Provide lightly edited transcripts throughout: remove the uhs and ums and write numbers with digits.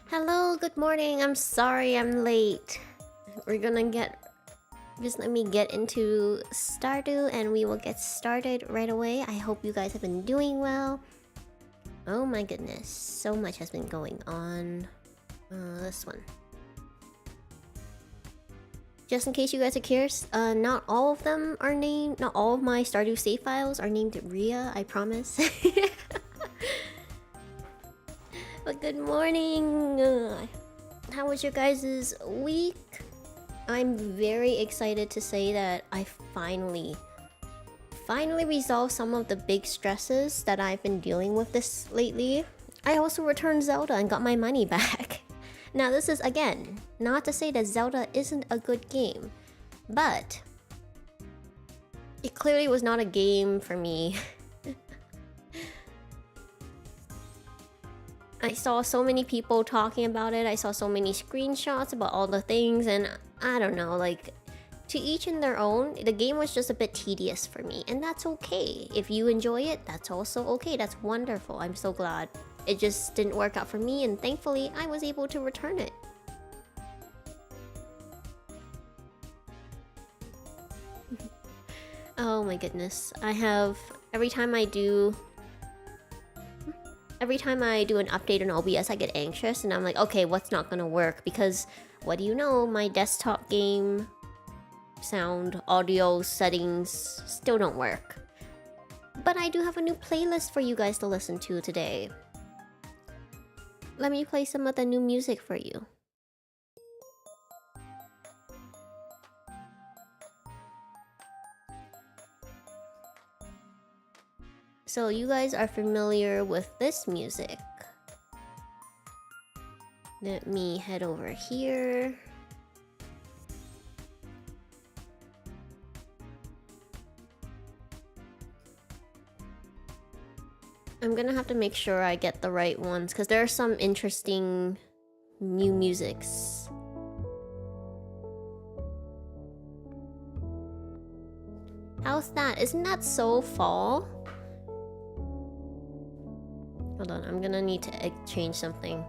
Hello, good morning. I'm sorry I'm late. We're gonna get... Just let me get into Stardew and we will get started right away. I hope you guys have been doing well. Oh my goodness, so much has been going on. This one. Just in case you guys are curious, not all of them are named... Not all of my Stardew save files are named Ria, I promise. But good morning! How was your guys' week? I'm very excited to say that I finally resolved some of the big stresses that I've been dealing with this lately. I also returned Zelda and got my money back. Now this is, again, not to say that Zelda isn't a good game, but it clearly was not a game for me. I saw so many people talking about it, I saw so many screenshots about all the things, and I don't know, like, to each in their own. The game was just a bit tedious for me, and that's okay. If you enjoy it, that's also okay, that's wonderful. I'm so glad. It just didn't work out for me, and thankfully, I was able to return it. Oh my goodness. Every time I do an update on OBS, I get anxious and I'm like, okay, what's not gonna work? Because, what do you know, my desktop game sound, audio settings still don't work. But I do have a new playlist for you guys to listen to today. Let me play some of the new music for you. So you guys are familiar with this music. Let me head over here. I'm gonna have to make sure I get the right ones, because there are some interesting new musics. How's that? Isn't that so fall? Hold on, I'm gonna need to change something.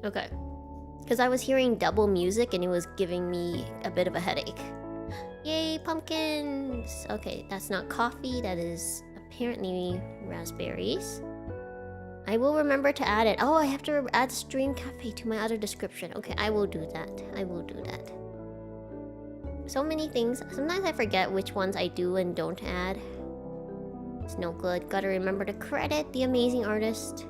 Okay. Because I was hearing double music and it was giving me a bit of a headache. Yay, pumpkins! Okay, that's not coffee, that is apparently raspberries. I will remember to add it. Oh, I have to add Stream Cafe to my other description. Okay, I will do that. I will do that. So many things. Sometimes I forget which ones I do and don't add. It's no good. Gotta remember to credit the amazing artist.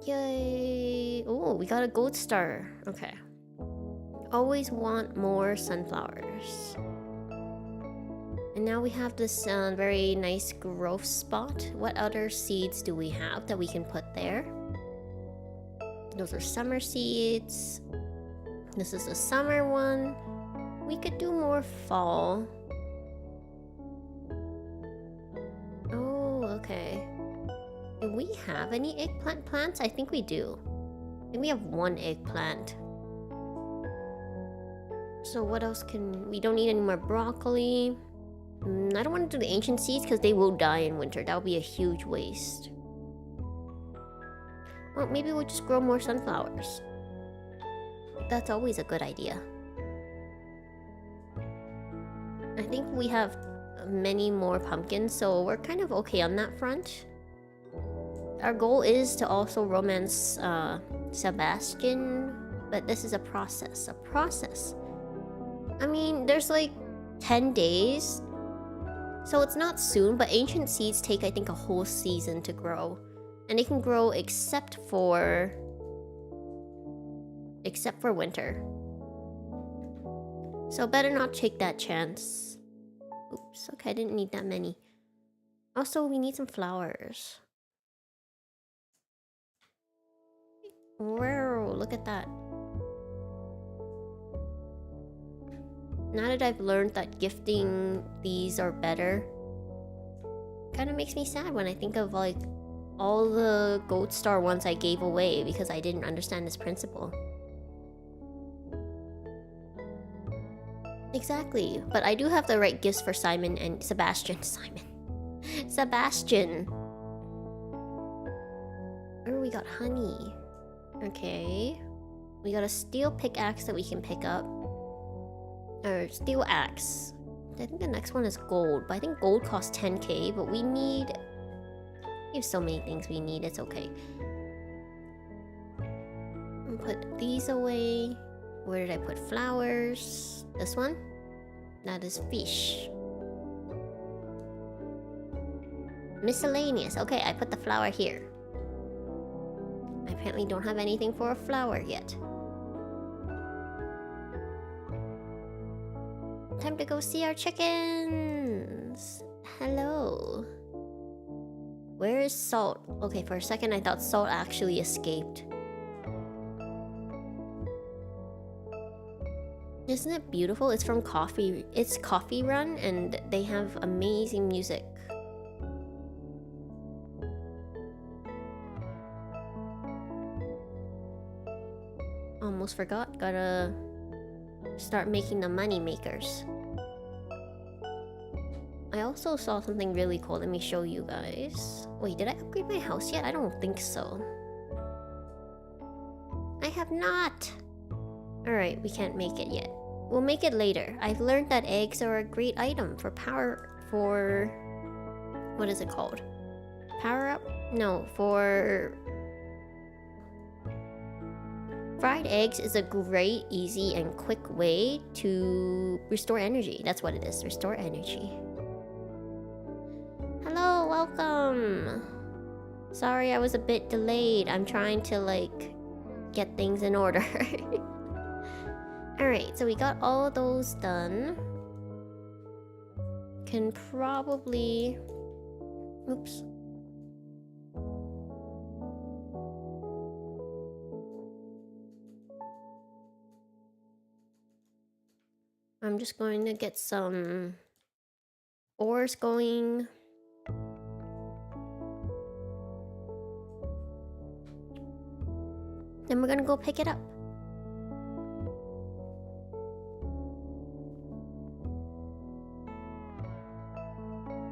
Yay! Oh, we got a gold star. Okay. Always want more sunflowers. And now we have this very nice growth spot. What other seeds do we have that we can put there? Those are summer seeds. This is the summer one. We could do more fall. Oh, okay. Do we have any eggplant plants? I think we do. I think we have one eggplant. So what else can... We don't need any more broccoli. I don't want to do the ancient seeds because they will die in winter. That would be a huge waste. Well, maybe we'll just grow more sunflowers. That's always a good idea. I think we have many more pumpkins, so we're kind of okay on that front. Our goal is to also romance Sebastian, but this is a process. I mean, there's like 10 days, so it's not soon, but ancient seeds take, I think, a whole season to grow. And they can grow except for winter. So better not take that chance. Oops, okay, I didn't need that many. Also, we need some flowers. Wow, look at that. Now that I've learned that gifting these are better, kind of makes me sad when I think of like all the gold star ones I gave away because I didn't understand this principle. Exactly, but I do have the right gifts for Simon and Sebastian. Sebastian. Oh, we got honey. Okay. We got a steel pickaxe that we can pick up. Or steel axe. I think the next one is gold, but I think gold costs 10k, but we have so many things we need, it's okay. I'll put these away. Where did I put flowers? This one? That is fish. Miscellaneous. Okay, I put the flower here. I apparently don't have anything for a flower yet. Time to go see our chickens. Hello. Where is Salt? Okay, for a second I thought Salt actually escaped. Isn't it beautiful? It's from Coffee. It's Coffee Run, and they have amazing music. Almost forgot. Gotta start making the money makers. I also saw something really cool. Let me show you guys. Wait, did I upgrade my house yet? I don't think so. I have not. Alright, we can't make it yet. We'll make it later. I've learned that eggs are a great item for what is it called? Power up? No, for... Fried eggs is a great, easy, and quick way to restore energy. That's what it is, restore energy. Hello, welcome! Sorry I was a bit delayed. I'm trying to, like, get things in order. Alright, so we got all those done. Can probably... Oops. I'm just going to get some ores going. Then we're gonna go pick it up.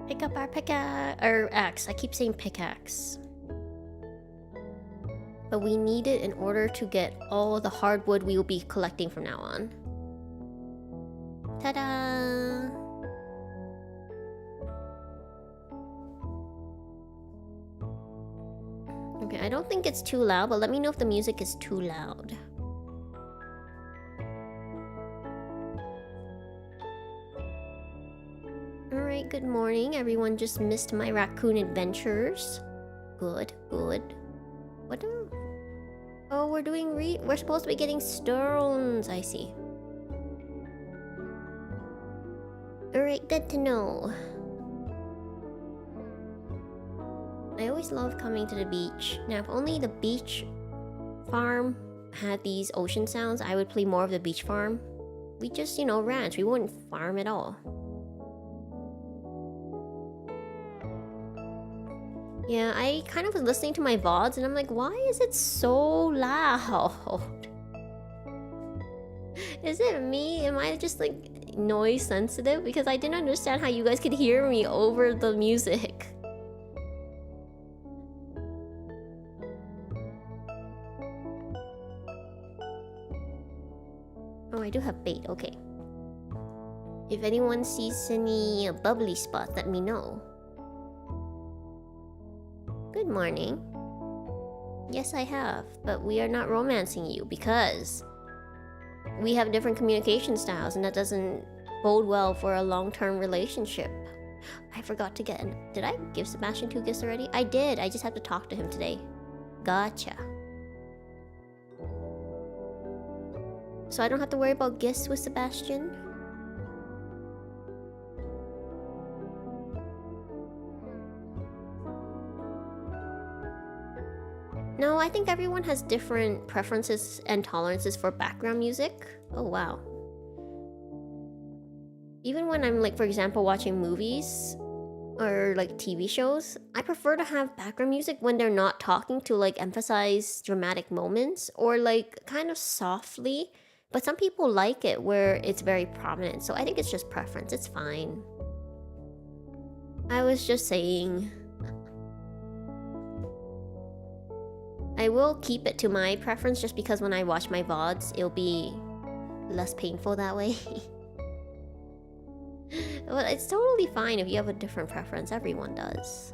Pick up our axe. I keep saying pickaxe. But we need it in order to get all the hardwood we will be collecting from now on. Ta-da! Okay, I don't think it's too loud, but let me know if the music is too loud. Alright, good morning. Everyone just missed my raccoon adventures. Good, good. What are... Oh, we're supposed to be getting stones, I see. Alright, good to know. I always love coming to the beach. Now, if only the beach farm had these ocean sounds, I would play more of the beach farm. We just, you know, ranch. We wouldn't farm at all. Yeah, I kind of was listening to my VODs and I'm like, why is it so loud? Is it me? Am I just like noise sensitive? Because I didn't understand how you guys could hear me over the music. Oh, I do have bait, okay. If anyone sees any bubbly spots, let me know. Good morning. Yes, I have, but we are not romancing you because we have different communication styles and that doesn't bode well for a long-term relationship. I forgot to get... Did I give Sebastian 2 gifts already? I did, I just have to talk to him today. Gotcha. So I don't have to worry about gifts with Sebastian? No, I think everyone has different preferences and tolerances for background music. Oh, wow. Even when I'm like, for example, watching movies or like TV shows, I prefer to have background music when they're not talking to like emphasize dramatic moments or like kind of softly. But some people like it where it's very prominent, so I think it's just preference. It's fine. I was just saying. I will keep it to my preference just because when I watch my VODs, it'll be less painful that way. Well, it's totally fine if you have a different preference. Everyone does.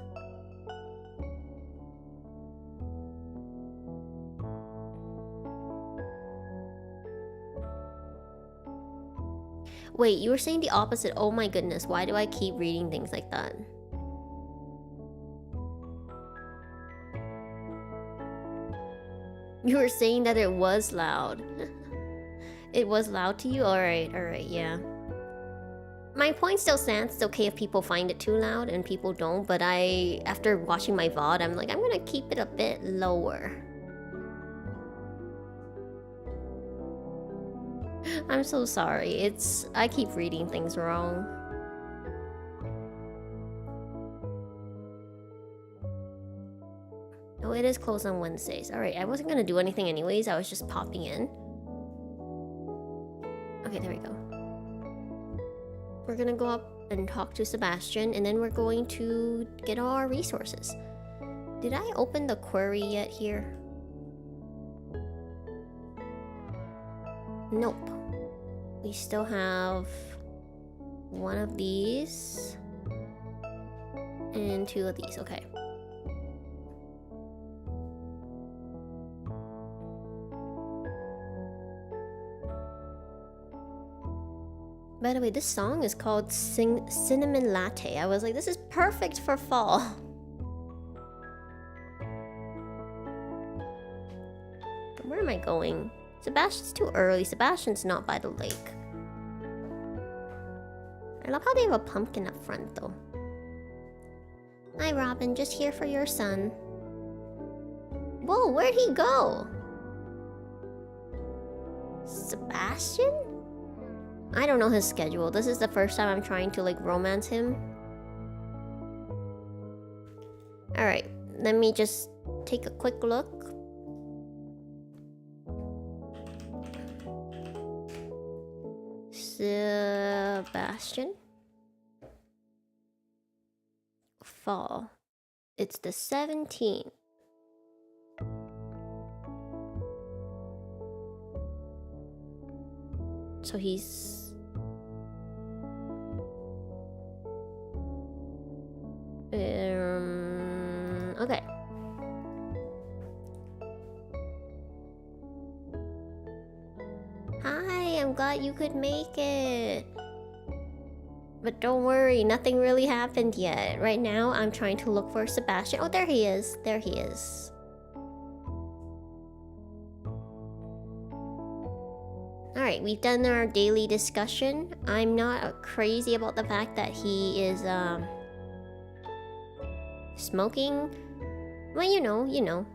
Wait, you were saying the opposite. Oh my goodness, why do I keep reading things like that? You were saying that it was loud. It was loud to you? Alright, yeah. My point still stands. It's okay if people find it too loud and people don't, but after watching my VOD, I'm like, I'm gonna keep it a bit lower. I'm so sorry. I keep reading things wrong. Oh, it is closed on Wednesdays. Alright, I wasn't gonna do anything anyways. I was just popping in. Okay, there we go. We're gonna go up and talk to Sebastian, and then we're going to get all our resources. Did I open the query yet here? Nope. We still have one of these and two of these. Okay. By the way, this song is called Cinnamon Latte. I was like, this is perfect for fall. Where am I going? Sebastian's too early. Sebastian's not by the lake. I love how they have a pumpkin up front, though. Hi, Robin. Just here for your son. Whoa, where'd he go? Sebastian? I don't know his schedule. This is the first time I'm trying to, like, romance him. Alright, let me just take a quick look. Sebastian. Fall. It's the 17th. So he's... okay. Hi, I'm glad you could make it. But don't worry, nothing really happened yet. Right now, I'm trying to look for Sebastian. Oh, there he is. There he is. Alright, we've done our daily discussion. I'm not crazy about the fact that he is, smoking. Well, you know.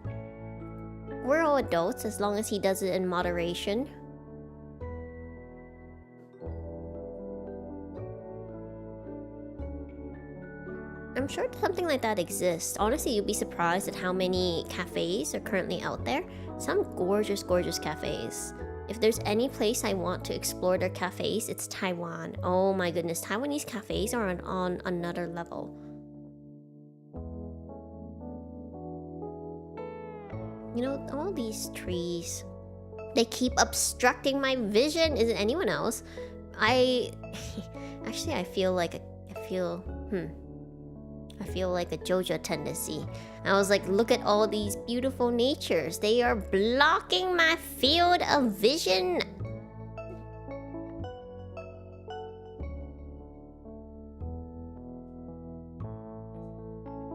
We're all adults as long as he does it in moderation. I'm sure something like that exists. Honestly, you'd be surprised at how many cafes are currently out there. Some gorgeous, gorgeous cafes. If there's any place I want to explore their cafes, it's Taiwan. Oh my goodness, Taiwanese cafes are on another level. You know, all these trees, they keep obstructing my vision. Is it anyone else? Actually, I feel like a JoJo tendency. I was like, look at all these beautiful natures. They are blocking my field of vision.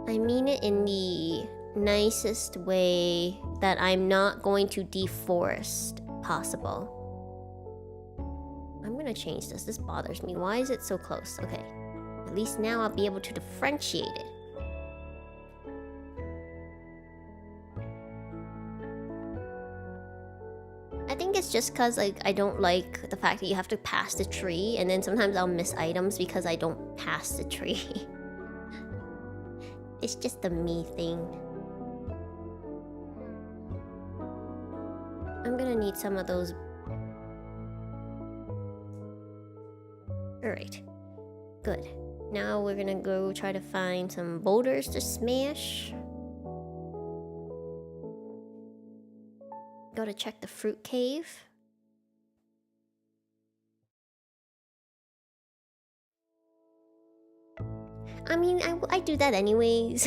I mean it in the nicest way that I'm not going to deforest possible. I'm gonna change this. This bothers me. Why is it so close? Okay. At least now I'll be able to differentiate it. it's just cause like I don't like the fact that you have to pass the tree, and then sometimes I'll miss items because I don't pass the tree. It's just a me thing. I'm gonna need some of those. Alright. Good. Now we're gonna go try to find some boulders to smash. Go to check the fruit cave. I mean, I do that anyways.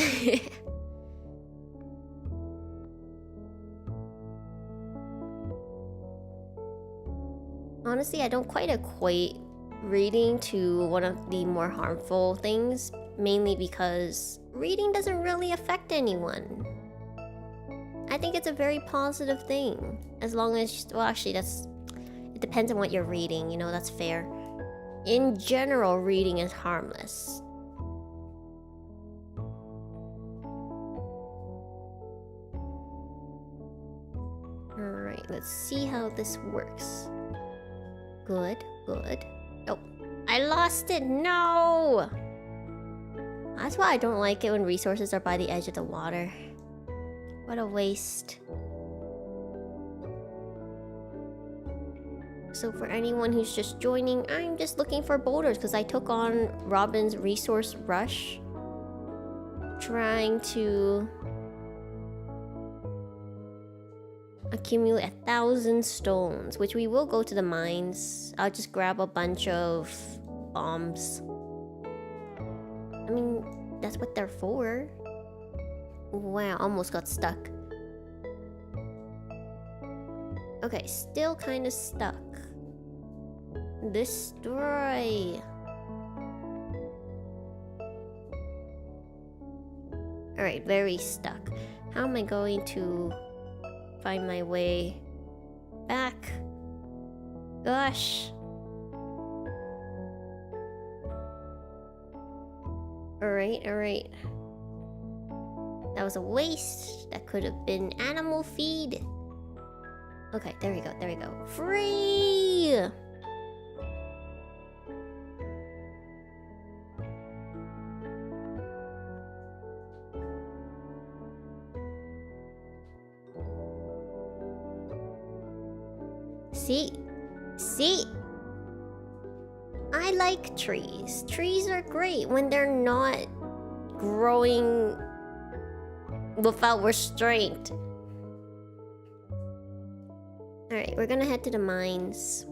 Honestly, I don't quite equate reading to one of the more harmful things, mainly because reading doesn't really affect anyone. I think it's a very positive thing, as long as, well, actually it depends on what you're reading, you know, that's fair. In general, reading is harmless. Alright, let's see how this works. Good, good. Oh, I lost it, no! That's why I don't like it when resources are by the edge of the water. What a waste. So for anyone who's just joining, I'm just looking for boulders because I took on Robin's resource rush. Trying to accumulate 1,000 stones, which we will go to the mines. I'll just grab a bunch of bombs. I mean, that's what they're for. Wow, almost got stuck. Okay, still kind of stuck. Destroy. Alright, very stuck. How am I going to find my way back? Gosh. Alright, alright. That was a waste. That could have been animal feed. Okay, there we go, there we go. Free! See? See? I like trees. Trees are great when they're not growing without restraint. Alright, we're gonna head to the mines.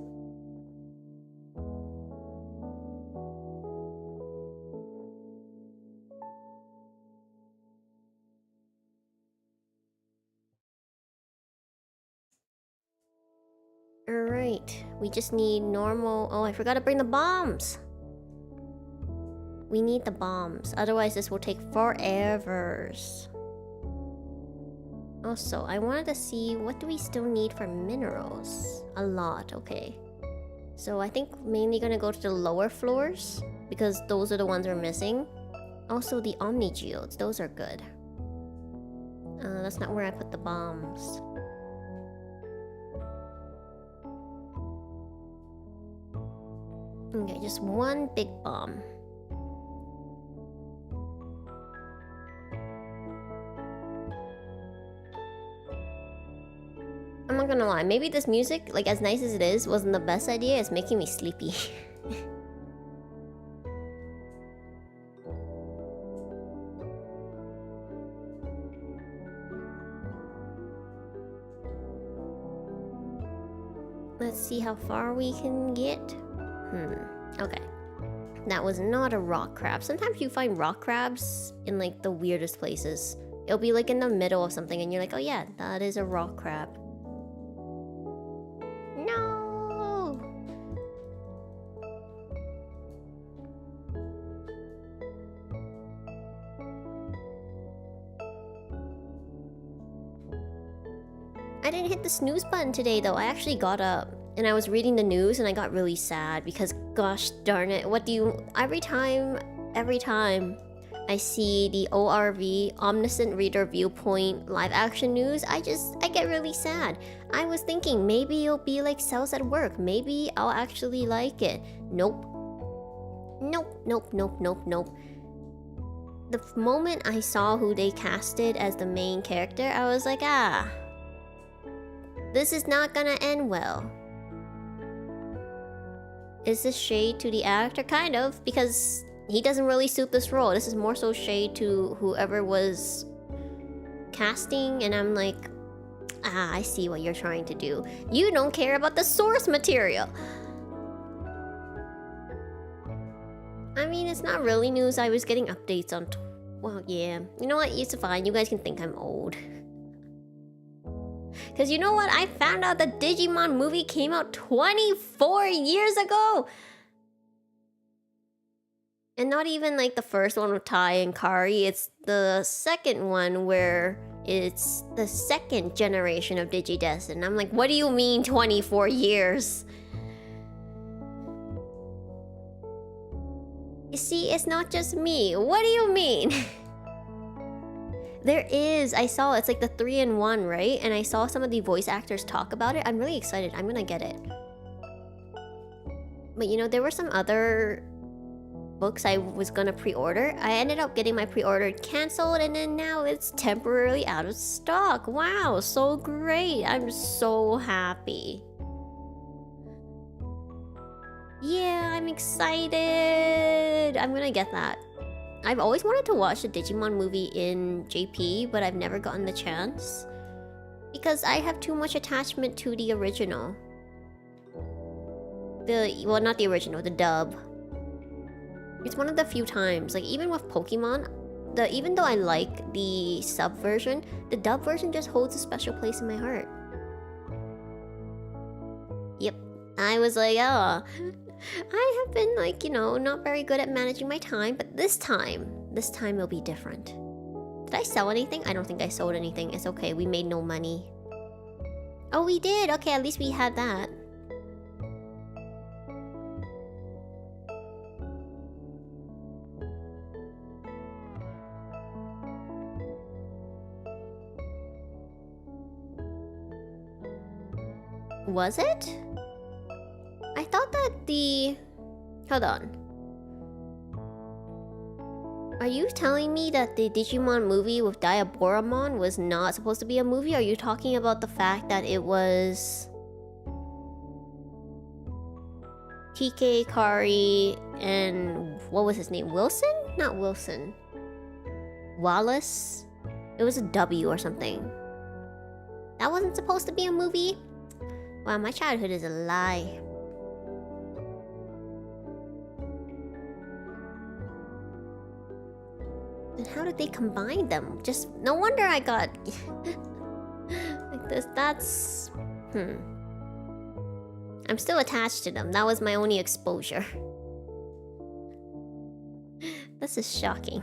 Alright, we just need normal... Oh, I forgot to bring the bombs! We need the bombs, otherwise this will take forever. Also, I wanted to see what do we still need for minerals? A lot, okay. So I think mainly gonna go to the lower floors, because those are the ones we're missing. Also the Omni Geodes, those are good. That's not where I put the bombs. Okay, just one big bomb. I'm not gonna lie, maybe this music, like as nice as it is, wasn't the best idea. It's making me sleepy. Let's see how far we can get. Okay. That was not a rock crab. Sometimes you find rock crabs in like the weirdest places. It'll be like in the middle of something and you're like, oh yeah, that is a rock crab. No! I didn't hit the snooze button today though. I actually got up. And I was reading the news and I got really sad because gosh darn it, what do you... Every time I see the ORV, Omniscient Reader Viewpoint live action news, I get really sad. I was thinking maybe it'll be like Cells at Work. Maybe I'll actually like it. Nope. Nope, nope, nope, nope, nope. The moment I saw who they casted as the main character, I was like, ah, this is not gonna end well. Is this shade to the actor? Kind of, because he doesn't really suit this role. This is more so shade to whoever was casting, and I'm like, ah, I see what you're trying to do. You don't care about the source material. I mean, it's not really news. I was getting updates on... well, yeah. You know what? It's fine. You guys can think I'm old. Because you know what? I found out the Digimon movie came out 24 years ago! And not even like the first one with Tai and Kari. It's the second one where it's the second generation of Digidestin. And I'm like, what do you mean 24 years? You see, it's not just me. What do you mean? There is. I saw it's like the 3-in-1, right? And I saw some of the voice actors talk about it. I'm really excited. I'm gonna get it. But you know, there were some other books I was gonna pre-order. I ended up getting my pre-order canceled, and then now it's temporarily out of stock. Wow, so great. I'm so happy. Yeah, I'm excited. I'm gonna get that. I've always wanted to watch the Digimon movie in JP, but I've never gotten the chance. Because I have too much attachment to the original. Well, not the original, the dub. It's one of the few times, like even with Pokemon, even though I like the sub version, the dub version just holds a special place in my heart. Yep, I was like, oh, I have been like, you know, not very good at managing my time, but this time will be different. Did I sell anything? I don't think I sold anything. It's okay, we made no money. Oh, we did? Okay, at least we had that. Was it? I thought that the... Hold on. Are you telling me that the Digimon movie with Diaboramon was not supposed to be a movie? Are you talking about the fact that it was... TK, Kari, and... what was his name? Wilson? Not Wilson. Wallace? It was a W or something. That wasn't supposed to be a movie? Wow, my childhood is a lie. And how did they combine them? Just no wonder I got like this. That's I'm still attached to them. That was my only exposure. This is shocking.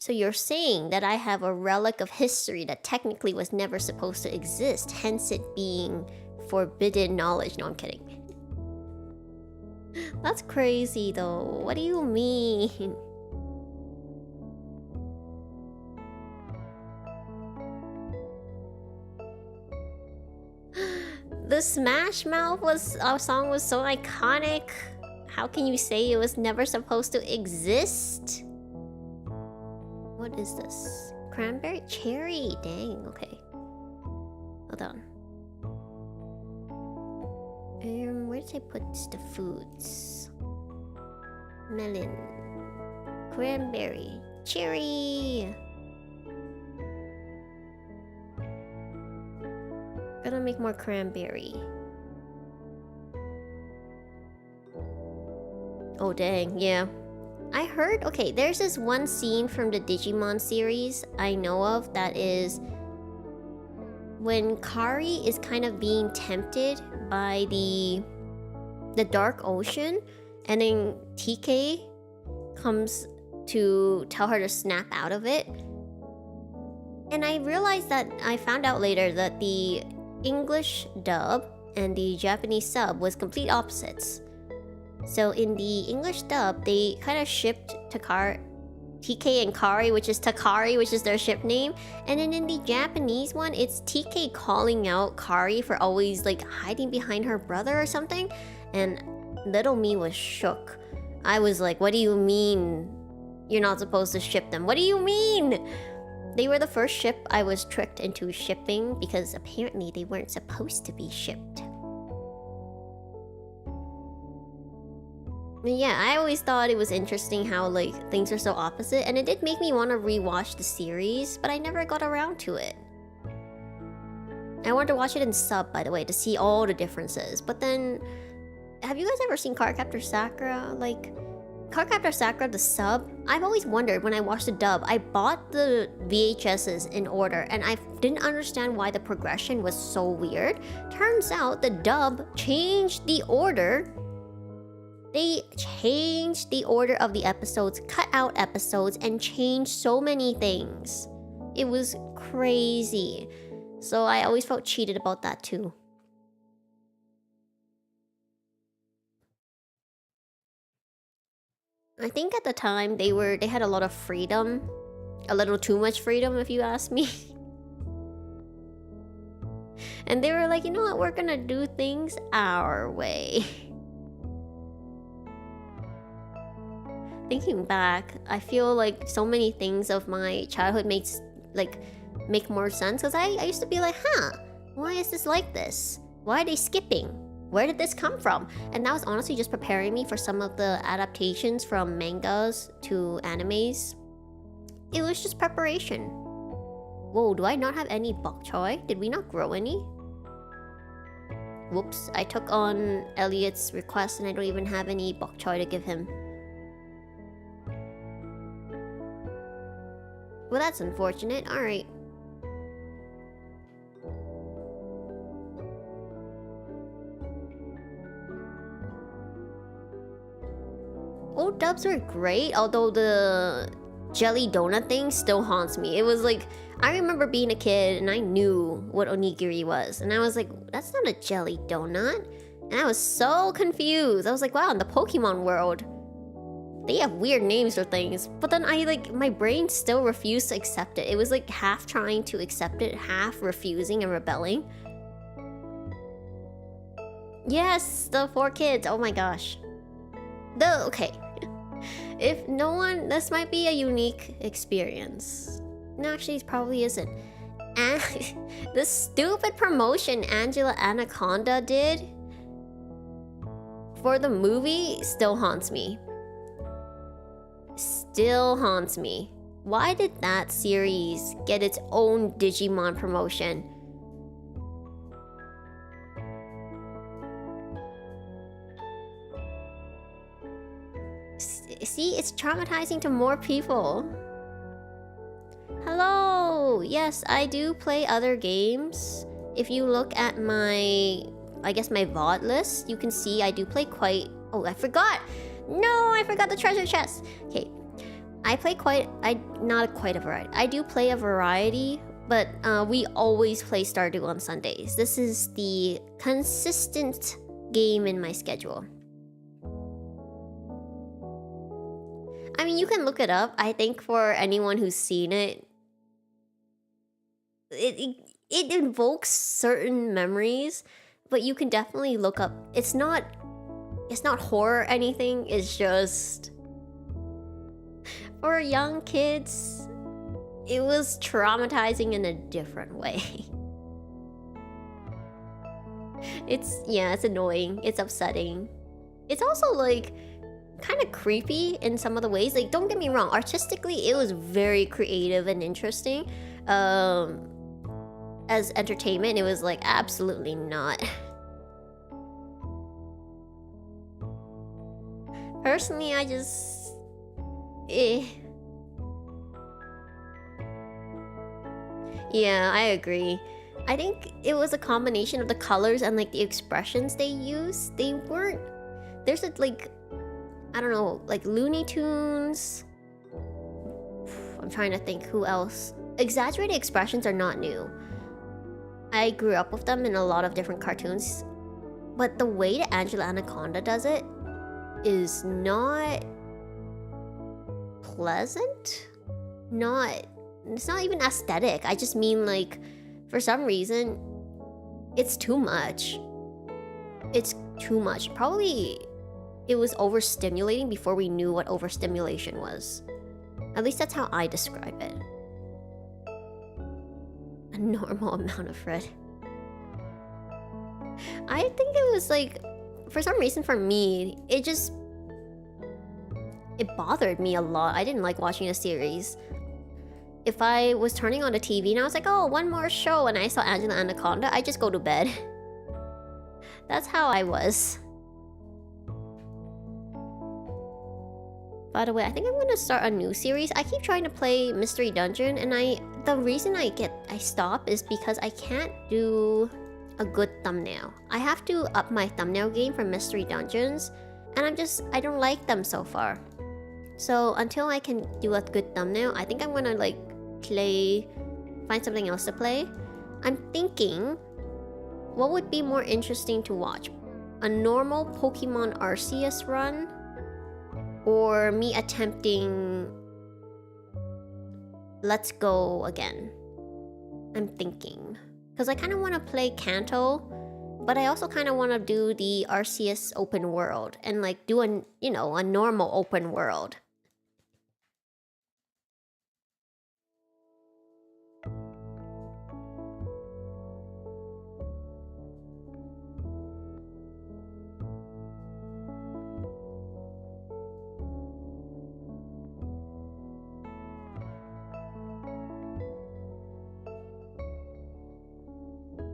So you're saying that I have a relic of history that technically was never supposed to exist, hence it being forbidden knowledge. No, I'm kidding. That's crazy though. What do you mean? The Smash Mouth song was so iconic. How can you say it was never supposed to exist? What is this? Cranberry? Cherry? Dang, okay. Hold on. Where did I put the foods? Melon. Cranberry. Cherry! Gotta make more cranberry. Oh dang, yeah. I heard, okay, there's this one scene from the Digimon series I know of that is when Kari is kind of being tempted by the dark ocean, and then TK comes to tell her to snap out of it. And I realized that I found out later that the English dub and the Japanese sub was complete opposites. So in the English dub, they kind of shipped TK and Kari, which is Takari, which is their ship name. And then in the Japanese one, it's TK calling out Kari for always like hiding behind her brother or something. And little me was shook. I was like, what do you mean you're not supposed to ship them? What do you mean? They were the first ship I was tricked into shipping because apparently they weren't supposed to be shipped. Yeah, I always thought it was interesting how like things are so opposite, and it did make me want to rewatch the series, but I never got around to it. I wanted to watch it in sub, by the way, to see all the differences. But then, have you guys ever seen Cardcaptor Sakura? Like, Cardcaptor Sakura, the sub, I've always wondered when I watched the dub, I bought the VHSs in order, and I didn't understand why the progression was so weird. Turns out the dub changed the order. They changed the order of the episodes, cut out episodes, and changed so many things. It was crazy. So I always felt cheated about that too. I think at the time they had a lot of freedom. A little too much freedom, if you ask me. And they were like, you know what, we're gonna do things our way. Thinking back, I feel like so many things of my childhood make more sense, because I used to be like, huh, why is this like this? Why are they skipping? Where did this come from? And that was honestly just preparing me for some of the adaptations from mangas to animes. It was just preparation. Whoa, do I not have any bok choy? Did we not grow any? Whoops, I took on Elliot's request and I don't even have any bok choy to give him. Well, that's unfortunate. Alright. Old dubs were great, although the jelly donut thing still haunts me. It was like, I remember being a kid and I knew what onigiri was. And I was like, that's not a jelly donut. And I was so confused. I was like, wow, in the Pokemon world, they have weird names for things. But then my brain still refused to accept it. It was like half trying to accept it, half refusing and rebelling. Yes, the 4 kids. Oh my gosh. Okay. If no one, this might be a unique experience. No, actually, it probably isn't. And the stupid promotion Angela Anaconda did for the movie still haunts me. Still haunts me. Why did that series get its own Digimon promotion? See, it's traumatizing to more people. Hello! Yes, I do play other games. If you look at my, I guess my VOD list, you can see I do play quite... Oh, I forgot! No, I forgot the treasure chest! Okay, I play not quite a variety. I do play a variety, but we always play Stardew on Sundays. This is the consistent game in my schedule. I mean, you can look it up. I think for anyone who's seen it, it invokes certain memories, but you can definitely look up. It's not horror or anything. It's just for young kids. It was traumatizing in a different way. It's annoying. It's upsetting. It's also like kind of creepy in some of the ways. Like, don't get me wrong, artistically it was very creative and interesting. As entertainment, it was like absolutely not. Personally, I just yeah, I agree. I think it was a combination of the colors and like the expressions they used. They weren't, there's a like, I don't know, like Looney Tunes. I'm trying to think who else. Exaggerated expressions are not new. I grew up with them in a lot of different cartoons. But the way that Angela Anaconda does it is not pleasant. It's not even aesthetic. I just mean, like, for some reason, it's too much. It's too much. Probably it was overstimulating before we knew what overstimulation was. At least that's how I describe it. A normal amount of red. I think it was like, for some reason for me, it bothered me a lot. I didn't like watching a series. If I was turning on the TV and I was like, oh, one more show, and I saw Angela Anaconda, I just go to bed. That's how I was. By the way, I think I'm gonna start a new series. I keep trying to play Mystery Dungeon, and the reason I stop is because I can't do a good thumbnail. I have to up my thumbnail game for Mystery Dungeons, and I don't like them so far. So until I can do a good thumbnail, I think I'm gonna like find something else to play. I'm thinking, what would be more interesting to watch? A normal Pokemon Arceus run? Or me attempting Let's Go again? I'm thinking. Because I kind of want to play Kanto, but I also kind of want to do the Arceus open world and like do a normal open world.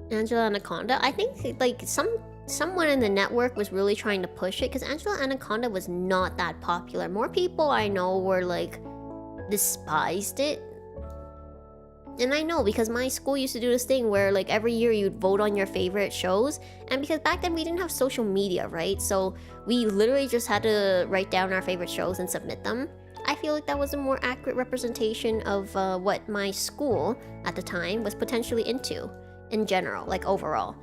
Angela Anaconda, I think like someone in the network was really trying to push it, because Angela Anaconda was not that popular. More people I know were like despised it. And I know, because my school used to do this thing where like every year you'd vote on your favorite shows, and because back then we didn't have social media, right? So we literally just had to write down our favorite shows and submit them. I feel like that was a more accurate representation of what my school at the time was potentially into. In general, like overall.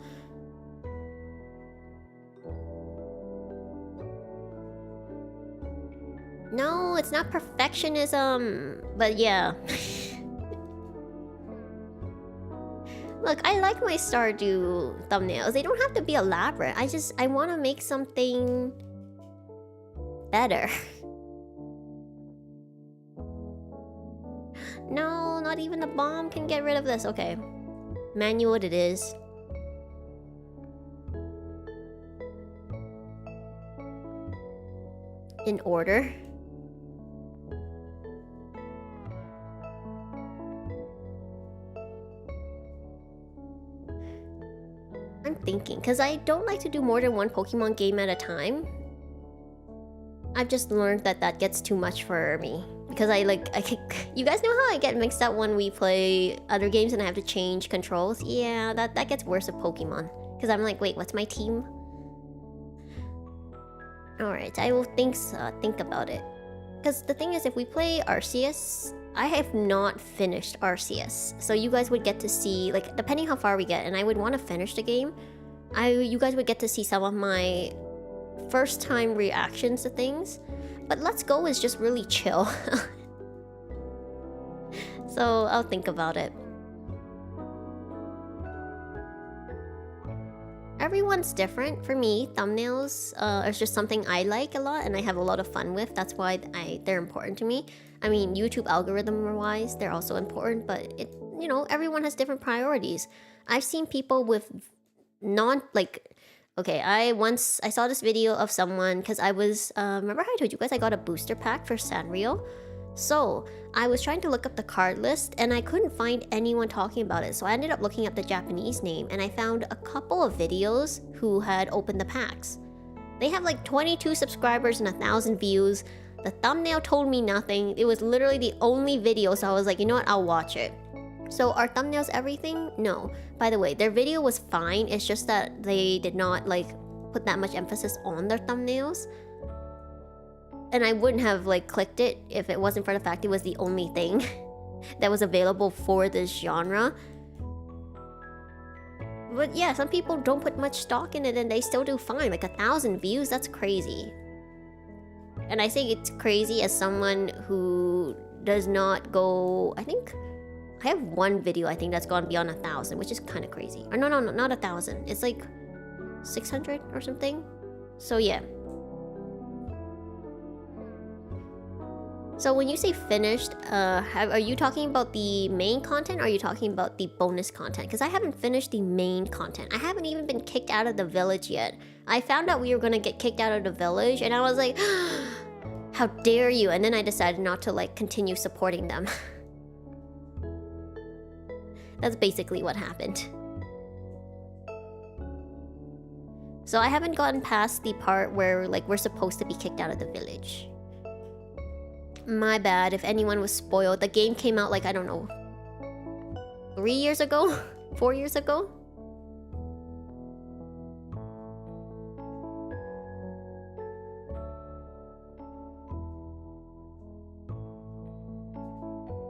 No, it's not perfectionism, but yeah. Look, I like my Stardew thumbnails. They don't have to be elaborate. I want to make something better. No, not even the bomb can get rid of this. Okay. Manual it is. In order. I'm thinking, because I don't like to do more than one Pokemon game at a time. I've just learned that gets too much for me. Because you guys know how I get mixed up when we play other games and I have to change controls? Yeah, that gets worse with Pokemon. Because I'm like, wait, what's my team? Alright, I will think about it. Because the thing is, if we play Arceus, I have not finished Arceus. So you guys would get to see, like, depending how far we get, and I would want to finish the game, you guys would get to see some of my first time reactions to things. But Let's Go is just really chill. So I'll think about it. Everyone's different. For me, thumbnails are just something I like a lot and I have a lot of fun with. That's why they're important to me. I mean, YouTube algorithm-wise, they're also important, but everyone has different priorities. I've seen people with okay, I saw this video of someone, because I was, remember how I told you guys I got a booster pack for Sanrio? So, I was trying to look up the card list, and I couldn't find anyone talking about it, so I ended up looking up the Japanese name, and I found a couple of videos who had opened the packs. They have like 22 subscribers and 1,000 views. The thumbnail told me nothing. It was literally the only video, so I was like, you know what, I'll watch it. So are thumbnails everything? No. By the way, their video was fine. It's just that they did not put that much emphasis on their thumbnails. And I wouldn't have clicked it if it wasn't for the fact it was the only thing that was available for this genre. But yeah, some people don't put much stock in it and they still do fine. Like 1,000 views, that's crazy. And I say it's crazy as someone who does not go... I think I have one video I think that's gone beyond 1,000, which is kind of crazy. Or no, not 1,000. It's like 600 or something. So yeah. So when you say finished, are you talking about the main content or are you talking about the bonus content? Because I haven't finished the main content. I haven't even been kicked out of the village yet. I found out we were gonna get kicked out of the village and I was like, how dare you? And then I decided not to like continue supporting them. That's basically what happened. So I haven't gotten past the part where like we're supposed to be kicked out of the village. My bad if anyone was spoiled. The game came out like, I don't know, 3 years ago? 4 years ago?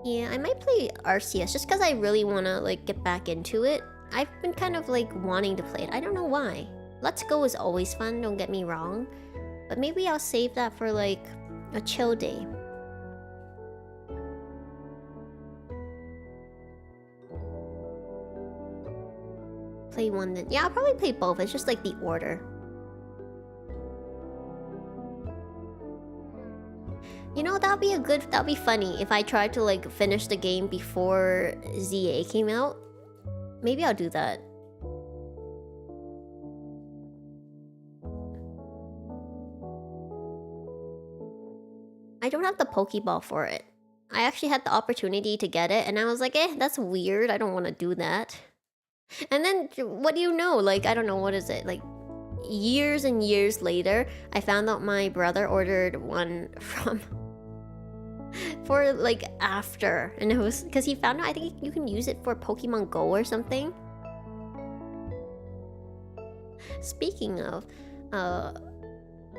Yeah, I might play RCS just because I really want to like get back into it. I've been kind of like wanting to play it. I don't know why. Let's Go is always fun, don't get me wrong. But maybe I'll save that for like a chill day. Play one then. Yeah, I'll probably play both. It's just like the order. You know, that'd be funny if I tried to like finish the game before ZA came out. Maybe I'll do that. I don't have the Pokeball for it. I actually had the opportunity to get it and I was like, that's weird. I don't want to do that. And then, what do you know? Like, I don't know, what is it? Like, years and years later, I found out my brother ordered one from... for, like, after. And it was... because he found out, I think you can use it for Pokemon Go or something. Speaking of, I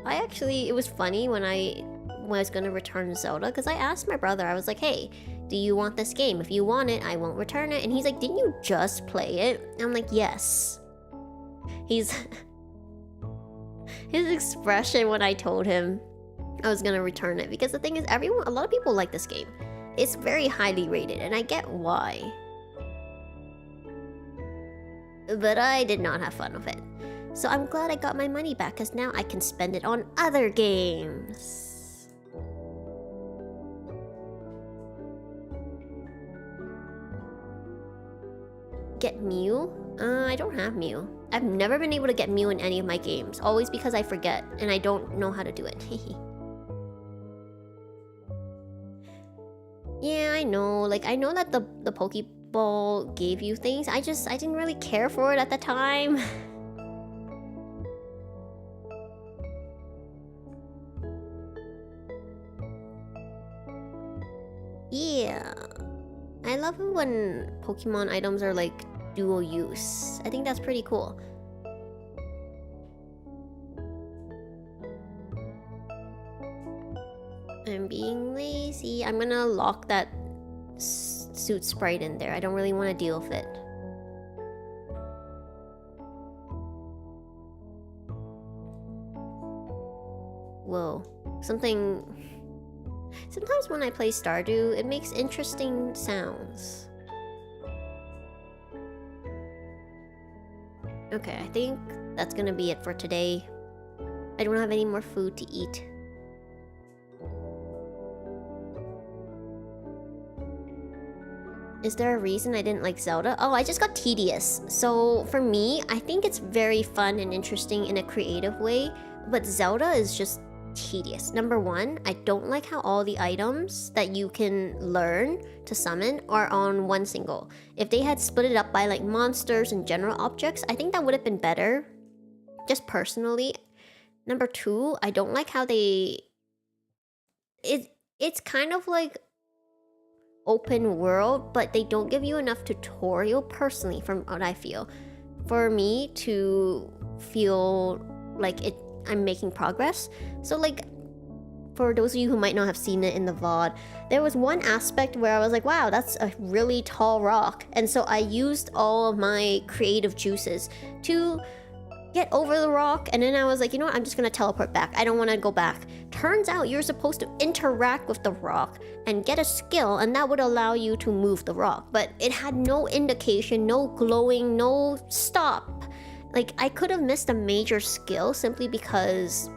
actually... it was funny when I was gonna return Zelda, because I asked my brother, I was like, hey... do you want this game? If you want it, I won't return it. And he's like, didn't you just play it? And I'm like, yes. His expression when I told him I was gonna return it. Because the thing is, a lot of people like this game. It's very highly rated, and I get why. But I did not have fun with it. So I'm glad I got my money back, because now I can spend it on other games. Get Mew? I don't have Mew. I've never been able to get Mew in any of my games. Always because I forget and I don't know how to do it. Yeah, I know. Like, I know that the Pokeball gave you things. I didn't really care for it at the time. Yeah. I love it when Pokemon items are like dual use. I think that's pretty cool. I'm being lazy. I'm gonna lock that suit sprite in there. I don't really want to deal with it. Whoa. Sometimes when I play Stardew, it makes interesting sounds. Okay, I think that's gonna be it for today. I don't have any more food to eat. Is there a reason I didn't like Zelda? Oh, I just got tedious. So for me, I think it's very fun and interesting in a creative way, but Zelda is just tedious. Number one, I don't like how all the items that you can learn to summon are on one single. If they had split it up by like monsters and general objects, I think that would have been better. Just personally. Number two, I don't like how it's kind of like open world, but they don't give you enough tutorial personally from what I feel. For me to feel like I'm making progress. So like for those of you who might not have seen it in the VOD, there was one aspect where I was like, wow, that's a really tall rock. And so I used all of my creative juices to get over the rock, and then I was like, you know what, I'm just gonna teleport back. I don't want to go back. Turns out you're supposed to interact with the rock and get a skill, and that would allow you to move the rock. But it had no indication, no glowing, no stop. Like, I could have missed a major skill simply because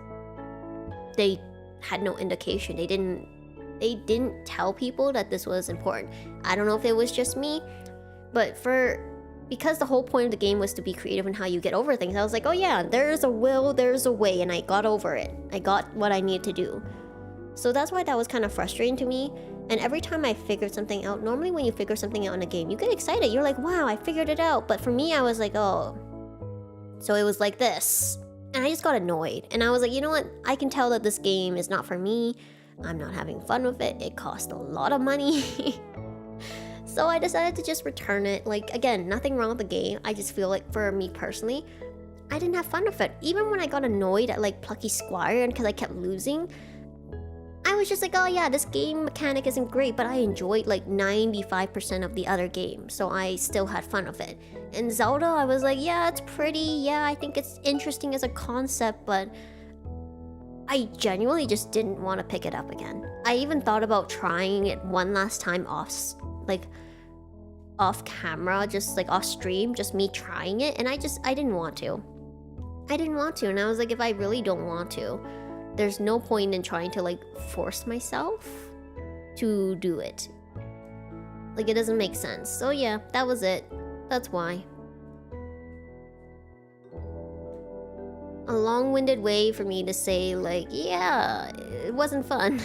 they had no indication. They didn't tell people that this was important. I don't know if it was just me, but because the whole point of the game was to be creative in how you get over things, I was like, oh yeah, there's a will, there's a way, and I got over it. I got what I need to do. So that's why that was kind of frustrating to me. And every time I figured something out, normally when you figure something out in a game, you get excited. You're like, wow, I figured it out. But for me, I was like, oh. So it was like this. And I just got annoyed. And I was like, you know what? I can tell that this game is not for me. I'm not having fun with it. It cost a lot of money. So I decided to just return it. Like, again, nothing wrong with the game. I just feel like for me personally, I didn't have fun with it. Even when I got annoyed at like Plucky Squire and because I kept losing, I was just like, oh yeah, this game mechanic isn't great, but I enjoyed like 95% of the other games, so I still had fun with it. And Zelda, I was like, yeah, it's pretty, yeah, I think it's interesting as a concept, but I genuinely just didn't want to pick it up again. I even thought about trying it one last time off camera, just like off stream, just me trying it, and I didn't want to. And I was like, if I really don't want to, there's no point in trying to like force myself to do it. Like, it doesn't make sense. So yeah, that was it. That's why. A long-winded way for me to say like, yeah, it wasn't fun.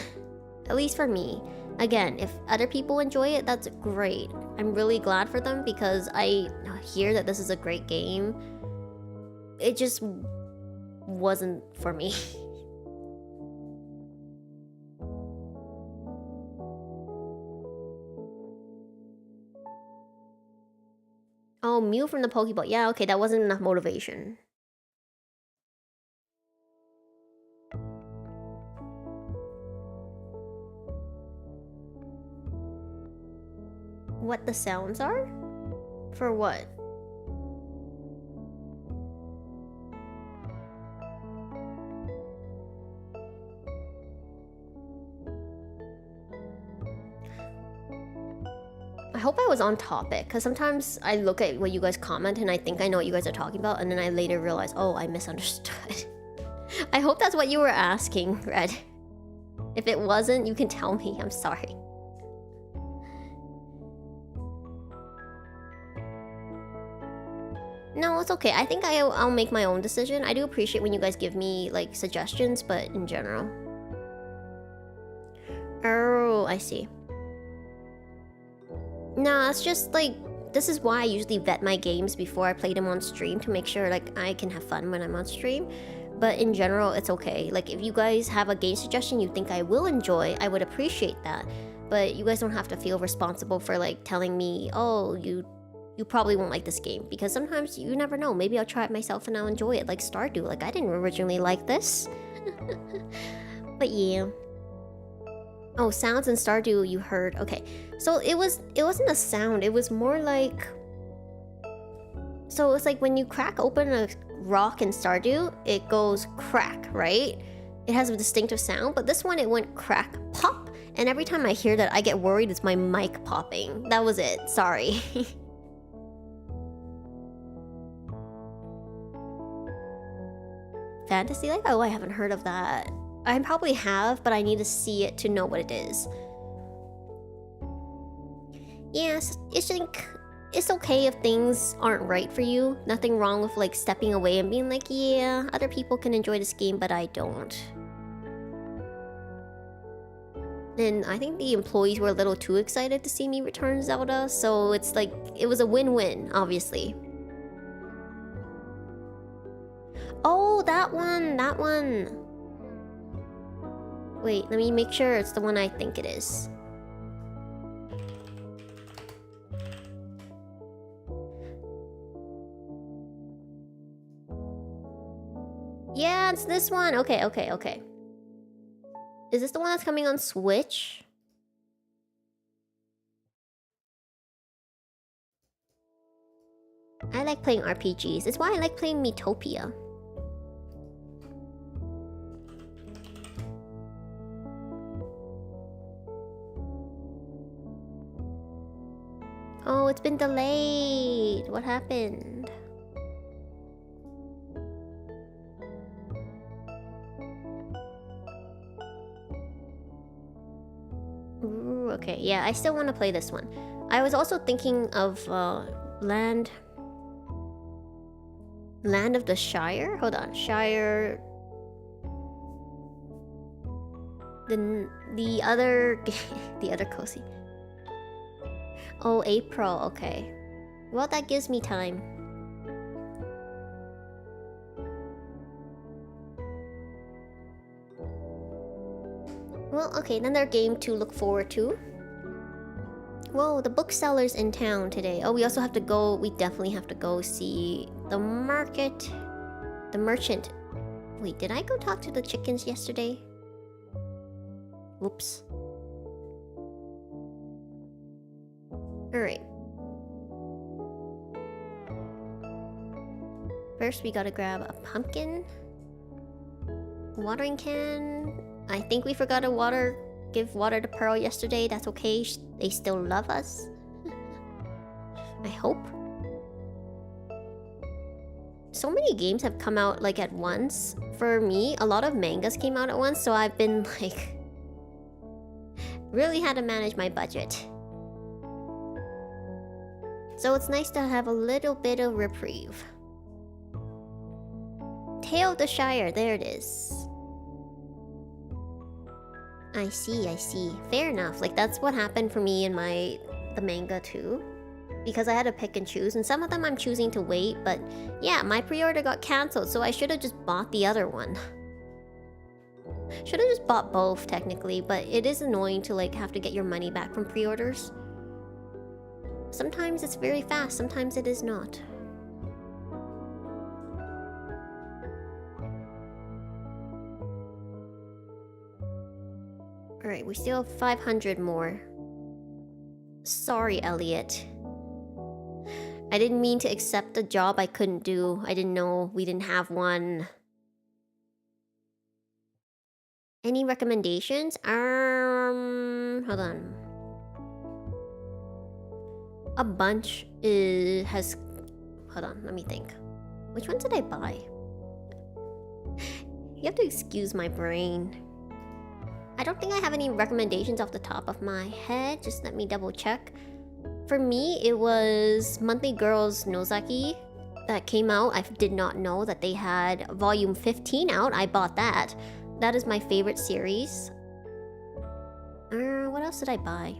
At least for me. Again, if other people enjoy it, that's great. I'm really glad for them because I hear that this is a great game. It just wasn't for me. Oh, Mew from the Pokeball. Yeah, okay, that wasn't enough motivation. What the sounds are? For what? I hope I was on topic, because sometimes I look at what you guys comment and I think I know what you guys are talking about, and then I later realize, oh, I misunderstood. I hope that's what you were asking, Red. If it wasn't, you can tell me. I'm sorry. No, it's okay. I think I'll make my own decision. I do appreciate when you guys give me, like, suggestions, but in general. Oh, I see. No, it's just, like, this is why I usually vet my games before I play them on stream to make sure, like, I can have fun when I'm on stream. But in general, it's okay. Like, if you guys have a game suggestion you think I will enjoy, I would appreciate that. But you guys don't have to feel responsible for, like, telling me, oh, you probably won't like this game, because sometimes you never know. Maybe I'll try it myself and I'll enjoy it, like Stardew. Like, I didn't originally like this. But yeah. Oh, sounds in Stardew you heard. Okay. So it wasn't a sound, it was more like... So it's like when you crack open a rock in Stardew, it goes crack, right? It has a distinctive sound, but this one it went crack, pop. And every time I hear that, I get worried it's my mic popping. That was it. Sorry. Fantasy Life? Oh, I haven't heard of that. I probably have, but I need to see it to know what it is. Yes, it's okay if things aren't right for you. Nothing wrong with like stepping away and being like, yeah, other people can enjoy this game, but I don't. And I think the employees were a little too excited to see me return Zelda, so it's like, it was a win-win, obviously. Oh, that one! Wait, let me make sure it's the one I think it is. Yeah, it's this one. Okay. Is this the one that's coming on Switch? I like playing RPGs. It's why I like playing Miitopia. Oh, it's been delayed. What happened? Ooh, okay, yeah, I still want to play this one. I was also thinking of Land of the Shire? Hold on, Shire... The other... the other cozy. Oh, April, okay. Well, that gives me time. Well, okay, another game to look forward to. Whoa, the bookseller's in town today. Oh, we also have to go... We definitely have to go see the market. The merchant. Wait, did I go talk to the chickens yesterday? Whoops. Alright. First, we gotta grab a pumpkin. Watering can. I think we forgot to give water to Pearl yesterday. That's okay. They still love us. I hope. So many games have come out like at once. For me, a lot of mangas came out at once, so I've been like... really had to manage my budget. So it's nice to have a little bit of reprieve. Tale of the Shire, there it is. I see, I see. Fair enough. Like, that's what happened for me in the manga too. Because I had to pick and choose, and some of them I'm choosing to wait, but yeah, my pre-order got cancelled, so I should have just bought the other one. Should have just bought both, technically, but it is annoying to like have to get your money back from pre-orders. Sometimes it's very fast, sometimes it is not. Alright, we still have 500 more. Sorry, Elliot. I didn't mean to accept a job I couldn't do. I didn't know we didn't have one. Any recommendations? Hold on. A bunch has... Hold on, let me think. Which one did I buy? You have to excuse my brain. I don't think I have any recommendations off the top of my head. Just let me double check. For me, it was Monthly Girls Nozaki that came out. I did not know that they had volume 15 out. I bought that. That is my favorite series. What else did I buy?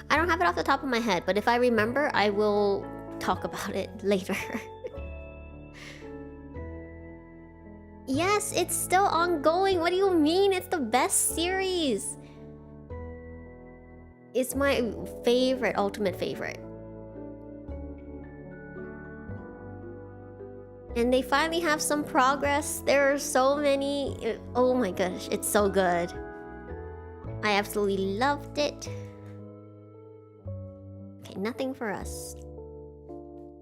I don't have it off the top of my head, but if I remember, I will talk about it later. Yes, it's still ongoing. What do you mean? It's the best series. It's my favorite, ultimate favorite. And they finally have some progress. There are so many... Oh my gosh, it's so good. I absolutely loved it. Okay, nothing for us.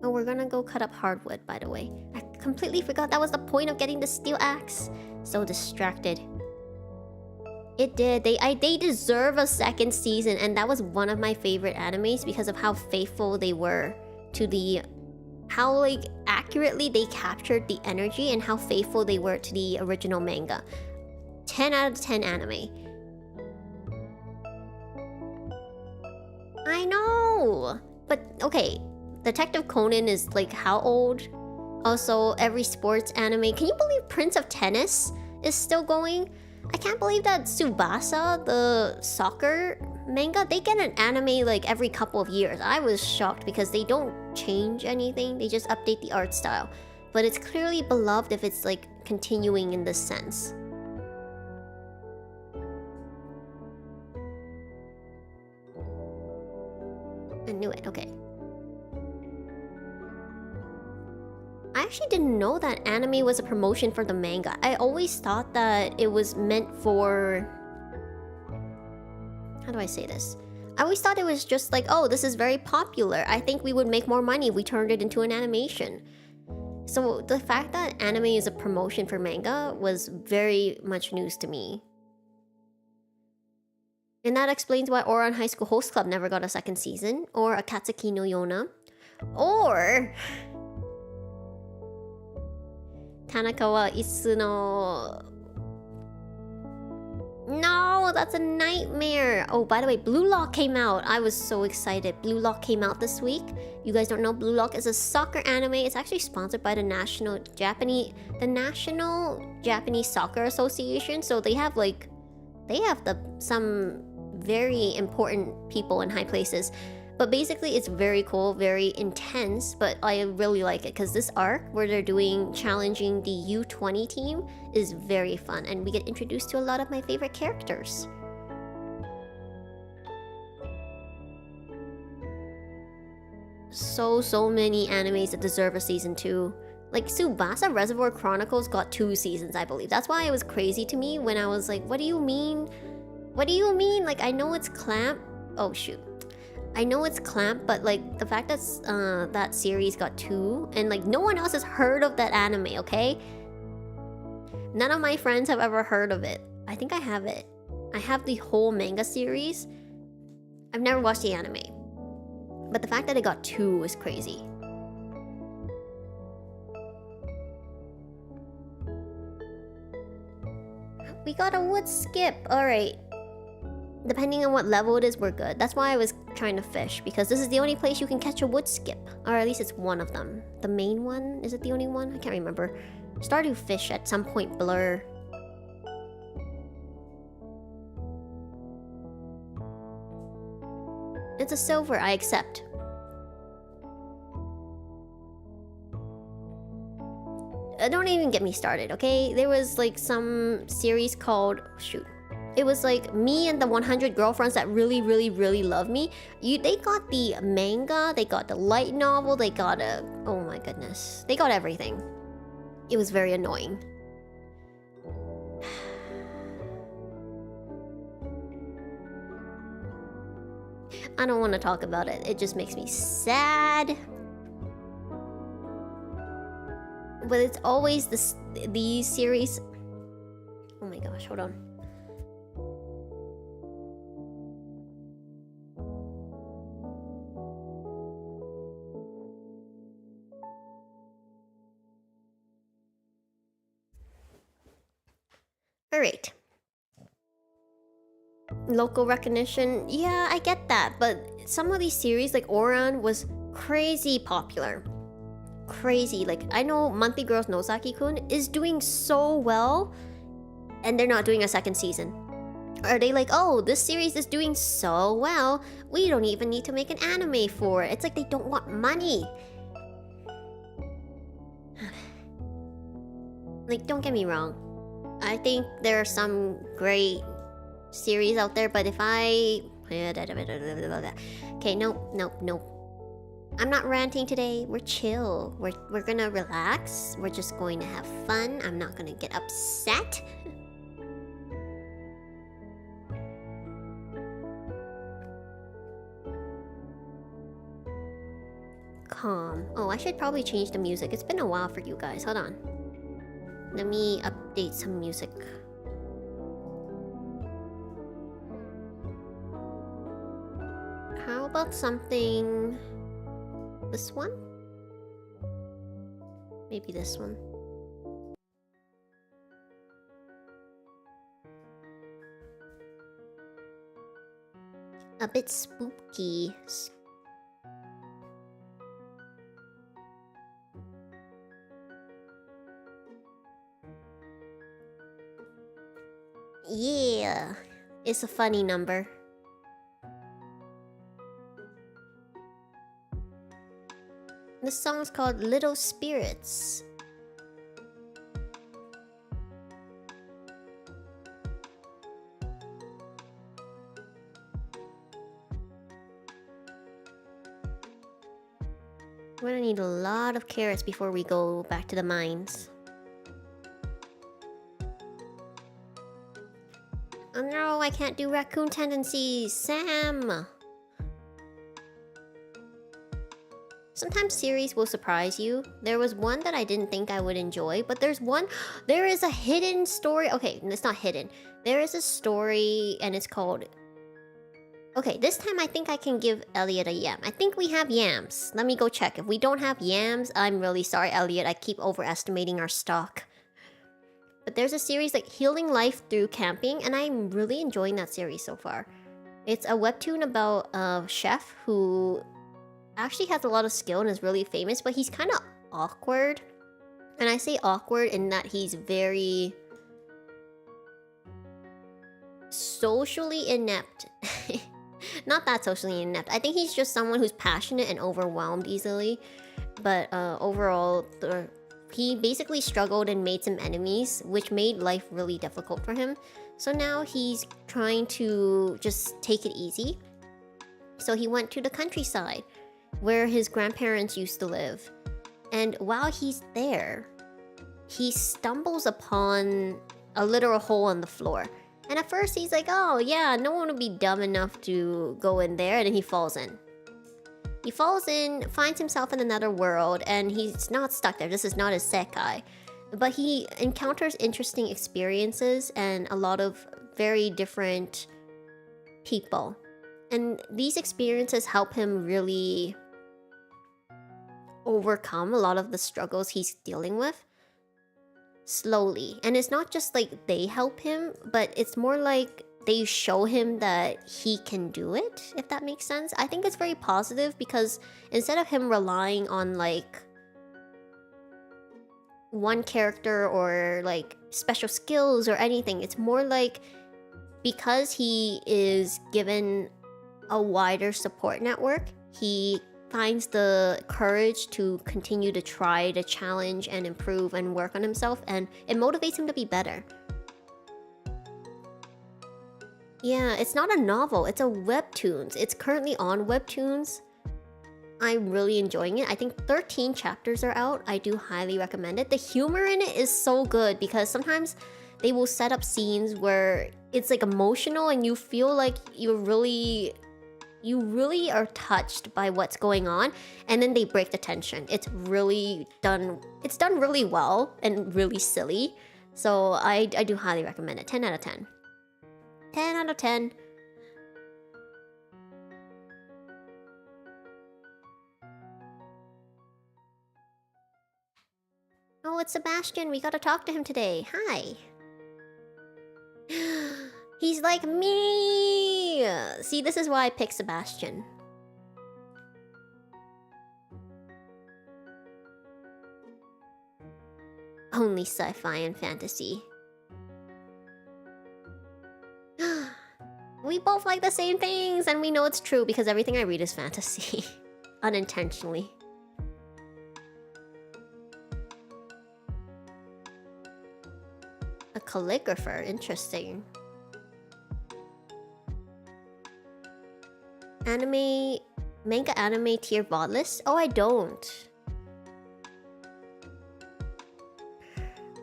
Oh, we're gonna go cut up hardwood, by the way. I completely forgot that was the point of getting the steel axe. So distracted. It did. They deserve a second season, and that was one of my favorite animes because of how faithful they were to the... How, like, accurately they captured the energy and how faithful they were to the original manga. 10 out of 10 anime. I know! But, okay... Detective Conan is like how old? Also, every sports anime. Can you believe Prince of Tennis is still going? I can't believe that Tsubasa, the soccer manga, they get an anime like every couple of years. I was shocked because they don't change anything. They just update the art style. But it's clearly beloved if it's like continuing in this sense. I knew it, okay. I actually didn't know that anime was a promotion for the manga. I always thought that it was meant for... How do I say this? I always thought it was just like, oh, this is very popular. I think we would make more money if we turned it into an animation. So the fact that anime is a promotion for manga was very much news to me. And that explains why Ouran High School Host Club never got a second season, or Akatsuki no Yona, or Tanakawa Isu no... No, that's a nightmare. Oh, by the way, Blue Lock came out. I was so excited. Blue Lock came out this week. You guys don't know, Blue Lock is a soccer anime. It's actually sponsored by the National Japanese Soccer Association. So they have some very important people in high places. But basically, it's very cool, very intense, but I really like it because this arc where they're challenging the U20 team is very fun, and we get introduced to a lot of my favorite characters. So many animes that deserve a season 2. Like, Tsubasa Reservoir Chronicles got 2 seasons, I believe. That's why it was crazy to me when I was like, what do you mean? What do you mean? Like, I know it's Clamp. Oh, shoot. I know it's Clamp, but like the fact that that series got 2 and like no one else has heard of that anime, okay? None of my friends have ever heard of it. I think I have it. I have the whole manga series. I've never watched the anime. But the fact that it got 2 is crazy. We got a wood skip. Alright. Depending on what level it is, we're good. That's why I was trying to fish, because this is the only place you can catch a wood skip. Or at least it's one of them. The main one? Is it the only one? I can't remember. Stardew fish at some point blur. It's a silver, I accept. Don't even get me started, okay? There was like some series called... Shoot. It was like me and the 100 girlfriends that really love me. They got the manga, they got the light novel, they got a... Oh my goodness. They got everything. It was very annoying. I don't want to talk about it. It just makes me sad. But it's always these series... Oh my gosh, hold on. Alright. Local recognition, yeah, I get that, but some of these series, like Ouran, was crazy popular. Crazy. Like, I know Monthly Girls Nozaki-kun is doing so well, and they're not doing a second season. Are they like, oh, this series is doing so well, we don't even need to make an anime for it. It's like they don't want money. Like, don't get me wrong. I think there are some great series out there, but if I... Okay, nope. I'm not ranting today. We're chill. We're gonna relax. We're just going to have fun. I'm not gonna get upset. Calm. Oh, I should probably change the music. It's been a while for you guys. Hold on. Let me update some music. How about something... This one? Maybe this one. A bit spooky. Yeah, it's a funny number. This song's called Little Spirits. We're gonna need a lot of carrots before we go back to the mines. Oh no, I can't do raccoon tendencies! Sam! Sometimes series will surprise you. There was one that I didn't think I would enjoy, but there is a hidden story. Okay, it's not hidden. There is a story and it's called... Okay, this time I think I can give Elliot a yam. I think we have yams. Let me go check. If we don't have yams, I'm really sorry, Elliot. I keep overestimating our stock. But there's a series like Healing Life Through Camping, and I'm really enjoying that series so far. It's a webtoon about a chef who actually has a lot of skill and is really famous, but he's kind of awkward. And I say awkward in that he's very socially inept. Not that socially inept. I think he's just someone who's passionate and overwhelmed easily. But overall, he basically struggled and made some enemies, which made life really difficult for him. So now he's trying to just take it easy. So he went to the countryside, where his grandparents used to live. And while he's there, he stumbles upon a literal hole in the floor. And at first he's like, oh yeah, no one would be dumb enough to go in there, and then he falls in. He falls in, finds himself in another world, and he's not stuck there. This is not his sekai. But he encounters interesting experiences and a lot of very different people. And these experiences help him really overcome a lot of the struggles he's dealing with slowly. And it's not just like they help him, but it's more like they show him that he can do it, if that makes sense. I think it's very positive because instead of him relying on like one character or like special skills or anything, it's more like because he is given a wider support network, he finds the courage to continue to try to challenge and improve and work on himself, and it motivates him to be better. Yeah, it's not a novel, it's a webtoons. It's currently on webtoons. I'm really enjoying it. I think 13 chapters are out. I do highly recommend it. The humor in it is so good because sometimes they will set up scenes where it's like emotional and you feel like you really are touched by what's going on, and then they break the tension. It's really done. It's done really well and really silly. So I do highly recommend it. 10 out of 10. 10 out of 10. Oh, it's Sebastian. We gotta talk to him today. Hi. He's like me! See, this is why I picked Sebastian. Only sci-fi and fantasy. We both like the same things, and we know it's true because everything I read is fantasy. Unintentionally. A calligrapher, interesting. Manga anime tier bot list? Oh, I don't.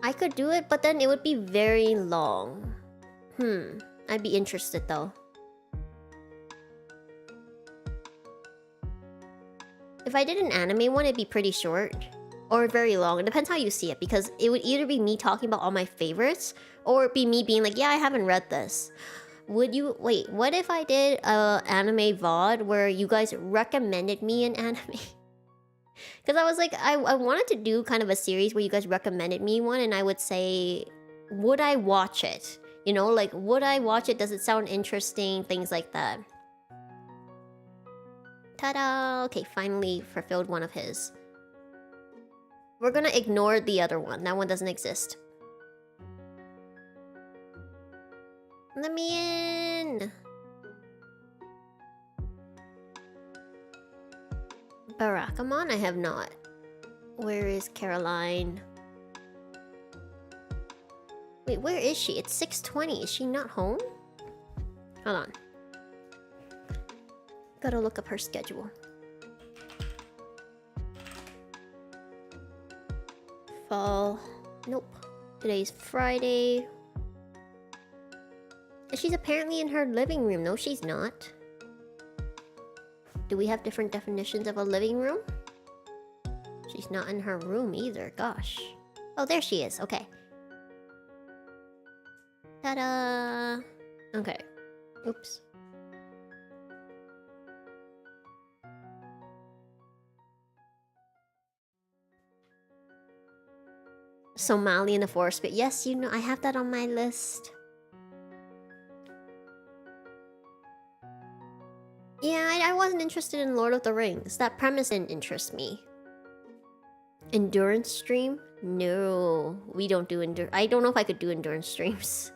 I could do it, but then it would be very long. I'd be interested though. If I did an anime one, it'd be pretty short. Or very long. It depends how you see it, because it would either be me talking about all my favorites, or it'd be me being like, yeah, I haven't read this. Would you... Wait, what if I did a anime VOD where you guys recommended me an anime? Because I was like, I wanted to do kind of a series where you guys recommended me one, and I would say, would I watch it? You know, like, would I watch it? Does it sound interesting? Things like that. Ta-da! Okay, finally fulfilled one of his. We're gonna ignore the other one. That one doesn't exist. Let me in! Barakamon? I have not. Where is Caroline? Wait, where is she? It's 6:20. Is she not home? Hold on. Gotta look up her schedule. waterfall. Nope. Today's Friday. She's apparently in her living room. No, she's not. Do we have different definitions of a living room? She's not in her room either. Gosh. Oh, there she is. Okay. Ta-da! Okay. Oops. Somali in the forest, but yes, you know, I have that on my list. Yeah, I wasn't interested in Lord of the Rings. That premise didn't interest me. Endurance stream? No, we don't do endurance. I don't know if I could do endurance streams.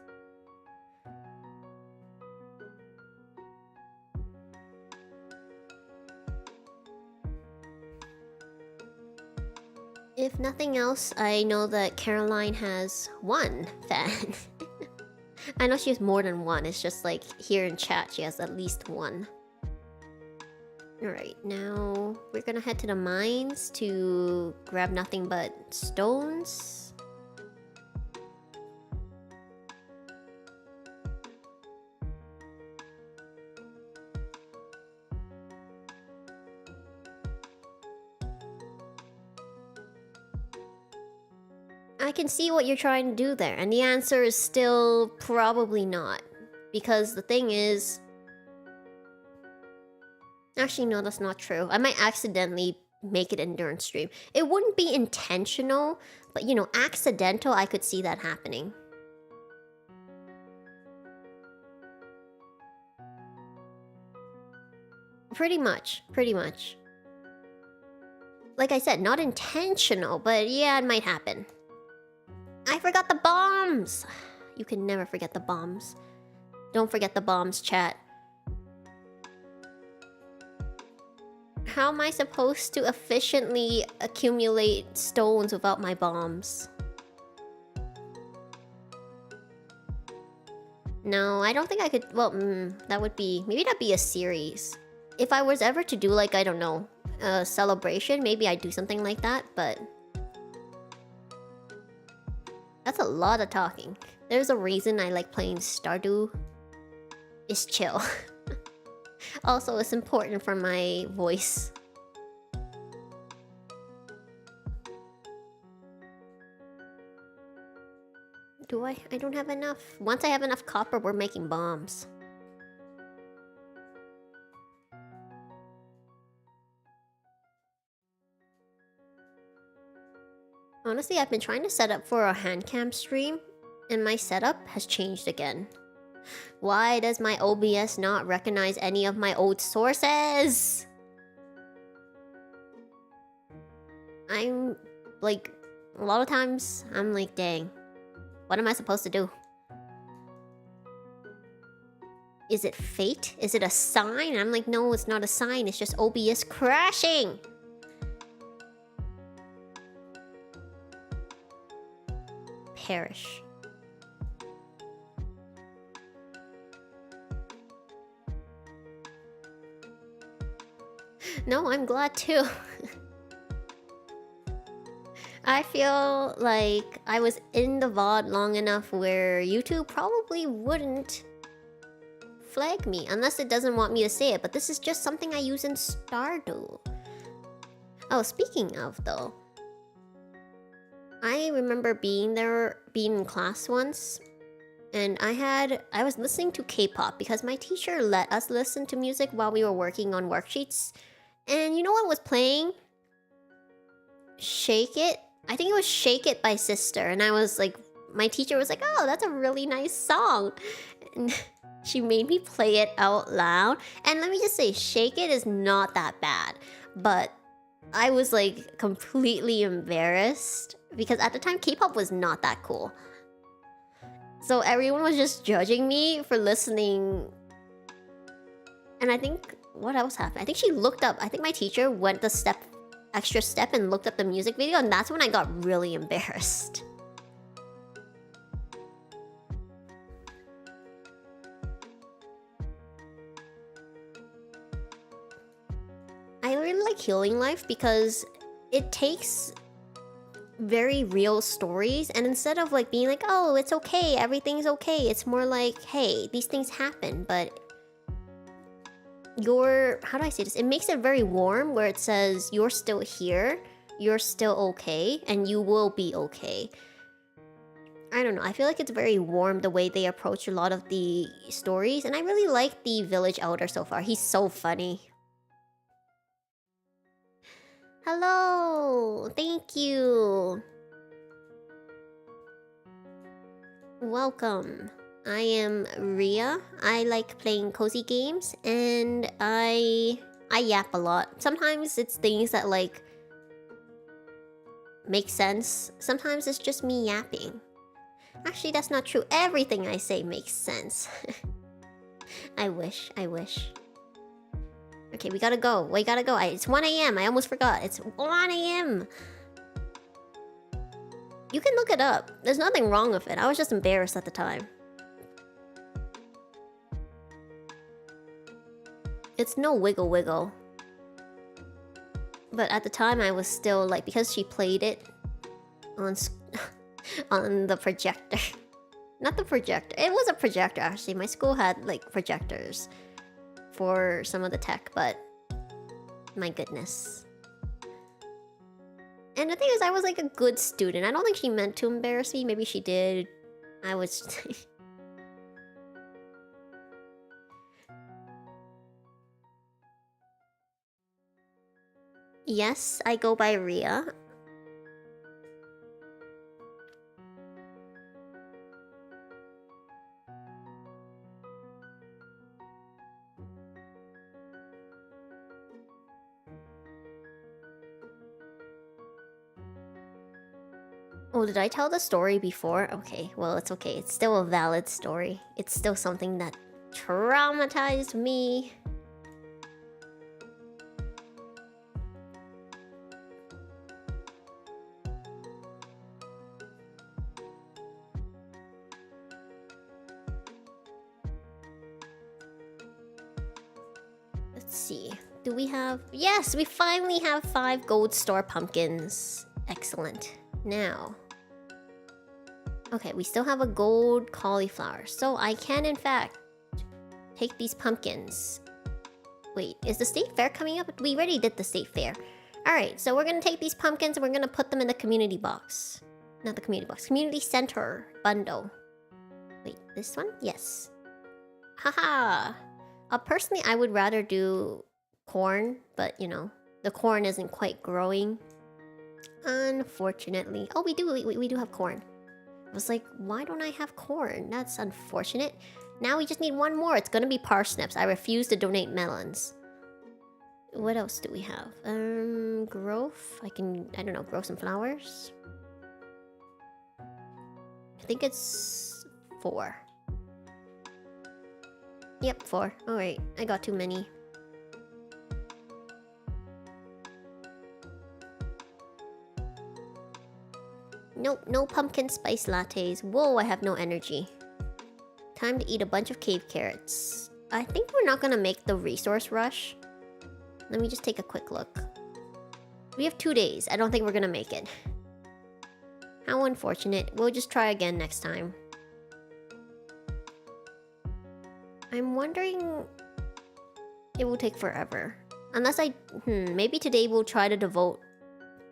If nothing else, I know that Caroline has one fan. I know she has more than one. It's just like here in chat, she has at least one. Alright, now we're gonna head to the mines to grab nothing but stones. I can see what you're trying to do there, and the answer is still probably not. Because the thing is... Actually, no, that's not true. I might accidentally make it endurance stream. It wouldn't be intentional, but you know, accidental, I could see that happening. Pretty much, pretty much. Like I said, not intentional, but yeah, it might happen. I forgot the bombs! You can never forget the bombs. Don't forget the bombs, chat. How am I supposed to efficiently accumulate stones without my bombs? No, I don't think I could... Well, that would be... Maybe that'd be a series. If I was ever to do, like, I don't know, a celebration, maybe I'd do something like that, but... That's a lot of talking. There's a reason I like playing Stardew. It's chill. Also, it's important for my voice. Do I? I don't have enough. Once I have enough copper, we're making bombs. Honestly, I've been trying to set up for a hand cam stream, and my setup has changed again. Why does my OBS not recognize any of my old sources? I'm like, a lot of times, I'm like, dang, what am I supposed to do? Is it fate? Is it a sign? I'm like, no, it's not a sign, it's just OBS crashing! Perish. No, I'm glad too. I feel like I was in the VOD long enough where YouTube probably wouldn't flag me unless it doesn't want me to say it, but this is just something I use in Stardew. Oh, speaking of though, I remember being in class once, and I was listening to K-pop because my teacher let us listen to music while we were working on worksheets. And you know what was playing? Shake It? I think it was Shake It by Sister, and I was like, my teacher was like, oh, that's a really nice song. And she made me play it out loud. And let me just say, Shake It is not that bad, but I was like completely embarrassed because at the time K-pop was not that cool. So everyone was just judging me for listening. And I think, what else happened? I think she looked up, I think my teacher went the extra step and looked up the music video, and that's when I got really embarrassed. I really like Healing Life because it takes very real stories, and instead of like being like, oh, it's okay, everything's okay, it's more like, hey, these things happen, but how do I say this? It makes it very warm, where it says you're still here, you're still okay, and you will be okay. I don't know, I feel like it's very warm the way they approach a lot of the stories, and I really like the village elder so far. He's so funny. Hello! Thank you! Welcome. I am Ria. I like playing cozy games, and I yap a lot. Sometimes it's things that like make sense. Sometimes it's just me yapping. Actually, that's not true. Everything I say makes sense. I wish. Okay, we gotta go. It's 1 AM. I almost forgot. It's 1 AM. You can look it up. There's nothing wrong with it. I was just embarrassed at the time. It's no wiggle wiggle. But at the time I was still like, because she played it on on the projector. Not the projector. It was a projector actually. My school had like projectors for some of the tech, but my goodness. And the thing is, I was like a good student. I don't think she meant to embarrass me. Maybe she did. I was... Yes, I go by Ria. Oh, did I tell the story before? Okay, well, it's okay. It's still a valid story. It's still something that traumatized me. Let's see. Do we have... Yes, we finally have 5 gold star pumpkins. Excellent. Now... Okay, we still have a gold cauliflower. So I can, in fact, take these pumpkins. Wait, is the state fair coming up? We already did the state fair. Alright, so we're gonna take these pumpkins and we're gonna put them in the community box. Not the community box. Community center bundle. Wait, this one? Yes. Haha! Personally, I would rather do corn, but you know, the corn isn't quite growing. Unfortunately. Oh, we do have corn. I was like, why don't I have corn? That's unfortunate. Now we just need one more. It's gonna be parsnips. I refuse to donate melons. What else do we have? Growth. I don't know, grow some flowers. I think it's 4. Yep, 4. Alright, I got too many. Nope, no pumpkin spice lattes. Whoa, I have no energy. Time to eat a bunch of cave carrots. I think we're not gonna make the resource rush. Let me just take a quick look. We have 2 days. I don't think we're gonna make it. How unfortunate. We'll just try again next time. I'm wondering... It will take forever. Unless maybe today we'll try to devote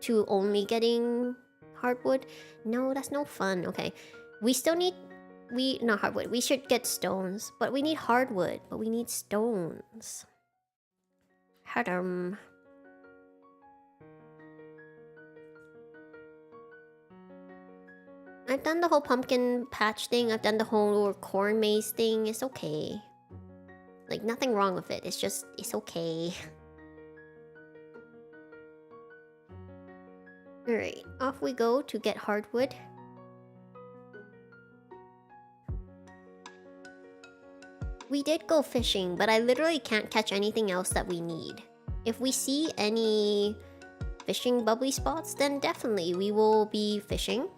to only getting... hardwood? No, that's no fun. Okay. We still need... not hardwood. We should get stones. But we need hardwood. But we need stones. Hadam. I've done the whole pumpkin patch thing. I've done the whole corn maze thing. It's okay. Like, nothing wrong with it. It's just... it's okay. Alright, off we go to get hardwood. We did go fishing, but I literally can't catch anything else that we need. If we see any fishing bubbly spots, then definitely we will be fishing.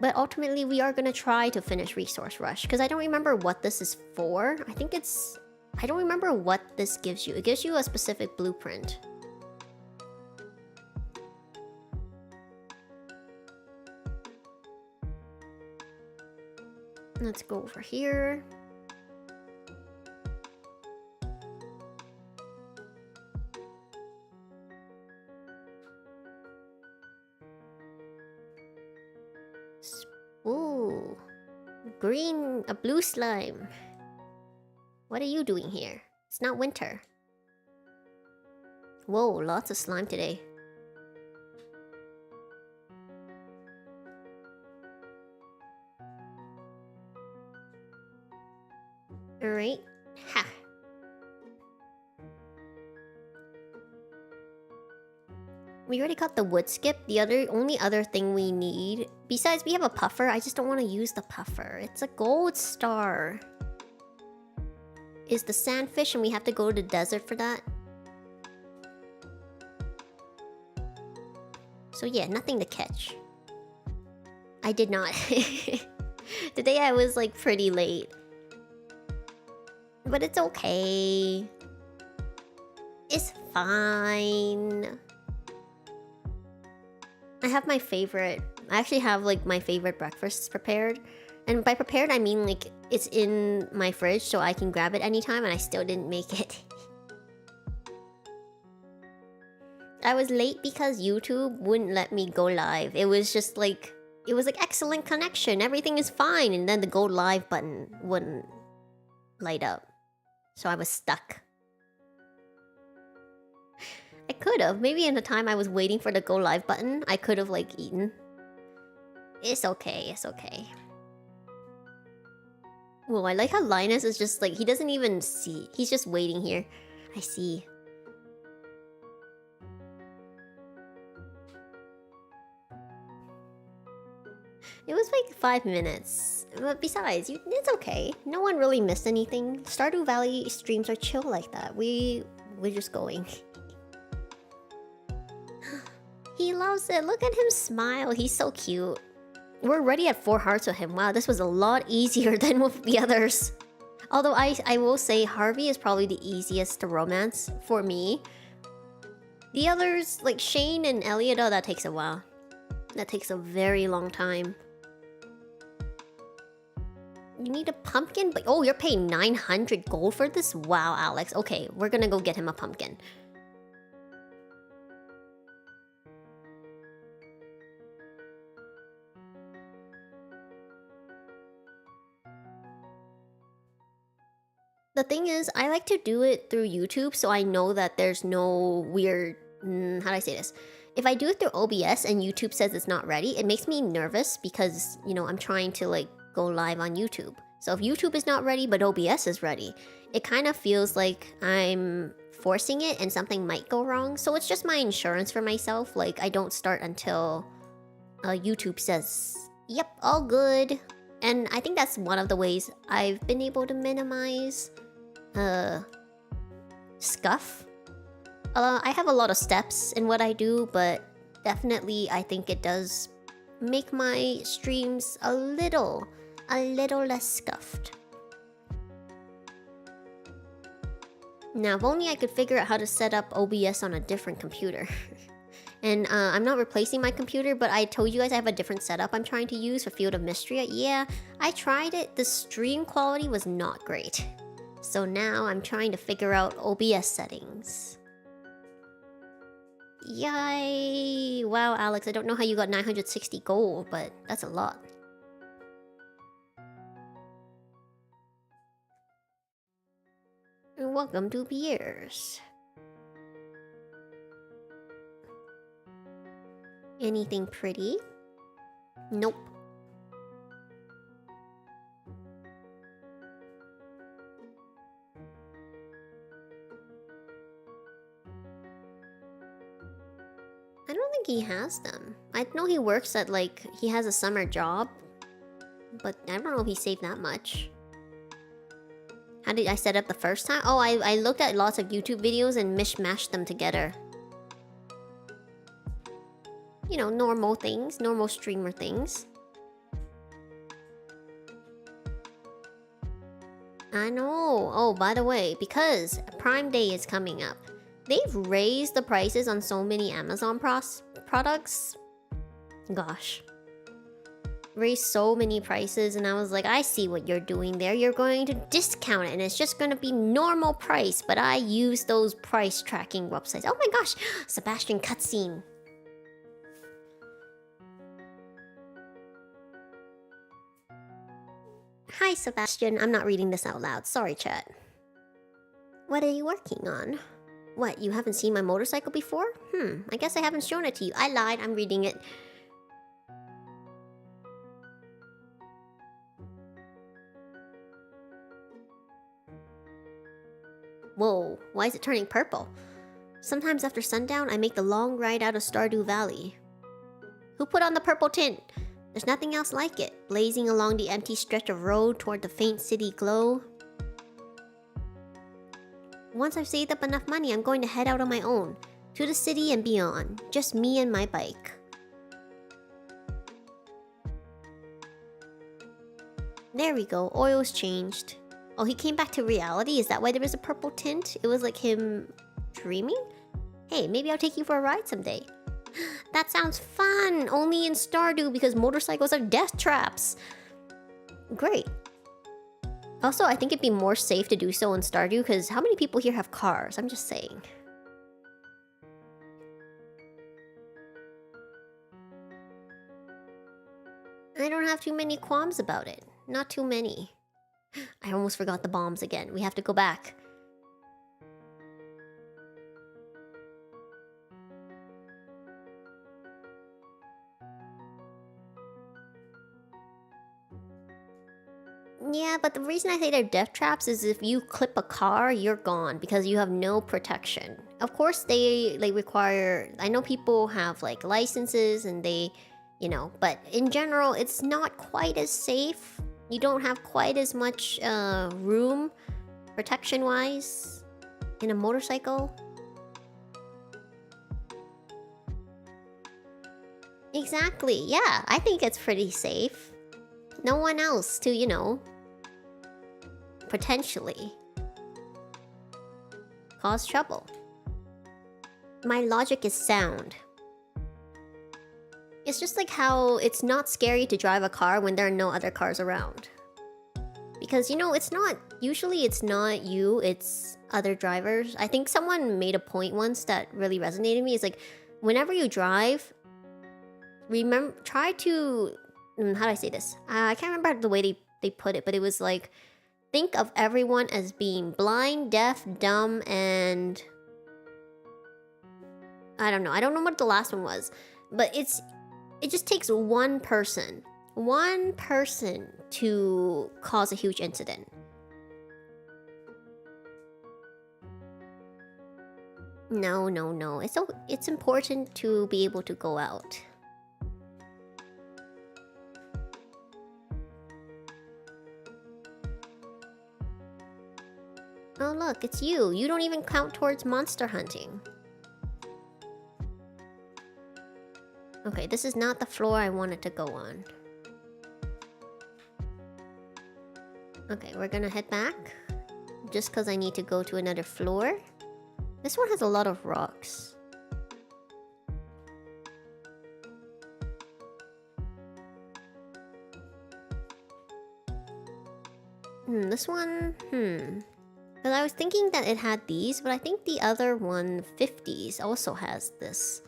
But ultimately, we are gonna try to finish Resource Rush, because I don't remember what this is for. I think it's... I don't remember what this gives you. It gives you a specific blueprint. Let's go over here. Ooh, a blue slime. What are you doing here? It's not winter. Whoa, lots of slime today. Alright. Ha. We already got the wood skip. The only other thing we need, besides we have a puffer, I just don't want to use the puffer. It's a gold star. Is the sandfish, and we have to go to the desert for that. So yeah, nothing to catch. I did not. Today I was like pretty late. But it's okay. It's fine. I have my favorite... I actually have like my favorite breakfasts prepared. And by prepared, I mean like it's in my fridge so I can grab it anytime, and I still didn't make it. I was late because YouTube wouldn't let me go live. It was just like... It was like excellent connection, everything is fine, and then the go live button wouldn't light up. So I was stuck. I could have. Maybe in the time I was waiting for the go live button, I could have like eaten. It's okay, it's okay. Whoa, I like how Linus is just like, he doesn't even see. He's just waiting here. I see. It was like 5 minutes. But besides, it's okay. No one really missed anything. Stardew Valley streams are chill like that. We're just going. He loves it. Look at him smile. He's so cute. We're already at 4 hearts with him. Wow, this was a lot easier than with the others. Although I will say Harvey is probably the easiest to romance for me. The others, like Shane and Elliot, oh, that takes a while. That takes a very long time. You need a pumpkin? But oh, you're paying 900 gold for this? Wow, Alex. Okay, we're gonna go get him a pumpkin. The thing is, I like to do it through YouTube, so I know that there's no weird... how do I say this? If I do it through OBS and YouTube says it's not ready, it makes me nervous because, you know, I'm trying to like go live on YouTube. So if YouTube is not ready but OBS is ready, it kind of feels like I'm forcing it and something might go wrong. So it's just my insurance for myself. Like, I don't start until YouTube says, yep, all good. And I think that's one of the ways I've been able to minimize scuff. I have a lot of steps in what I do, but definitely I think it does make my streams a little less scuffed. Now, if only I could figure out how to set up OBS on a different computer. And I'm not replacing my computer, but I told you guys I have a different setup I'm trying to use for Field of Mystery. Yeah, I tried it. The stream quality was not great. So now I'm trying to figure out OBS settings. Yay! Wow, Alex, I don't know how you got 960 gold, but that's a lot. And welcome to Pierre's. Anything pretty? Nope. I don't think he has them. I know he works at like, he has a summer job, but I don't know if he saved that much. How did I set up the first time? Oh, I looked at lots of YouTube videos and mishmashed them together. You know, normal things, normal streamer things. I know. Oh, by the way, because Prime Day is coming up, they've raised the prices on so many Amazon products. Gosh. raised so many prices, and I was like, I see what you're doing there. You're going to discount it, and it's just going to be normal price. But I use those price tracking websites. Oh my gosh, Sebastian cutscene. Hi, Sebastian. I'm not reading this out loud. Sorry, chat. What are you working on? What, you haven't seen my motorcycle before? I guess I haven't shown it to you. I lied. I'm reading it. Whoa, why is it turning purple? Sometimes after sundown, I make the long ride out of Stardew Valley. Who put on the purple tint? There's nothing else like it. Blazing along the empty stretch of road toward the faint city glow. Once I've saved up enough money, I'm going to head out on my own. To the city and beyond. Just me and my bike. There we go, oil's changed. Oh, he came back to reality? Is that why there was a purple tint? It was like him dreaming? Hey, maybe I'll take you for a ride someday. That sounds fun! Only in Stardew because motorcycles are death traps. Great. Also, I think it'd be more safe to do so in Stardew because how many people here have cars? I'm just saying. I don't have too many qualms about it. Not too many. I almost forgot the bombs again. We have to go back. Yeah, but the reason I say they're death traps is if you clip a car, you're gone because you have no protection. Of course, they require... I know people have like licenses and they, you know, but in general, it's not quite as safe. You don't have quite as much room, protection-wise, in a motorcycle. Exactly, yeah, I think it's pretty safe. No one else to, you know, potentially cause trouble. My logic is sound. It's just like how it's not scary to drive a car when there are no other cars around. Because, you know, it's not... Usually it's not you, it's other drivers. I think someone made a point once that really resonated with me. It's like, whenever you drive, try to... how do I say this? I can't remember the way they put it, but it was like... Think of everyone as being blind, deaf, dumb, and... I don't know what the last one was. But it just takes one person to cause a huge incident. No. It's important to be able to go out. Oh look, it's you. You don't even count towards monster hunting. Okay, this is not the floor I wanted to go on. Okay, we're gonna head back. Just because I need to go to another floor. This one has a lot of rocks. This one... Because I was thinking that it had these, but I think the other one, 50s, also has this.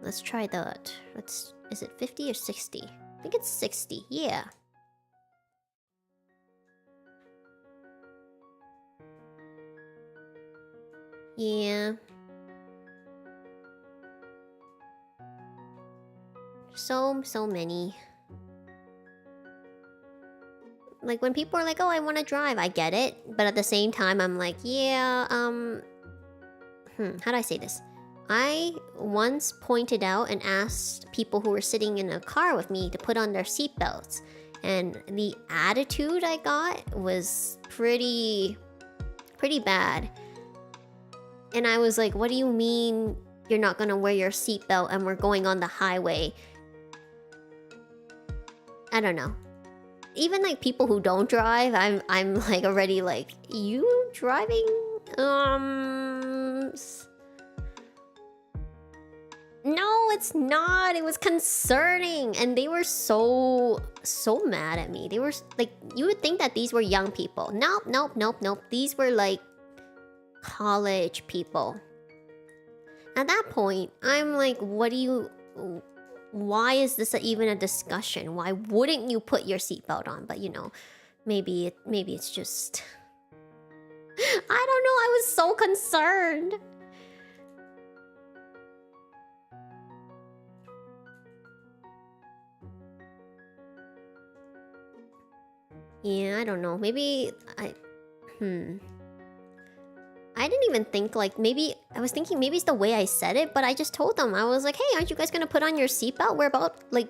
Let's try that. Is it 50 or 60? I think it's 60, yeah. Yeah. So many. Like, when people are like, oh, I want to drive, I get it. But at the same time, I'm like, yeah, how do I say this? I once pointed out and asked people who were sitting in a car with me to put on their seatbelts. And the attitude I got was pretty bad. And I was like, what do you mean you're not gonna wear your seatbelt and we're going on the highway? I don't know. Even like people who don't drive, I'm like already like, you driving? No, it's not. It was concerning. And they were so mad at me. They were like, you would think that these were young people. Nope, nope, nope, nope. These were like college people. At that point, I'm like, why is this even a discussion? Why wouldn't you put your seatbelt on? But you know, maybe it's just... I don't know, I was so concerned. Yeah, I don't know. Maybe I didn't even think, like, maybe... I was thinking maybe it's the way I said it, but I just told them. I was like, hey, aren't you guys gonna put on your seatbelt? We're about, like...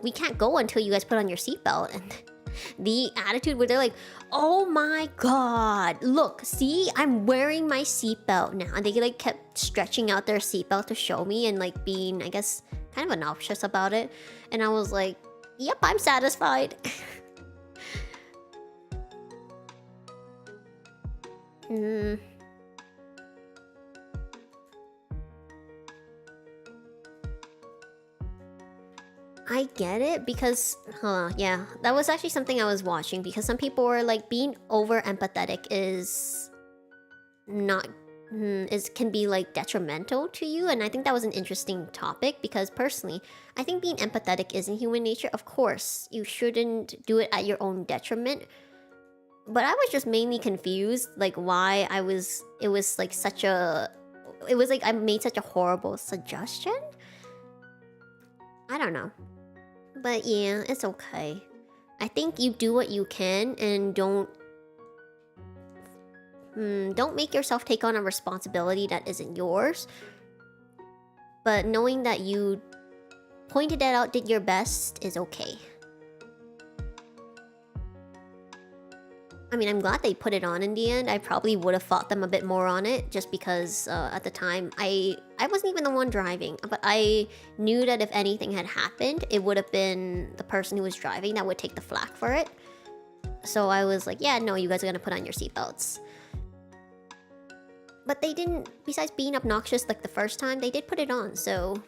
We can't go until you guys put on your seatbelt. And the attitude where they're like, oh my god, look, see? I'm wearing my seatbelt now. And they, like, kept stretching out their seatbelt to show me and, like, being, I guess, kind of obnoxious about it. And I was like, yep, I'm satisfied. I get it because, yeah, that was actually something I was watching because some people were like, being over empathetic is not, can be like detrimental to you. And I think that was an interesting topic because personally, I think being empathetic is in human nature. Of course, you shouldn't do it at your own detriment. But I was just mainly confused, like why it was like such a... It was like I made such a horrible suggestion? I don't know. But yeah, it's okay. I think you do what you can and don't make yourself take on a responsibility that isn't yours. But knowing that you pointed that out, did your best, is okay. I mean, I'm glad they put it on in the end. I probably would have fought them a bit more on it just because at the time I wasn't even the one driving, but I knew that if anything had happened, it would have been the person who was driving that would take the flak for it. So I was like, yeah, no, you guys are gonna put on your seatbelts. But they didn't, besides being obnoxious like the first time, they did put it on, so...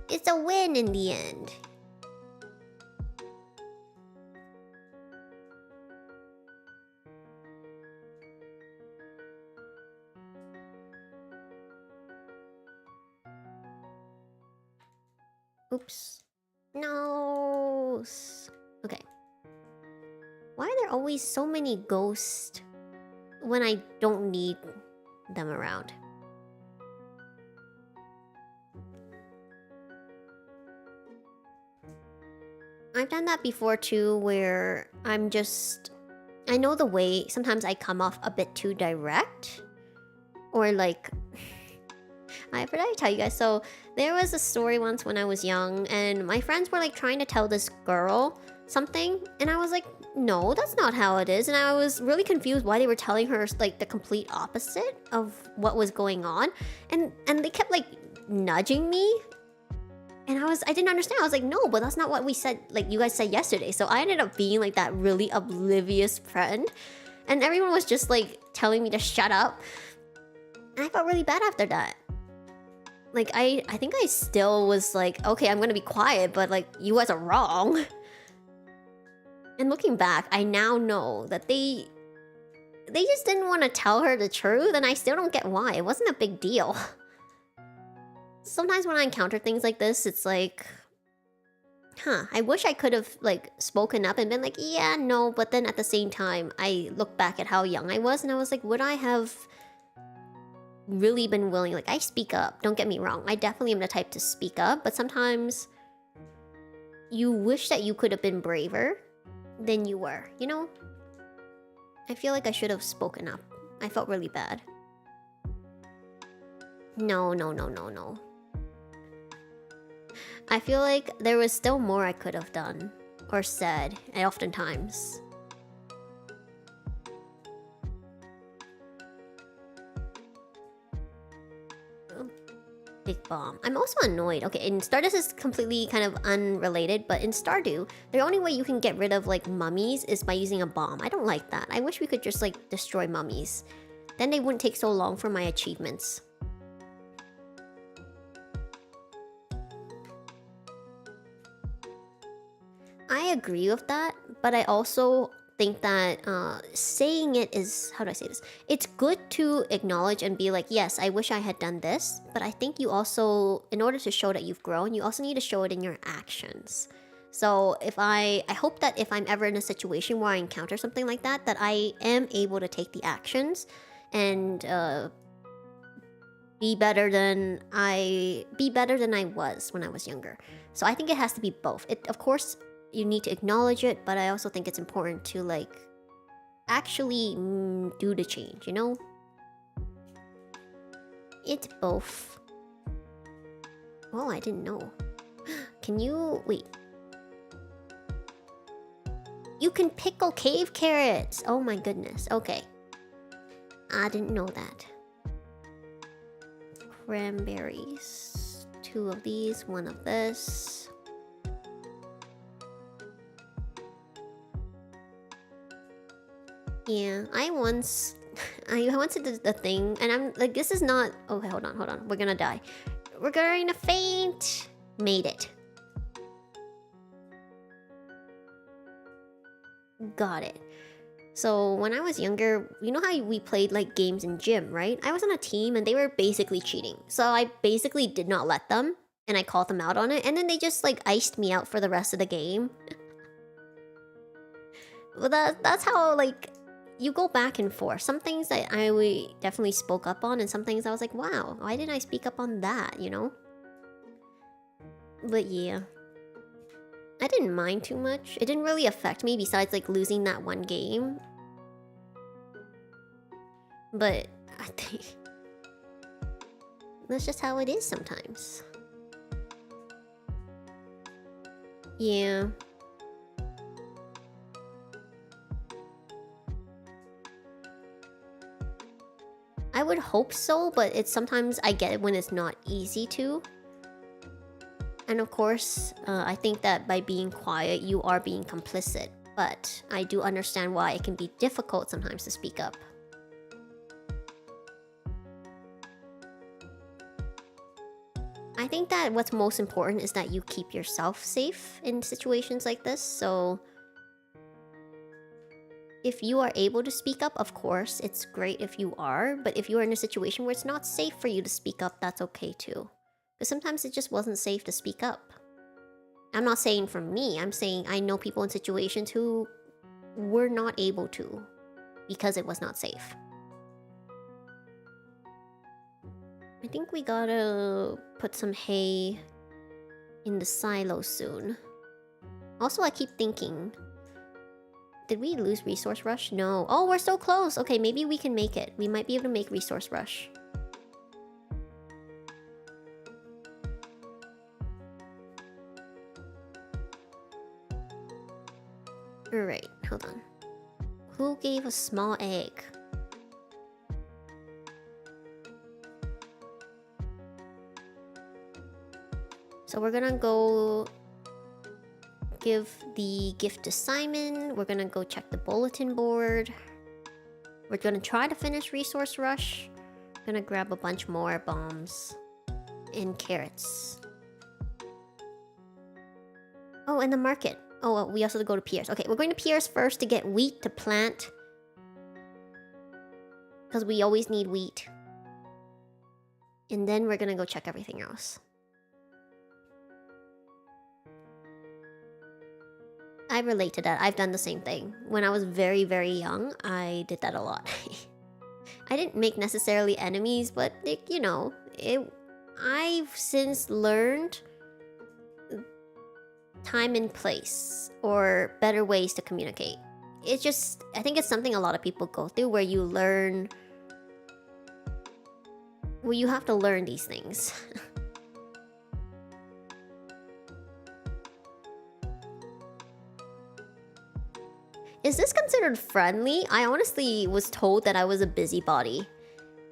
It's a win in the end. Oops. No. Okay. Why are there always so many ghosts when I don't need them around? I've done that before too, where I'm just... I know the way sometimes I come off a bit too direct. Or like... I forgot to tell you guys, so there was a story once when I was young and my friends were like trying to tell this girl something and I was like, no, that's not how it is. And I was really confused why they were telling her like the complete opposite of what was going on. And they kept like nudging me. And I didn't understand. I was like, no, but that's not what we said, like you guys said yesterday. So I ended up being like that really oblivious friend. And everyone was just like telling me to shut up. And I felt really bad after that. Like, I think I still was like, okay, I'm gonna be quiet, but like, you guys are wrong. And looking back, I now know that they just didn't want to tell her the truth, and I still don't get why. It wasn't a big deal. Sometimes when I encounter things like this, it's like... I wish I could have, like, spoken up and been like, yeah, no, but then at the same time, I look back at how young I was, and I was like, would I have... really been willing? Like, I speak up, don't get me wrong, I definitely am the type to speak up, but sometimes you wish that you could have been braver than you were, you know? I feel like I should have spoken up. I felt really bad. No. I feel like there was still more I could have done or said, and oftentimes. Big bomb. I'm also annoyed. Okay, in Stardew, this is completely kind of unrelated, but in Stardew, the only way you can get rid of like mummies is by using a bomb. I don't like that. I wish we could just like destroy mummies. Then they wouldn't take so long for my achievements. I agree with that, but I also think that saying it is, how do I say this? It's good to acknowledge and be like, yes, I wish I had done this, but I think you also, in order to show that you've grown, you also need to show it in your actions. So if I hope that if I'm ever in a situation where I encounter something like that, that I am able to take the actions and be better than I was when I was younger. So I think it has to be both. It, of course, you need to acknowledge it, but I also think it's important to like actually do the change, you know? It's both. Oh, I didn't know. Can you wait? You can pickle cave carrots. Oh my goodness. Okay. I didn't know that. Cranberries. 2 of these, 1 of this. Yeah, I once did the thing, and I'm like, this is not. Okay, hold on. We're gonna die. We're going to faint. Made it. Got it. So when I was younger, you know how we played like games in gym, right? I was on a team and they were basically cheating. So I basically did not let them, and I called them out on it, and then they just like iced me out for the rest of the game. Well, that's how like you go back and forth. Some things that we definitely spoke up on, and some things I was like, wow, why didn't I speak up on that, you know? But yeah. I didn't mind too much. It didn't really affect me besides like losing that one game. But I think that's just how it is sometimes. Yeah. I would hope so, but it's sometimes I get it when it's not easy to. And of course, I think that by being quiet, you are being complicit. But I do understand why it can be difficult sometimes to speak up. I think that what's most important is that you keep yourself safe in situations like this. So if you are able to speak up, of course, it's great if you are. But if you are in a situation where it's not safe for you to speak up, that's okay too. Because sometimes it just wasn't safe to speak up. I'm not saying for me, I'm saying I know people in situations who were not able to because it was not safe. I think we gotta put some hay in the silo soon. Also, I keep thinking, did we lose Resource Rush? No. Oh, we're so close. Okay, maybe we can make it. We might be able to make Resource Rush. Alright, hold on. Who gave a small egg? So we're gonna go give the gift to Simon. We're gonna go check the bulletin board. We're gonna try to finish Resource Rush. Gonna grab a bunch more bombs and carrots. Oh, and the market. Oh, well, we also have to go to Pierre's. Okay, we're going to Pierre's first to get wheat to plant. Because we always need wheat. And then we're gonna go check everything else. I relate to that. I've done the same thing. When I was very, very young, I did that a lot. I didn't make necessarily enemies, but like, you know, I've since learned time and place or better ways to communicate. It's just, I think it's something a lot of people go through where you learn, where you have to learn these things. Is this considered friendly? I honestly was told that I was a busybody.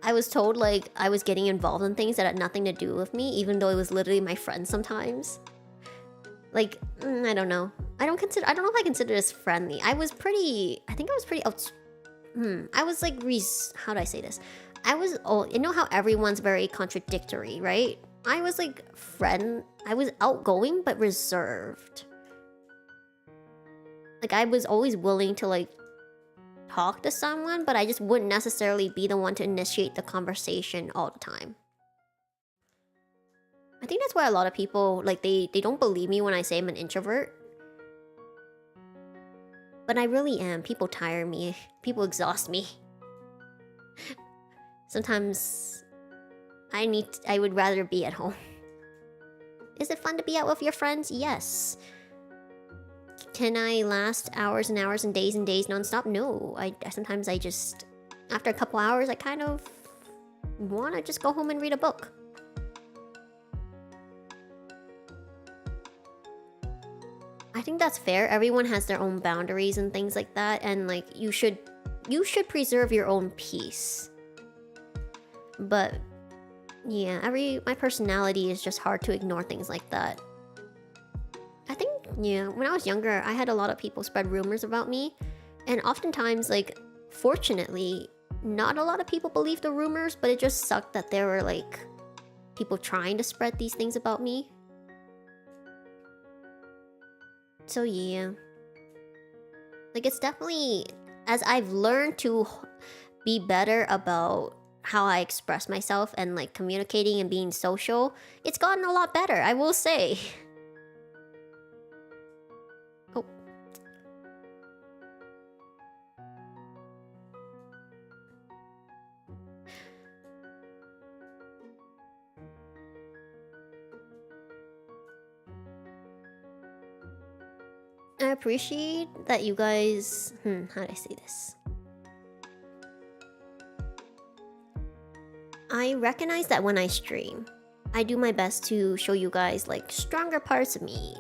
I was told like I was getting involved in things that had nothing to do with me, even though it was literally my friend sometimes. Like, I don't know. I don't know if I consider this friendly. I was pretty I was like, how do I say this? You know how everyone's very contradictory, right? I was like I was outgoing but reserved. Like, I was always willing to, like, talk to someone, but I just wouldn't necessarily be the one to initiate the conversation all the time. I think that's why a lot of people, like, they don't believe me when I say I'm an introvert. But I really am. People tire me. People exhaust me. Sometimes I would rather be at home. Is it fun to be out with your friends? Yes. Can I last hours and hours and days nonstop? No. Sometimes I just, after a couple hours, I kind of want to just go home and read a book. I think that's fair. Everyone has their own boundaries and things like that, and like you should preserve your own peace. But yeah, my personality is just hard to ignore things like that. I think, yeah, when I was younger, I had a lot of people spread rumors about me, and oftentimes, like, fortunately, not a lot of people believed the rumors, but it just sucked that there were like people trying to spread these things about me. So yeah, like, it's definitely, as I've learned to be better about how I express myself and like communicating and being social, it's gotten a lot better, I will say. Oh. I appreciate that you guys... how do I say this? I recognize that when I stream, I do my best to show you guys, like, stronger parts of me.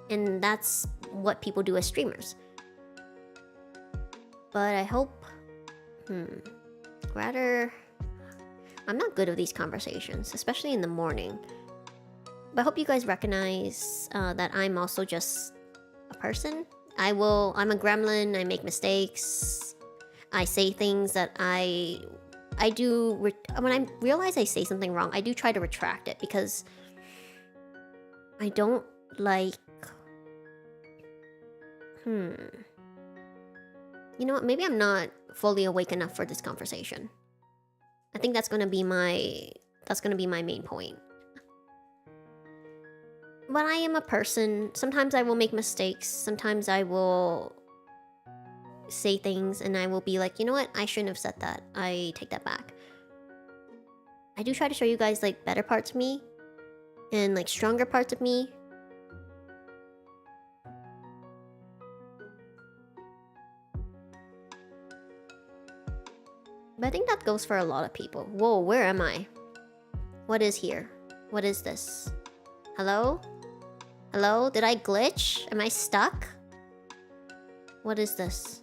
And that's what people do as streamers. But I hope... rather... I'm not good at these conversations, especially in the morning. But I hope you guys recognize that I'm also just a person. I'm a gremlin, I make mistakes. I say things that when I realize I say something wrong, I do try to retract it because I don't like... You know what? Maybe I'm not fully awake enough for this conversation. I think that's gonna be my main point. But I am a person. Sometimes I will make mistakes. Sometimes I will say things and I will be like, you know what? I shouldn't have said that. I take that back. I do try to show you guys like better parts of me and like stronger parts of me. But I think that goes for a lot of people. Whoa, where am I? What is here? What is this? Hello? Hello? Did I glitch? Am I stuck? What is this?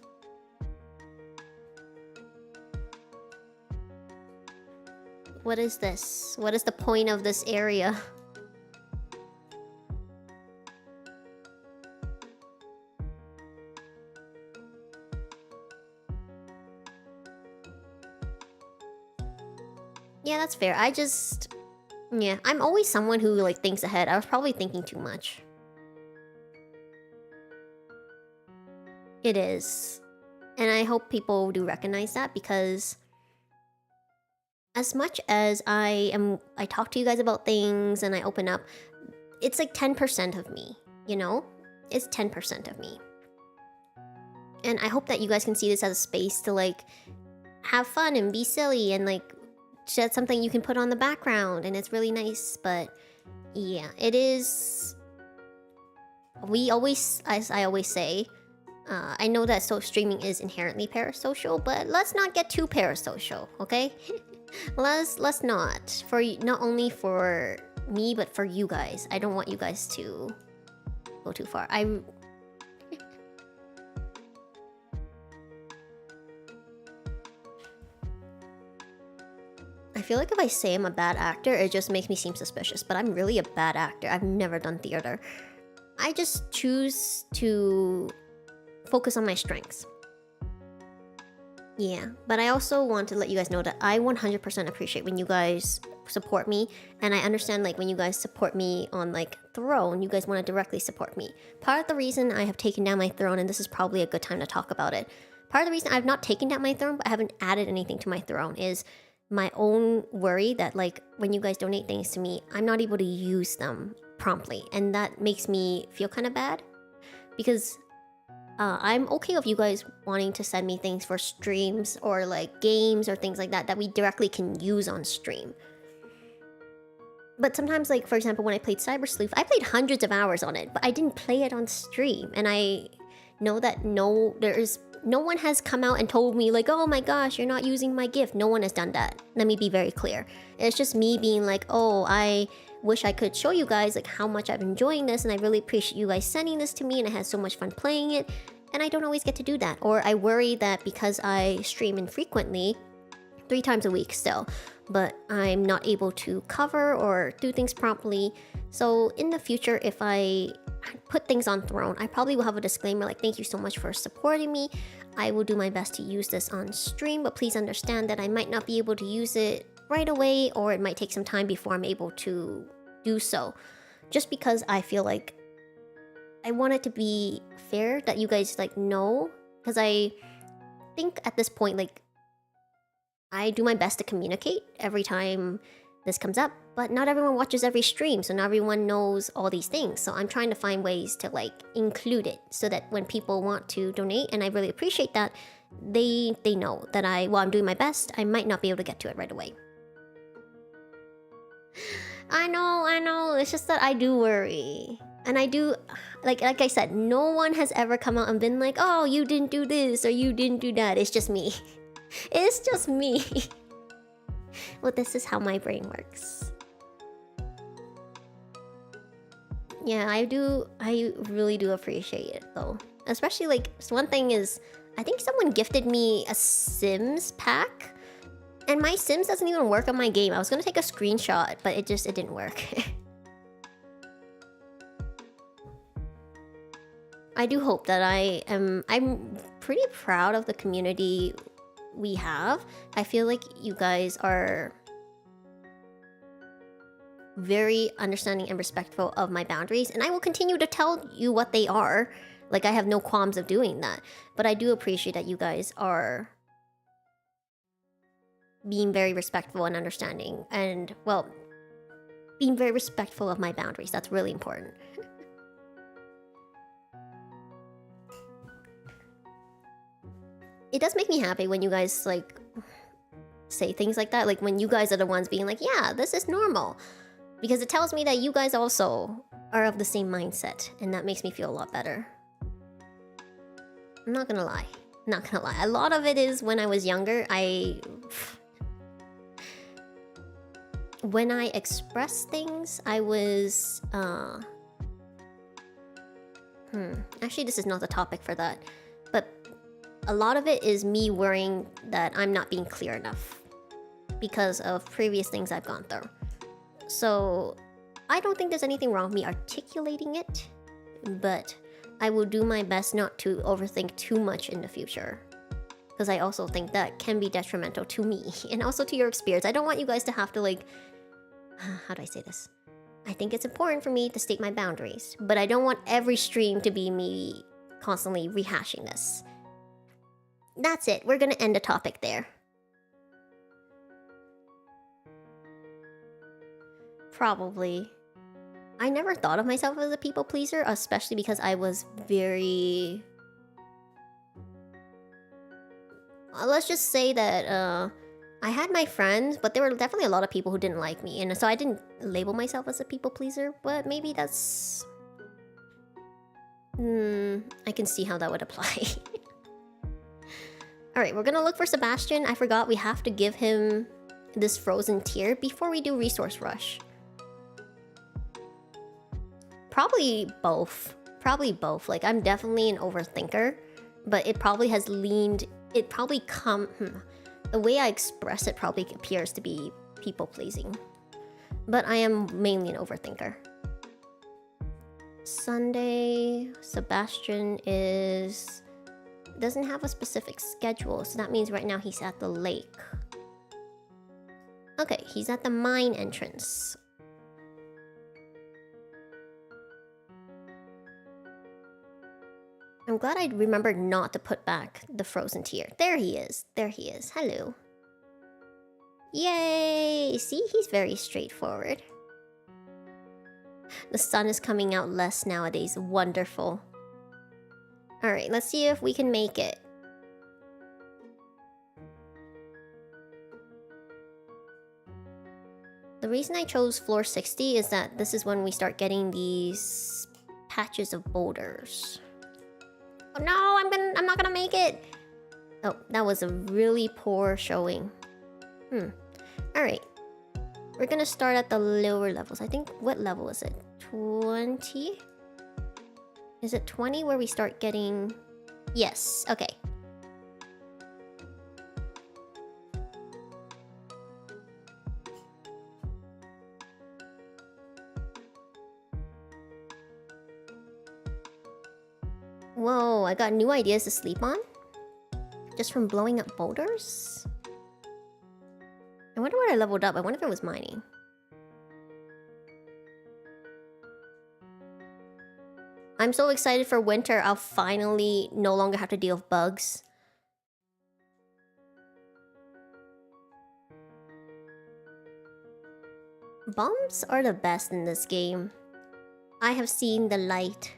What is this? What is the point of this area? Yeah, that's fair. Yeah, I'm always someone who like thinks ahead. I was probably thinking too much. It is. And I hope people do recognize that, because as much as I talk to you guys about things and I open up, it's like 10% of me, you know? It's 10% of me. And I hope that you guys can see this as a space to like have fun and be silly and like that's something you can put on the background and it's really nice. But yeah, it is... as I always say, I know that streaming is inherently parasocial, but let's not get too parasocial, okay? let's not. Not only for me, but for you guys. I don't want you guys to go too far. I feel like if I say I'm a bad actor, it just makes me seem suspicious, but I'm really a bad actor. I've never done theater. I just choose to focus on my strengths. Yeah, but I also want to let you guys know that I 100% appreciate when you guys support me, and I understand like when you guys support me on like Throne, you guys want to directly support me. Part of the reason I have taken down my Throne, and this is probably a good time to talk about it, part of the reason I've not taken down my Throne but I haven't added anything to my Throne is my own worry that like when you guys donate things to me, I'm not able to use them promptly, and that makes me feel kind of bad because I'm okay with you guys wanting to send me things for streams or like games or things like that that we directly can use on stream. But sometimes, like for example, when I played Cyber Sleuth, I played hundreds of hours on it, but I didn't play it on stream. And I know that no one has come out and told me like, oh my gosh, you're not using my gift. No one has done that. Let me be very clear. It's just me being like, oh, I wish I could show you guys like how much I'm enjoying this, and I really appreciate you guys sending this to me, and I had so much fun playing it, and I don't always get to do that. Or I worry that because I stream infrequently, 3 times a week still, but I'm not able to cover or do things promptly. So in the future, if I put things on Throne, I probably will have a disclaimer like, thank you so much for supporting me. I will do my best to use this on stream, but please understand that I might not be able to use it right away, or it might take some time before I'm able to do so. Just because I feel like I want it to be fair that you guys like know, because I think at this point like I do my best to communicate every time this comes up, but not everyone watches every stream, so not everyone knows all these things. So I'm trying to find ways to like include it so that when people want to donate, and I really appreciate that, they know that while I'm doing my best, I might not be able to get to it right away. I know, it's just that I do worry. And I do, like I said, no one has ever come out and been like, oh, you didn't do this or you didn't do that. It's just me. It's just me. Well, this is how my brain works. Yeah, I really do appreciate it though. Especially like, one thing is, I think someone gifted me a Sims pack, and my Sims doesn't even work on my game. I was gonna take a screenshot, but it didn't work. I do hope that I'm pretty proud of the community we have. I feel like you guys are very understanding and respectful of my boundaries, and I will continue to tell you what they are. Like, I have no qualms of doing that, but I do appreciate that you guys are being very respectful and understanding, and well, being very respectful of my boundaries. That's really important. It does make me happy when you guys like say things like that, like when you guys are the ones being like, yeah, this is normal, because it tells me that you guys also are of the same mindset, and that makes me feel a lot better. I'm not gonna lie. A lot of it is when I was younger, when I express things, I was actually, this is not the topic for that, but a lot of it is me worrying that I'm not being clear enough because of previous things I've gone through. So I don't think there's anything wrong with me articulating it, but I will do my best not to overthink too much in the future, because I also think that can be detrimental to me and also to your experience. I don't want you guys to have to like, how do I say this? I think it's important for me to state my boundaries, but I don't want every stream to be me constantly rehashing this. That's it. We're gonna end the topic there. Probably. I never thought of myself as a people pleaser, especially because I was very... let's just say that I had my friends, but there were definitely a lot of people who didn't like me, and so I didn't label myself as a people pleaser, but maybe that's... I can see how that would apply. Alright, we're gonna look for Sebastian. I forgot we have to give him this frozen tier before we do Resource Rush. Probably both. Like, I'm definitely an overthinker, but it probably has leaned... the way I express it probably appears to be people-pleasing. But I am mainly an overthinker. Sunday, Sebastian doesn't have a specific schedule, so that means right now he's at the lake. Okay, he's at the mine entrance. I'm glad I remembered not to put back the frozen tear. There he is. There he is. Hello. Yay! See, he's very straightforward. The sun is coming out less nowadays. Wonderful. Alright, let's see if we can make it. The reason I chose floor 60 is that this is when we start getting these patches of boulders. Oh no, I'm not gonna make it! Oh, that was a really poor showing. Alright. We're gonna start at the lower levels. I think, what level is it? 20? Is it 20 where we start getting... Yes, okay. Whoa, I got new ideas to sleep on? Just from blowing up boulders? I wonder what I leveled up. I wonder if it was mining. I'm so excited for winter. I'll finally no longer have to deal with bugs. Bombs are the best in this game. I have seen the light.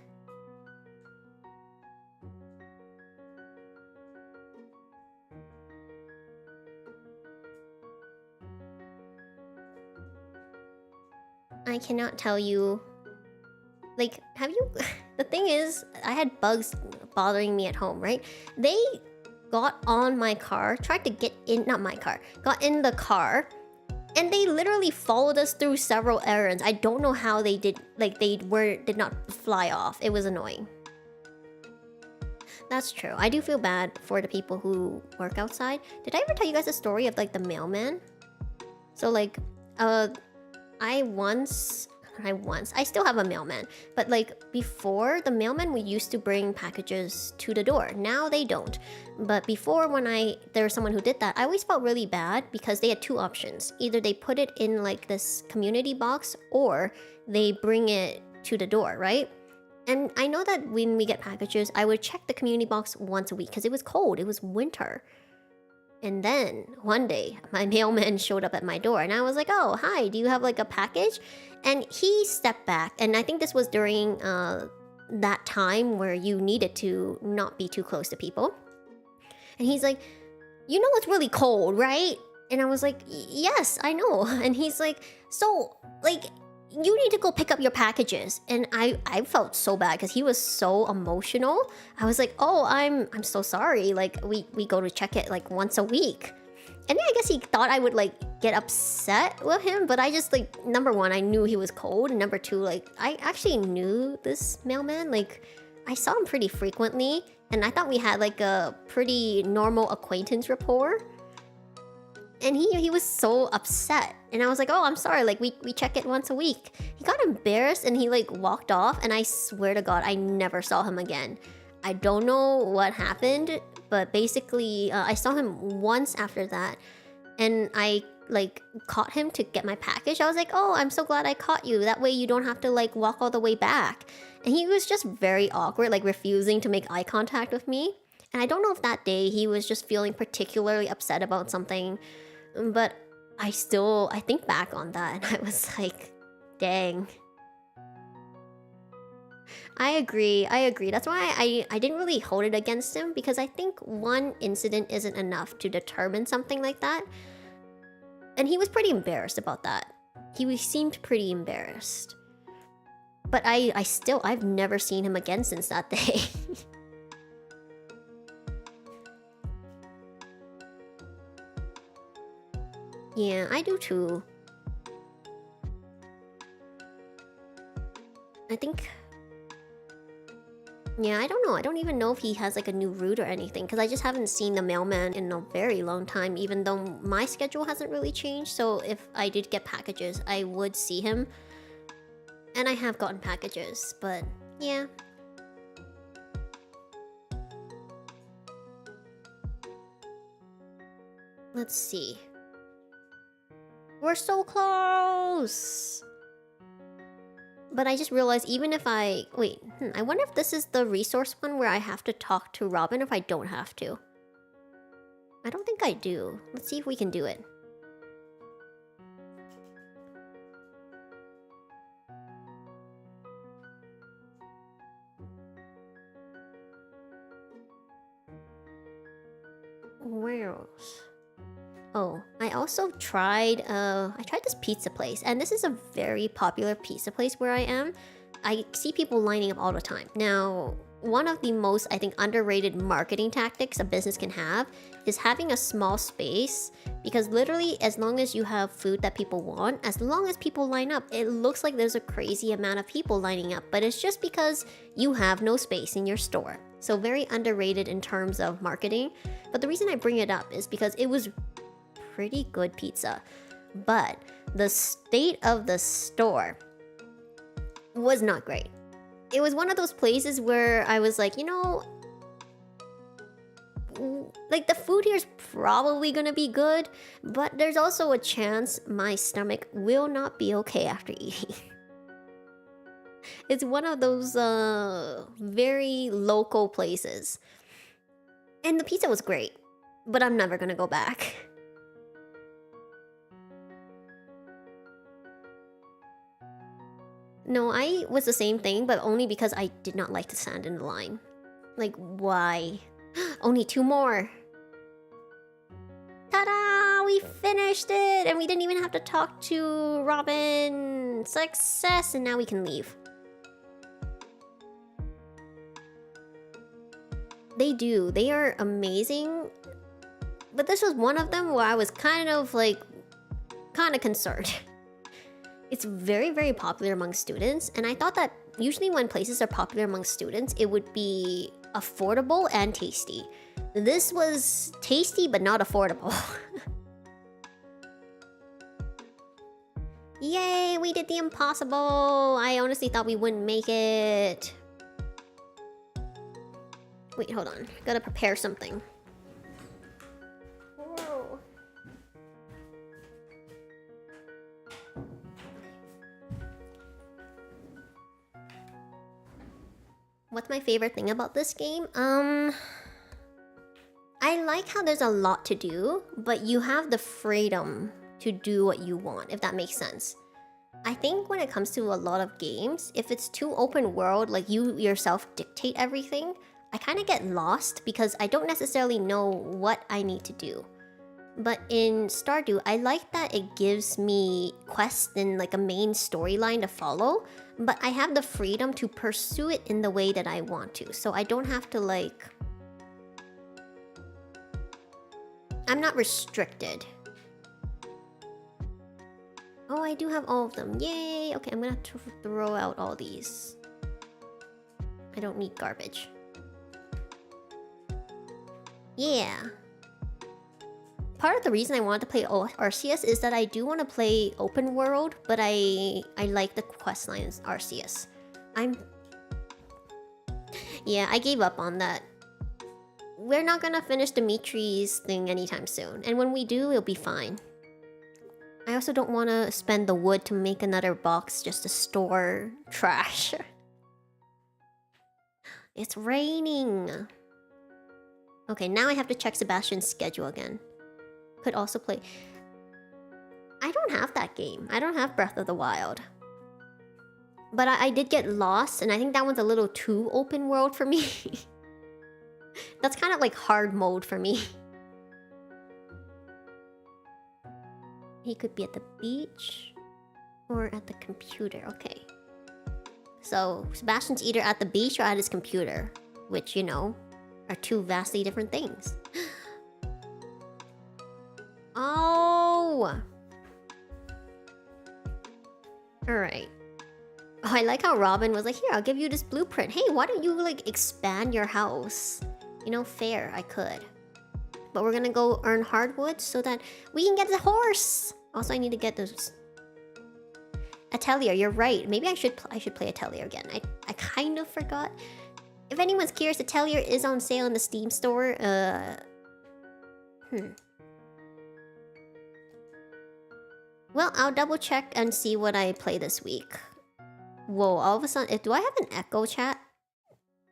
I cannot tell you. Like, have you... The thing is, I had bugs bothering me at home, right? They got on my car, tried to get in... Not my car. Got in the car. And they literally followed us through several errands. I don't know how they did... Like, did not fly off. It was annoying. That's true. I do feel bad for the people who work outside. Did I ever tell you guys a story of, like, the mailman? So, like, I still have a mailman, but like before, the mailman we used to bring packages to the door. Now they don't. But before, when there was someone who did that, I always felt really bad because they had two options. Either they put it in like this community box or they bring it to the door, right? And I know that when we get packages, I would check the community box once a week because it was cold, it was winter. And then one day, my mailman showed up at my door and I was like, oh, hi, do you have like a package? And he stepped back, and I think this was during that time where you needed to not be too close to people. And he's like, you know it's really cold, right? And I was like, yes, I know. And he's like, so, like, you need to go pick up your packages. And I felt so bad because he was so emotional. I was like, oh, I'm so sorry. Like, we go to check it like once a week. And then I guess he thought I would like get upset with him, but I just like, number one, I knew he was cold, and number two, like, I actually knew this mailman. Like, I saw him pretty frequently, and I thought we had like a pretty normal acquaintance rapport. And he was so upset, and I was like, oh, I'm sorry, like we check it once a week. He got embarrassed and he like walked off, and I swear to God, I never saw him again. I don't know what happened, but basically I saw him once after that, and I like caught him to get my package. I was like, oh, I'm so glad I caught you, that way you don't have to like walk all the way back. And he was just very awkward, like refusing to make eye contact with me. And I don't know if that day he was just feeling particularly upset about something, but I think back on that and I was like, dang. I agree. That's why I didn't really hold it against him, because I think one incident isn't enough to determine something like that. And he was pretty embarrassed about that. He seemed pretty embarrassed. But I've never seen him again since that day. Yeah, I do too. I think... Yeah, I don't know. I don't even know if he has like a new route or anything, because I just haven't seen the mailman in a very long time, even though my schedule hasn't really changed. So if I did get packages, I would see him. And I have gotten packages, but yeah. Let's see. We're so close! But I just realized even if I... Wait, I wonder if this is the resource one where I have to talk to Robin if I don't have to. I don't think I do. Let's see if we can do it. Where else? Oh, I also tried, I tried this pizza place, and this is a very popular pizza place where I am. I see people lining up all the time. Now, one of the most, I think, underrated marketing tactics a business can have is having a small space, because literally, as long as you have food that people want, as long as people line up, it looks like there's a crazy amount of people lining up, but it's just because you have no space in your store. So very underrated in terms of marketing. But the reason I bring it up is because it was pretty good pizza, but the state of the store was not great. It was one of those places where I was like, you know, like the food here is probably gonna be good, but there's also a chance my stomach will not be okay after eating. It's one of those very local places. And the pizza was great, but I'm never gonna go back. No, I was the same thing, but only because I did not like to stand in the line. Like, why? Only 2 more. Ta-da! We finished it! And we didn't even have to talk to Robin. Success! And now we can leave. They do. They are amazing. But this was one of them where I was kind of concerned. It's very, very popular among students, and I thought that usually when places are popular among students, it would be affordable and tasty. This was tasty, but not affordable. Yay, we did the impossible! I honestly thought we wouldn't make it. Wait, hold on. Gotta prepare something. Whoa. What's my favorite thing about this game? I like how there's a lot to do, but you have the freedom to do what you want, if that makes sense. I think when it comes to a lot of games, if it's too open world, like you yourself dictate everything, I kind of get lost because I don't necessarily know what I need to do. But in Stardew, I like that it gives me quests and like a main storyline to follow, but I have the freedom to pursue it in the way that I want to. So I don't have to like... I'm not restricted. Oh, I do have all of them. Yay! Okay, I'm gonna have to throw out all these. I don't need garbage. Yeah. Part of the reason I wanted to play Arceus is that I do want to play open world, but I like the quest lines Arceus. Yeah, I gave up on that. We're not gonna finish Dimitri's thing anytime soon, and when we do, it'll be fine. I also don't want to spend the wood to make another box just to store trash. It's raining. Okay, now I have to check Sebastian's schedule again. Could also play... I don't have that game. I don't have Breath of the Wild. But I did get lost, and I think that one's a little too open world for me. That's kind of like hard mode for me. He could be at the beach or at the computer. Okay. So, Sebastian's either at the beach or at his computer, which, you know, are two vastly different things. Oh! Alright. Oh, I like how Robin was like, here, I'll give you this blueprint. Hey, why don't you, like, expand your house? You know, fair, I could. But we're gonna go earn hardwood so that we can get the horse! Also, I need to get those... Atelier, you're right. Maybe I should play Atelier again. I kind of forgot. If anyone's curious, Atelier is on sale in the Steam store. Well, I'll double check and see what I play this week. Whoa, all of a sudden, do I have an echo, chat?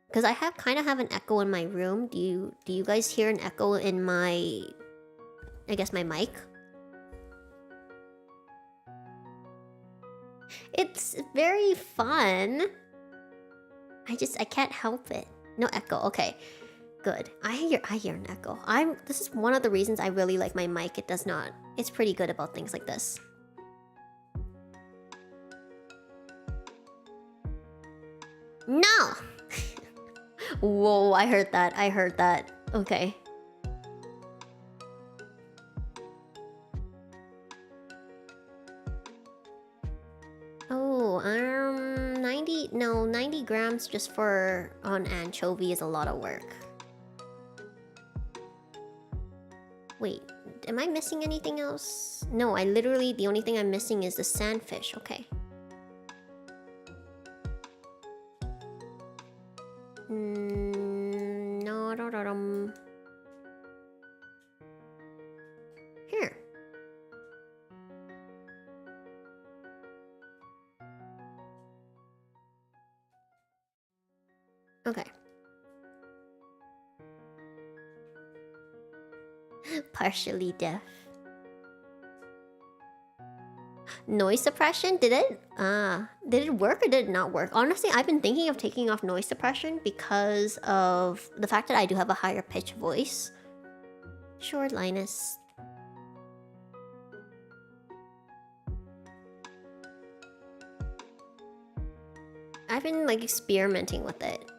Because I kind of have an echo in my room. Do you guys hear an echo in my, I guess, my mic? It's very fun. I can't help it. No echo. Okay, good. I hear an echo. This is one of the reasons I really like my mic. It does not. It's pretty good about things like this. No. Whoa, I heard that. I heard that. Okay. Oh, 90 grams just for on anchovy is a lot of work. Wait, am I missing anything else? No, the only thing I'm missing is the sandfish. Okay. No. Here. Okay. Partially deaf. Noise suppression? Did it work or did it not work? Honestly, I've been thinking of taking off noise suppression because of the fact that I do have a higher pitch voice. Sure, Linus. I've been like experimenting with it.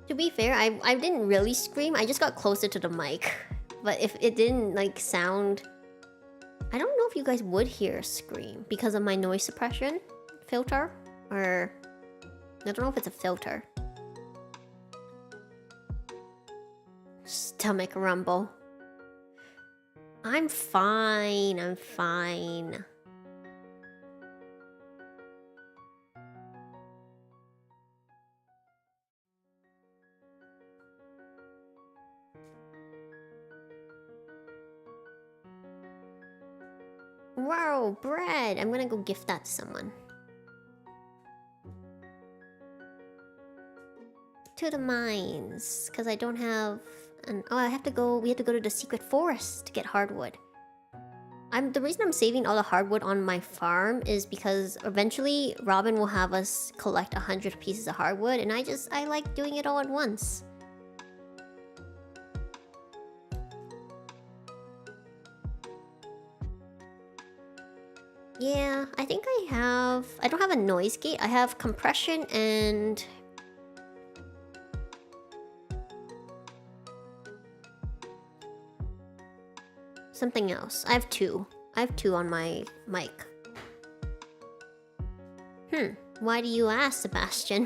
To be fair, I didn't really scream. I just got closer to the mic. But if it didn't like sound, I don't know if you guys would hear a scream because of my noise suppression filter, or I don't know if it's a filter. Stomach rumble. I'm fine. I'm fine. Wow, bread! I'm gonna go gift that to someone. To the mines, because I don't have an... Oh, we have to go to the secret forest to get hardwood. The reason I'm saving all the hardwood on my farm is because eventually Robin will have us collect 100 pieces of hardwood, and I like doing it all at once. Yeah, I think I don't have a noise gate. I have compression and... something else. I have two on my mic. Why do you ask, Sebastian?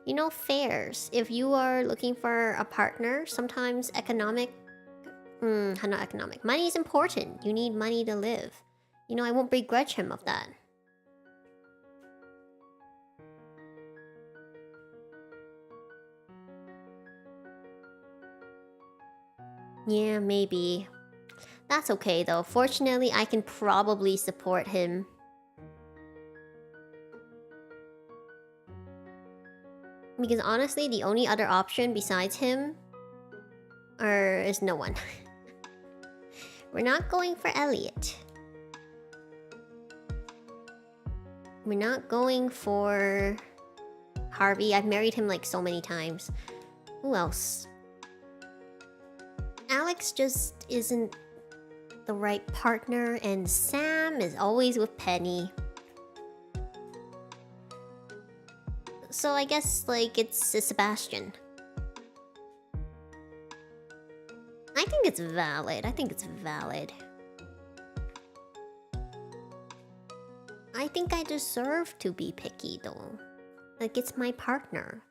You know, fairs. If you are looking for a partner, sometimes not economic. Money is important. You need money to live. You know, I won't begrudge him of that. Yeah, maybe. That's okay though. Fortunately, I can probably support him. Because honestly, the only other option besides him is no one. We're not going for Elliot. We're not going for Harvey. I've married him like so many times. Who else? Alex just isn't the right partner, and Sam is always with Penny. So I guess like it's Sebastian. I think it's valid. I think I deserve to be picky though. Like, it's my partner.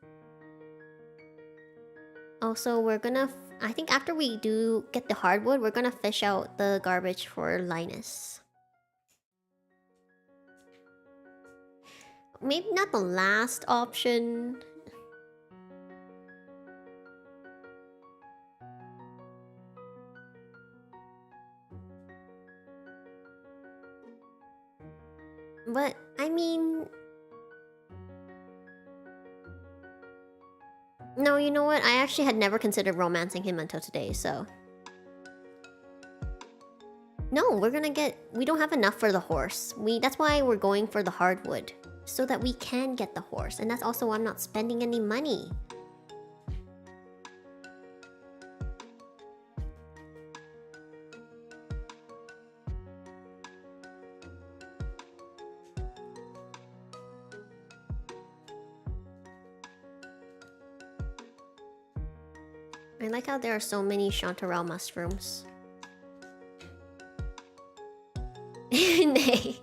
Also, we're gonna... I think after we do get the hardwood, we're gonna fish out the garbage for Linus. Maybe not the last option. But, I mean... No, you know what? I actually had never considered romancing him until today, so... No, we're gonna get... We don't have enough for the horse. That's why we're going for the hardwood. So that we can get the horse. And that's also why I'm not spending any money. I like how there are so many chanterelle mushrooms. Nay.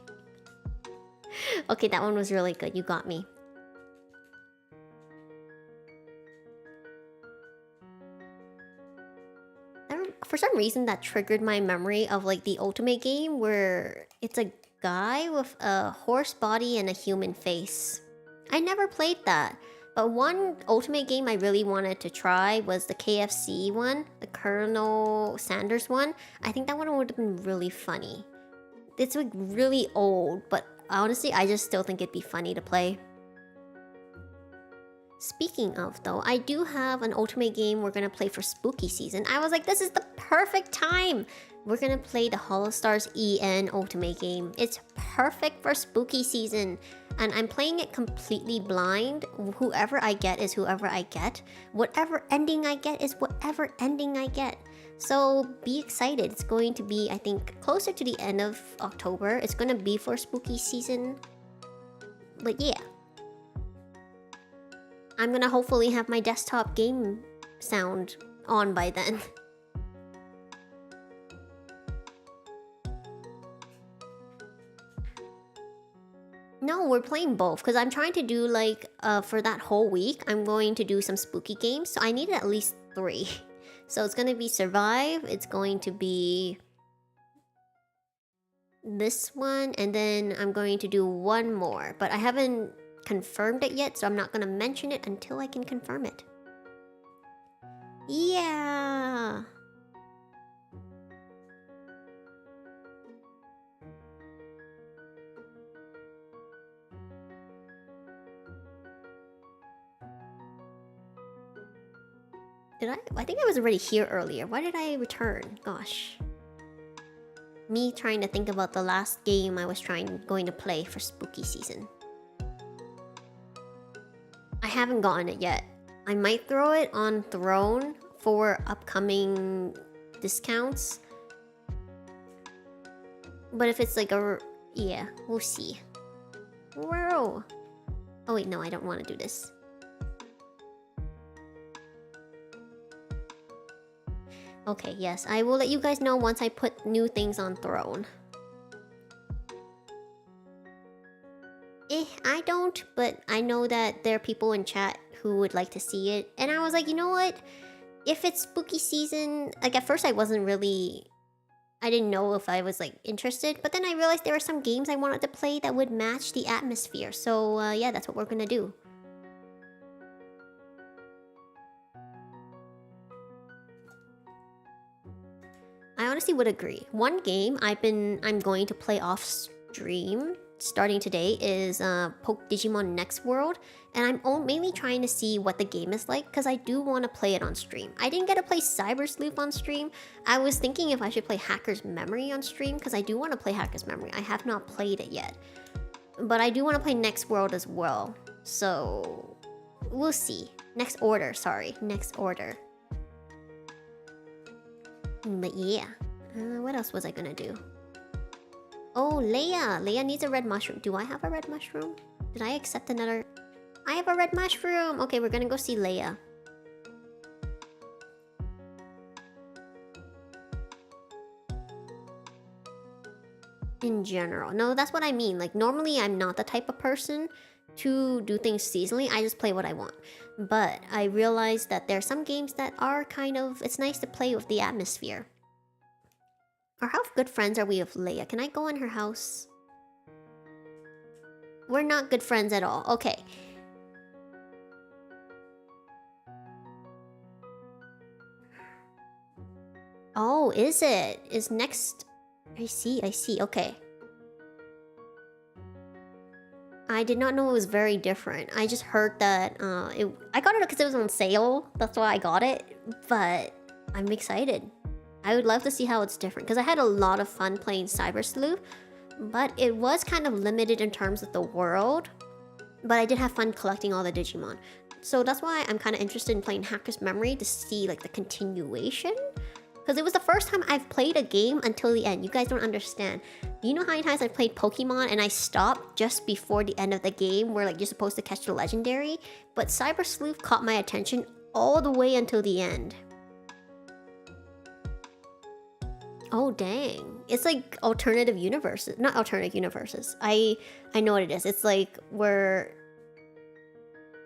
Okay, that one was really good. You got me. For some reason, that triggered my memory of like the Ultimate game where it's a guy with a horse body and a human face. I never played that. But one Ultimate game I really wanted to try was the KFC one, the Colonel Sanders one. I think that one would have been really funny. It's like really old, but honestly, I just still think it'd be funny to play. Speaking of though, I do have an Ultimate game we're gonna play for spooky season. I was like, this is the perfect time! We're gonna play the Hollow Stars EN Ultimate game. It's perfect for spooky season. And I'm playing it completely blind. Whoever I get is whoever I get. Whatever ending I get is whatever ending I get. So be excited. It's going to be, I think, closer to the end of October. It's gonna be for spooky season. But yeah. I'm gonna hopefully have my desktop game sound on by then. No, we're playing both because I'm trying to do like for that whole week I'm going to do some spooky games, so I needed at least 3. So it's gonna be Survive, it's going to be this one, and then I'm going to do one more, but I haven't confirmed it yet, so I'm not gonna mention it until I can confirm it. Yeah. Did I? I think I was already here earlier. Why did I return? Gosh. Me trying to think about the last game I was going to play for spooky season. I haven't gotten it yet. I might throw it on Throne for upcoming discounts. But if it's like a... yeah, we'll see. Whoa. Oh wait, no, I don't want to do this. Okay, yes, I will let you guys know once I put new things on Throne. I don't, but I know that there are people in chat who would like to see it. And I was like, you know what? If it's spooky season... like, at first I wasn't really... I didn't know if I was, like, interested. But then I realized there were some games I wanted to play that would match the atmosphere. So, yeah, that's what we're gonna do. I honestly would agree. One game I'm going to play off stream starting today is Poke Digimon Next World, and I'm mainly trying to see what the game is like because I do want to play it on stream. I didn't get to play Cyber Sleuth on stream. I was thinking if I should play Hacker's Memory on stream because I do want to play Hacker's Memory. I have not played it yet, but I do want to play Next World as well. So we'll see. Next Order, sorry, Next Order. But yeah, what else was I gonna do? Oh, Leia! Leia needs a red mushroom. Do I have a red mushroom? Did I accept another? I have a red mushroom! Okay, we're gonna go see Leia. In general. No, that's what I mean. Like, normally I'm not the type of person to do things seasonally. I just play what I want. But I realized that there are some games that are kind of... It's nice to play with the atmosphere. Or how good friends are we with Leia? Can I go in her house? We're not good friends at all. Okay. Oh, is it? Is next... I see, okay. I did not know it was very different. I just heard that I got it because it was on sale. That's why I got it. But I'm excited. I would love to see how it's different because I had a lot of fun playing Cyber Sleuth, but it was kind of limited in terms of the world. But I did have fun collecting all the Digimon. So that's why I'm kind of interested in playing Hacker's Memory to see like the continuation. Because it was the first time I've played a game until the end. You guys don't understand. Do you know how many times I've played Pokemon and I stopped just before the end of the game where like you're supposed to catch the legendary? But Cyber Sleuth caught my attention all the way until the end. Oh dang. It's like alternative universes. Not alternative universes. I know what it is. It's like where...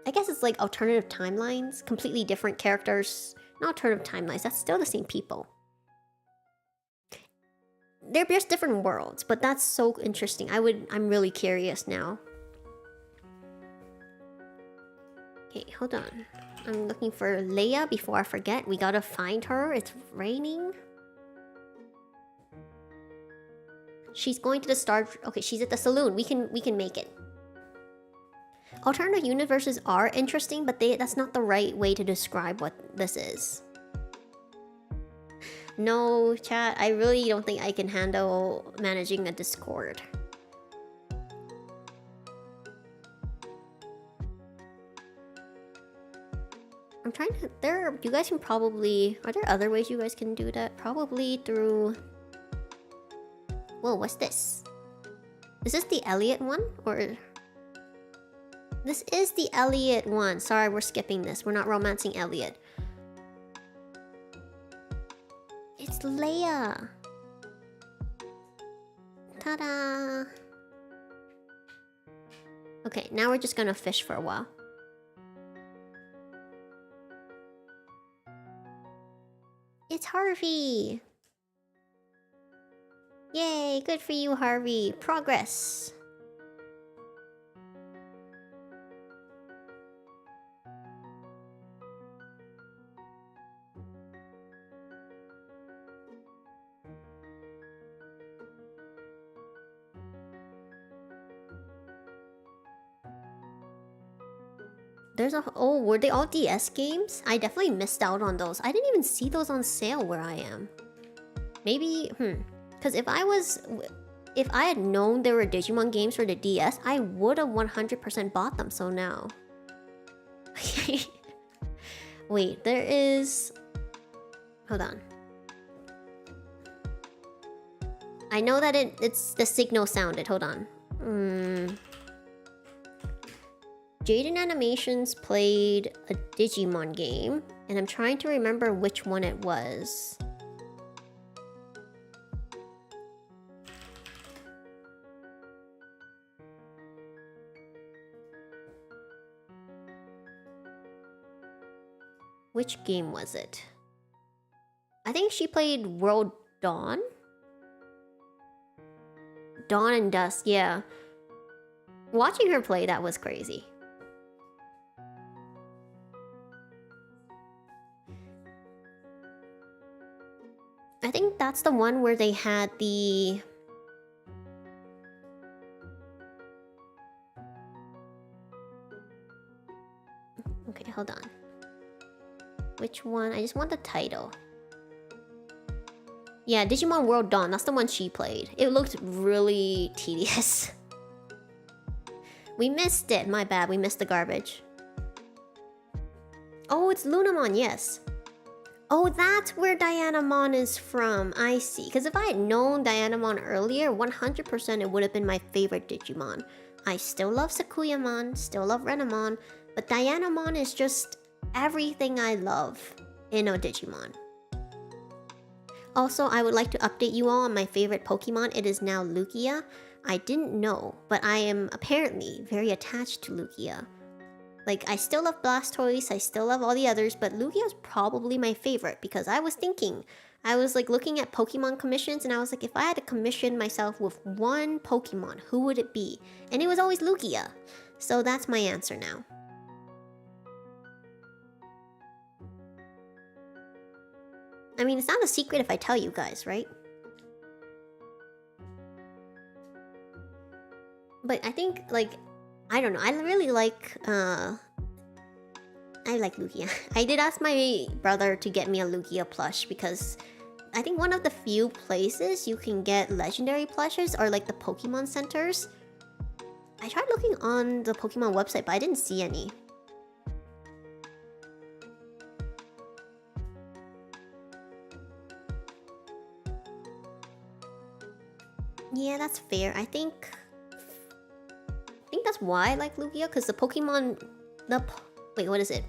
I guess it's like alternative timelines. Completely different characters. Not alternative timelines, that's still the same people. They're just different worlds, but that's so interesting. I'm really curious now. Okay, hold on. I'm looking for Leia before I forget. We gotta find her. It's raining. She's going to the star... Okay, she's at the saloon. We can make it. Alternative universes are interesting, but that's not the right way to describe what this is. No, chat, I really don't think I can handle managing a Discord. I'm trying to... You guys can probably... Are there other ways you guys can do that? Probably through... Whoa, what's this? Is this the Elliot one? Or... This is the Elliot one. Sorry, we're skipping this. We're not romancing Elliot. It's Leia. Ta-da! Okay, now we're just gonna fish for a while. It's Harvey! Yay, good for you, Harvey. Progress. There's a... Oh, were they all DS games? I definitely missed out on those. I didn't even see those on sale where I am. Maybe... Because if I had known there were Digimon games for the DS, I would have 100% bought them, so now. Wait, there is... Hold on. I know that it's the signal sounded. Hold on. Jaden Animations played a Digimon game, and I'm trying to remember which one it was. Which game was it? I think she played World Dawn? Dawn and Dusk, yeah. Watching her play, that was crazy. I think that's the one where they had the... Okay, hold on. Which one? I just want the title. Yeah, Digimon World Dawn. That's the one she played. It looked really tedious. We missed it. My bad. We missed the garbage. Oh, it's Lunamon. Yes. Oh, that's where Dianamon is from. I see. Because if I had known Dianamon earlier, 100% it would have been my favorite Digimon. I still love Sakuyamon, still love Renamon, but Dianamon is just everything I love in a Digimon. Also, I would like to update you all on my favorite Pokemon. It is now Lugia. I didn't know, but I am apparently very attached to Lugia. Like, I still love Blastoise, I still love all the others, but Lugia's probably my favorite because I was thinking, I was like looking at Pokemon commissions and I was like, if I had to commission myself with one Pokemon, who would it be? And it was always Lugia. So that's my answer now. I mean, it's not a secret if I tell you guys, right? But I think, like, I don't know, I really like, I like Lugia. I did ask my brother to get me a Lugia plush because I think one of the few places you can get legendary plushes are like the Pokemon centers. I tried looking on the Pokemon website, but I didn't see any. Yeah, that's fair. I think that's why I like Lugia, because the Pokemon... Wait, what is it?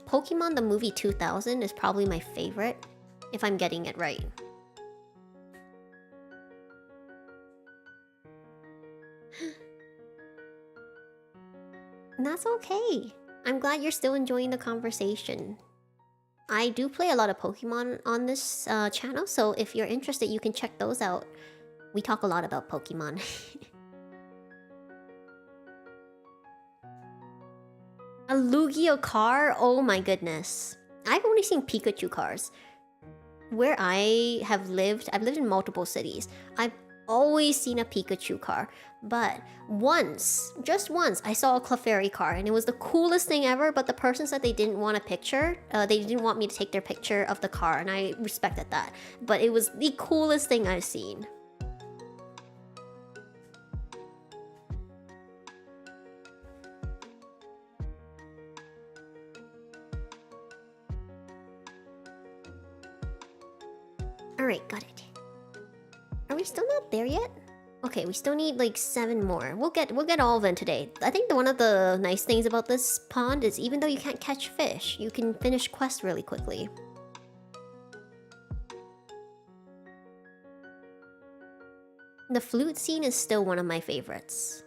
Pokemon the movie 2000 is probably my favorite, if I'm getting it right. And that's okay. I'm glad you're still enjoying the conversation. I do play a lot of Pokemon on this channel, so if you're interested, you can check those out. We talk a lot about Pokemon. A Lugia car? Oh my goodness. I've only seen Pikachu cars. Where I have lived, I've lived in multiple cities. I've always seen a Pikachu car. But once, just once, I saw a Clefairy car and it was the coolest thing ever, but the person said they didn't want a picture. They didn't want me to take their picture of the car, and I respected that. But it was the coolest thing I've seen. Alright, got it. Are we still not there yet? Okay, we still need like 7 more. We'll get all of them today. I think one of the nice things about this pond is even though you can't catch fish, you can finish quests really quickly. The flute scene is still one of my favorites.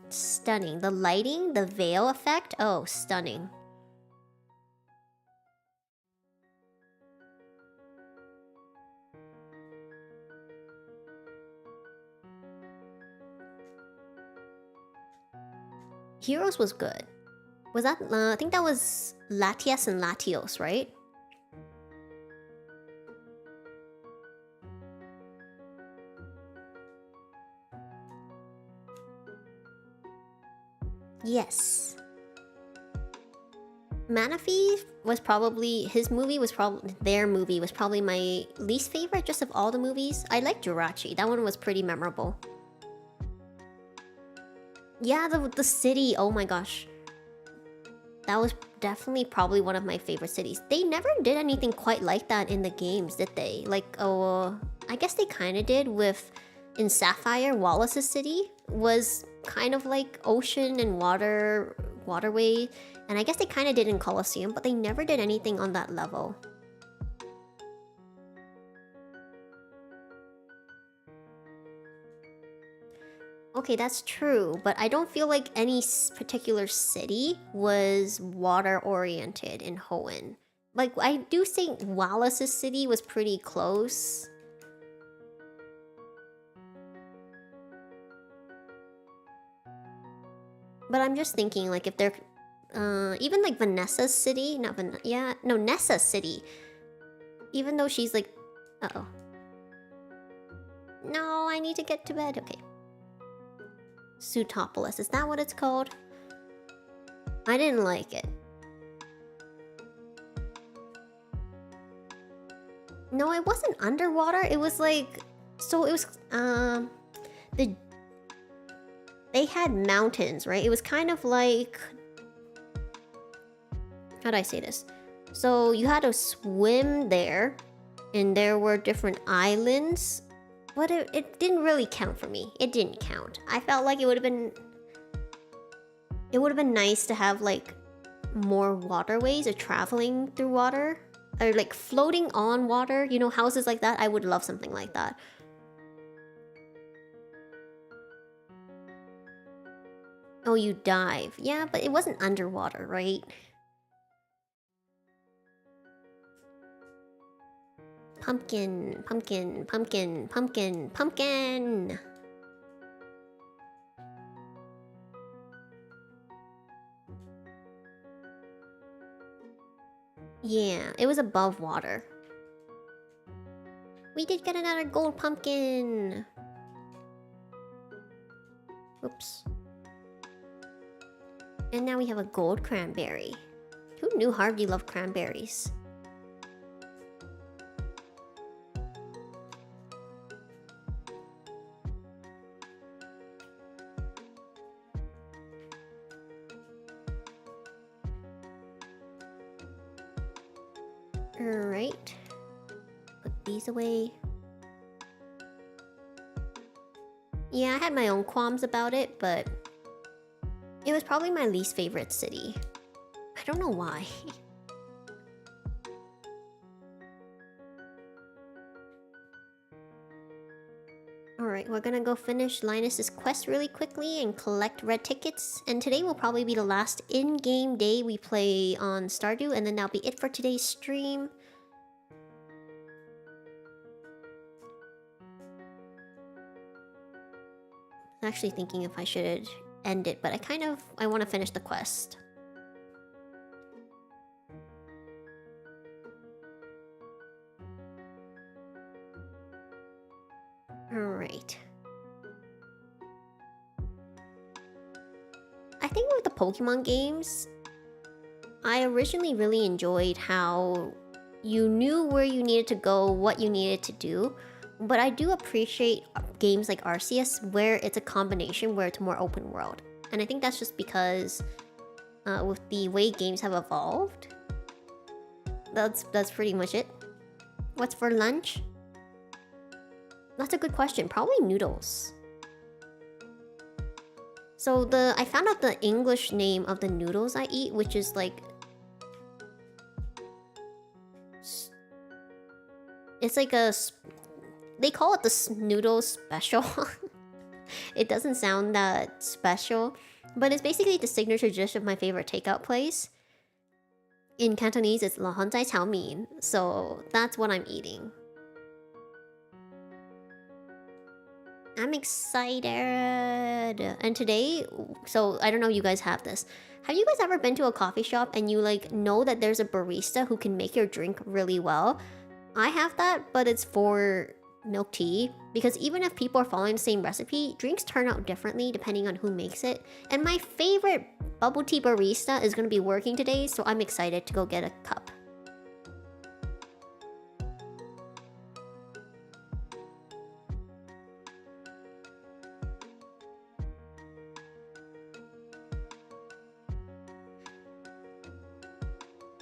Stunning. The lighting, the veil effect, oh, stunning. Heroes was good. Was that, I think that was Latias and Latios, right? Yes. Manaphy was probably, their movie was probably my least favorite just of all the movies. I liked Jirachi, that one was pretty memorable. Yeah, the city, oh my gosh. That was definitely probably one of my favorite cities. They never did anything quite like that in the games, did they? Like, oh, I guess they kind of did with... In Sapphire, Wallace's city was kind of like ocean and waterway. And I guess they kind of did in Colosseum, but they never did anything on that level. Okay, that's true, but I don't feel like any particular city was water-oriented in Hoenn. Like, I do think Wallace's city was pretty close. But I'm just thinking, like, if they're... even, like, Vanessa's city... Nessa's city. Even though she's, like... Uh-oh. No, I need to get to bed. Okay. Sutopolis, is that what it's called? I didn't like it. No, it wasn't underwater. It was like... So it was... They had mountains, right? It was kind of like... How do I say this? So you had to swim there, and there were different islands. But it didn't really count for me. It didn't count. I felt like it would have been... It would have been nice to have, like, more waterways or traveling through water. Or, like, floating on water. You know, houses like that. I would love something like that. Oh, you dive. Yeah, but it wasn't underwater, right? Pumpkin, pumpkin, pumpkin, pumpkin, pumpkin! Yeah, it was above water. We did get another gold pumpkin! Oops. And now we have a gold cranberry. Who knew Harvey loved cranberries? Alright. Put these away. Yeah, I had my own qualms about it, but it was probably my least favorite city. I don't know why. Alright, we're gonna go finish Linus's quest really quickly and collect red tickets. And today will probably be the last in-game day we play on Stardew, and then that'll be it for today's stream. I'm actually thinking if I should end it, but I want to finish the quest. Alright. I think with the Pokemon games, I originally really enjoyed how you knew where you needed to go, what you needed to do, but I do appreciate games like Arceus where it's a combination where it's more open world. And I think that's just because with the way games have evolved, that's pretty much it. What's for lunch? That's a good question. Probably noodles. So I found out the English name of the noodles I eat, which is like... It's like a... They call it the noodle special. It doesn't sound that special, but it's basically the signature dish of my favorite takeout place. In Cantonese, it's la hon zai chao mein, so that's what I'm eating. I'm excited. And today, so I don't know if you guys have this. Have you guys ever been to a coffee shop and you like know that there's a barista who can make your drink really well? I have that, but it's for milk tea, because even if people are following the same recipe, drinks turn out differently depending on who makes it. And my favorite bubble tea barista is going to be working today, so I'm excited to go get a cup.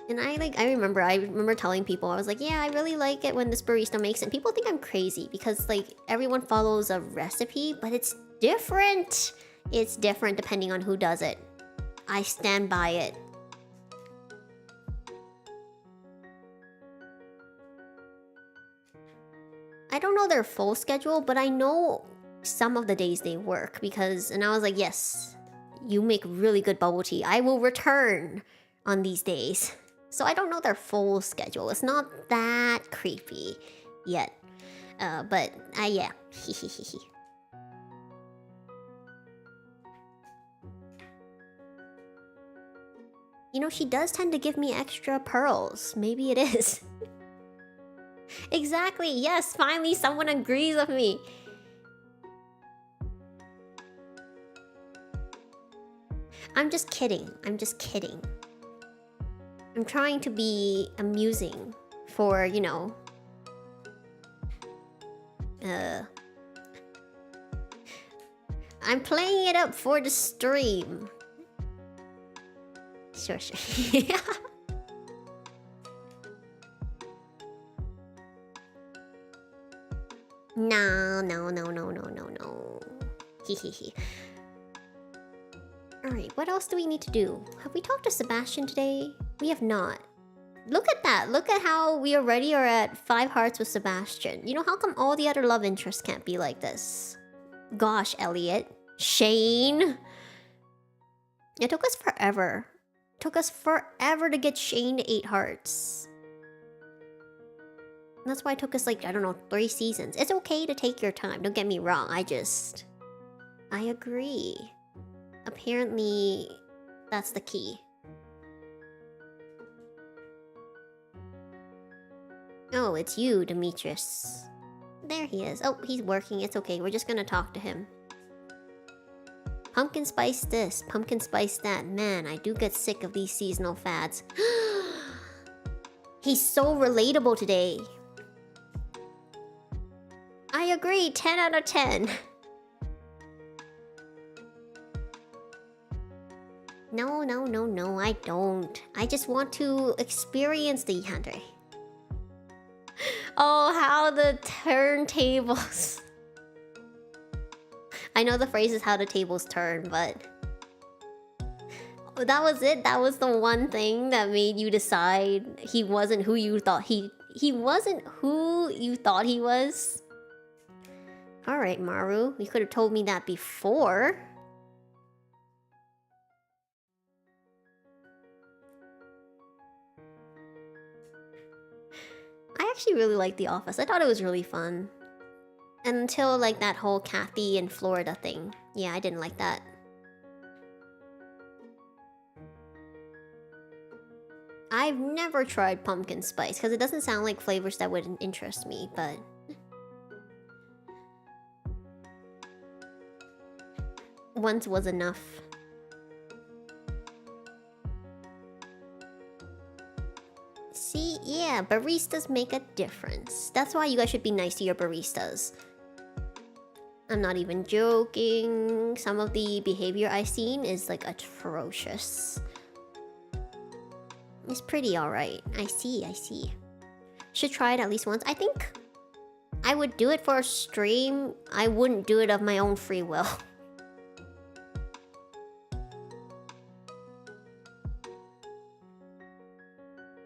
And I remember telling people, I was like, yeah, I really like it when this barista makes it. People think I'm crazy because like everyone follows a recipe, but it's different. It's different depending on who does it. I stand by it. I don't know their full schedule, but I know some of the days they work and I was like, yes, you make really good bubble tea. I will return on these days. So I don't know their full schedule. It's not that creepy yet. But yeah. You know, she does tend to give me extra pearls. Maybe it is. Exactly. Yes, finally someone agrees with me. I'm just kidding. I'm just kidding. I'm trying to be amusing for, you know... I'm playing it up for the stream. Sure. Yeah. No. Hehehe. Alright, what else do we need to do? Have we talked to Sebastian today? We have not. Look at that. Look at how we already are at 5 hearts with Sebastian. You know, how come all the other love interests can't be like this? Gosh, Elliot. Shane. It took us forever. It took us forever to get Shane to 8 hearts. That's why it took us like, I don't know, 3 seasons. It's okay to take your time, don't get me wrong. I agree. Apparently, that's the key. Oh, it's you, Demetrius. There he is. Oh, he's working. It's okay. We're just gonna talk to him. Pumpkin spice this, pumpkin spice that. Man, I do get sick of these seasonal fads. He's so relatable today. I agree, 10 out of 10. No, I don't. I just want to experience the yandere. Oh, how the turntables. I know the phrase is how the tables turn, but... that was it? That was the one thing that made you decide he wasn't who you thought he wasn't who you thought he was? Alright, Maru. You could have told me that before. I actually really liked The Office. I thought it was really fun. Until, like, that whole Kathy in Florida thing. Yeah, I didn't like that. I've never tried pumpkin spice, because it doesn't sound like flavors that would interest me, but... once was enough. See, yeah, baristas make a difference. That's why you guys should be nice to your baristas. I'm not even joking. Some of the behavior I've seen is like atrocious. It's pretty alright. I see. Should try it at least once. I think I would do it for a stream. I wouldn't do it of my own free will.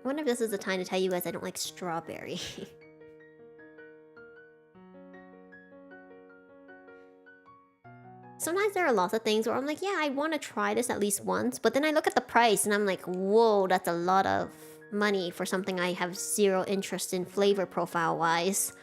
I wonder if this is the time to tell you guys I don't like strawberry. Sometimes there are lots of things where I'm like, yeah, I want to try this at least once. But then I look at the price and I'm like, whoa, that's a lot of money for something I have zero interest in flavor profile-wise.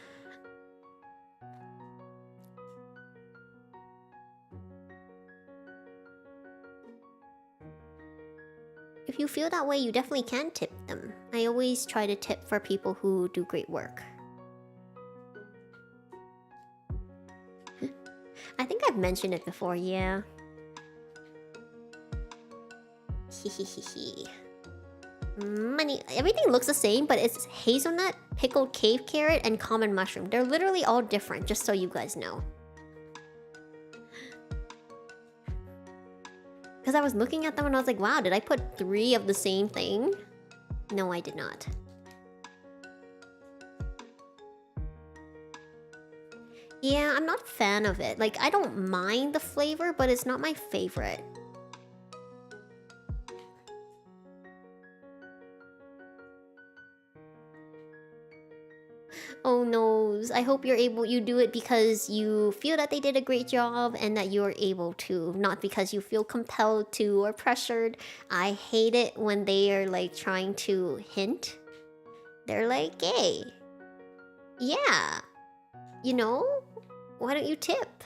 If you feel that way, you definitely can tip them. I always try to tip for people who do great work. I think I've mentioned it before, yeah. Money. Everything looks the same, but it's hazelnut, pickled cave carrot, and common mushroom. They're literally all different, just so you guys know. Because I was looking at them and I was like, wow, did I put 3 of the same thing? No, I did not. Yeah, I'm not a fan of it. Like, I don't mind the flavor, but it's not my favorite. Oh noes. I hope you do it because you feel that they did a great job and that you're able to, not because you feel compelled to or pressured. I hate it when they are like trying to hint. They're like, hey, yeah, you know, why don't you tip?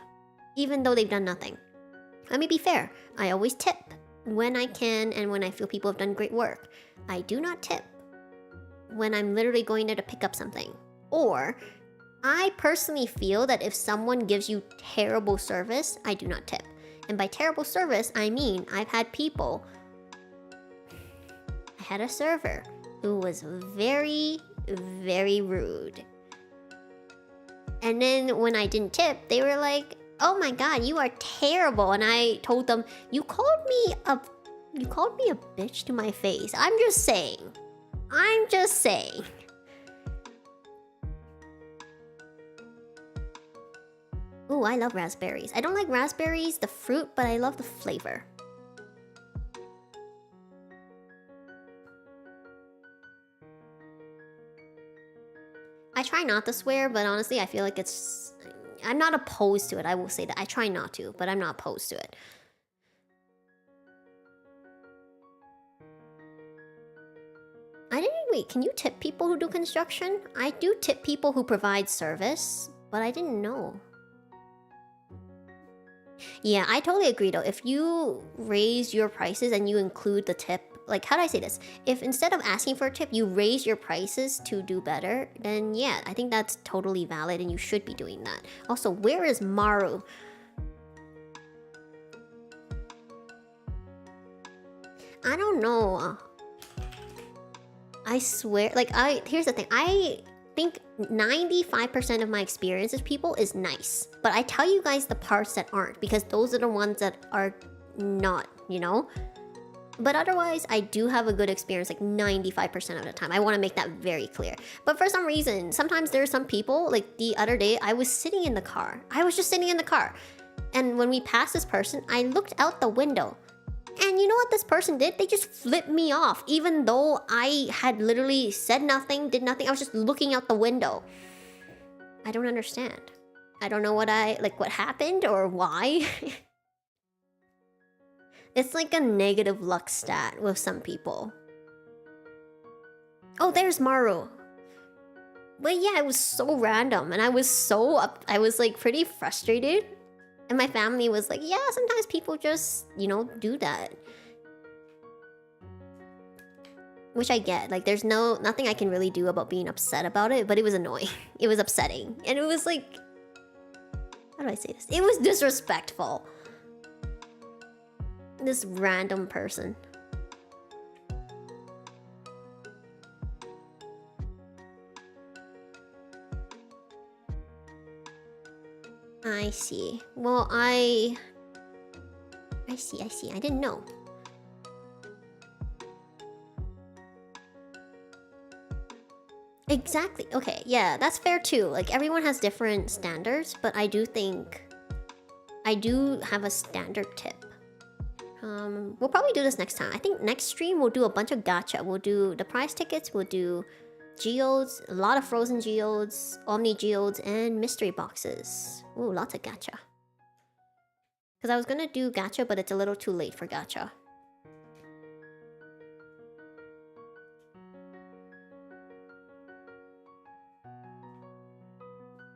Even though they've done nothing. Let me be fair. I always tip when I can and when I feel people have done great work. I do not tip when I'm literally going there to pick up something. Or, I personally feel that if someone gives you terrible service, I do not tip. And by terrible service, I mean I've had people... I had a server who was very, very rude. And then when I didn't tip, they were like, oh my god, you are terrible. And I told them, you called me a bitch to my face. I'm just saying. Ooh, I love raspberries. I don't like raspberries, the fruit, but I love the flavor. I try not to swear, but honestly, I feel like it's... I'm not opposed to it, I will say that. I try not to, but I'm not opposed to it. I didn't... Wait, can you tip people who do construction? I do tip people who provide service, but I didn't know. Yeah, I totally agree though. If you raise your prices and you include the tip, like, how do I say this? If instead of asking for a tip, you raise your prices to do better, then yeah, I think that's totally valid and you should be doing that. Also, where is Maru? I don't know. I swear, like, here's the thing. I think 95% of my experience with people is nice. But I tell you guys the parts that aren't, because those are the ones that are not, you know? But otherwise, I do have a good experience like 95% of the time. I want to make that very clear. But for some reason, sometimes there are some people, like the other day, I was sitting in the car. I was just sitting in the car. And when we passed this person, I looked out the window. And you know what this person did? They just flipped me off, even though I had literally said nothing, did nothing. I was just looking out the window. I don't understand. I don't know what happened or why. It's like a negative luck stat with some people. Oh, there's Maru. But yeah, it was so random and I was like pretty frustrated. And my family was like, yeah, sometimes people just, you know, do that. Which I get. Like, there's nothing I can really do about being upset about it, but it was annoying. It was upsetting. And it was like... How do I say this? It was disrespectful. This random person. I see. Well, I see. I didn't know. Exactly. Okay, yeah, that's fair too. Like, everyone has different standards, but I do think I do have a standard tip. We'll probably do this next time. I think next stream we'll do a bunch of gacha. We'll do the prize tickets, we'll do geodes, a lot of frozen geodes, omni geodes, and mystery boxes. Ooh, lots of gacha. Because I was gonna do gacha, but it's a little too late for gacha.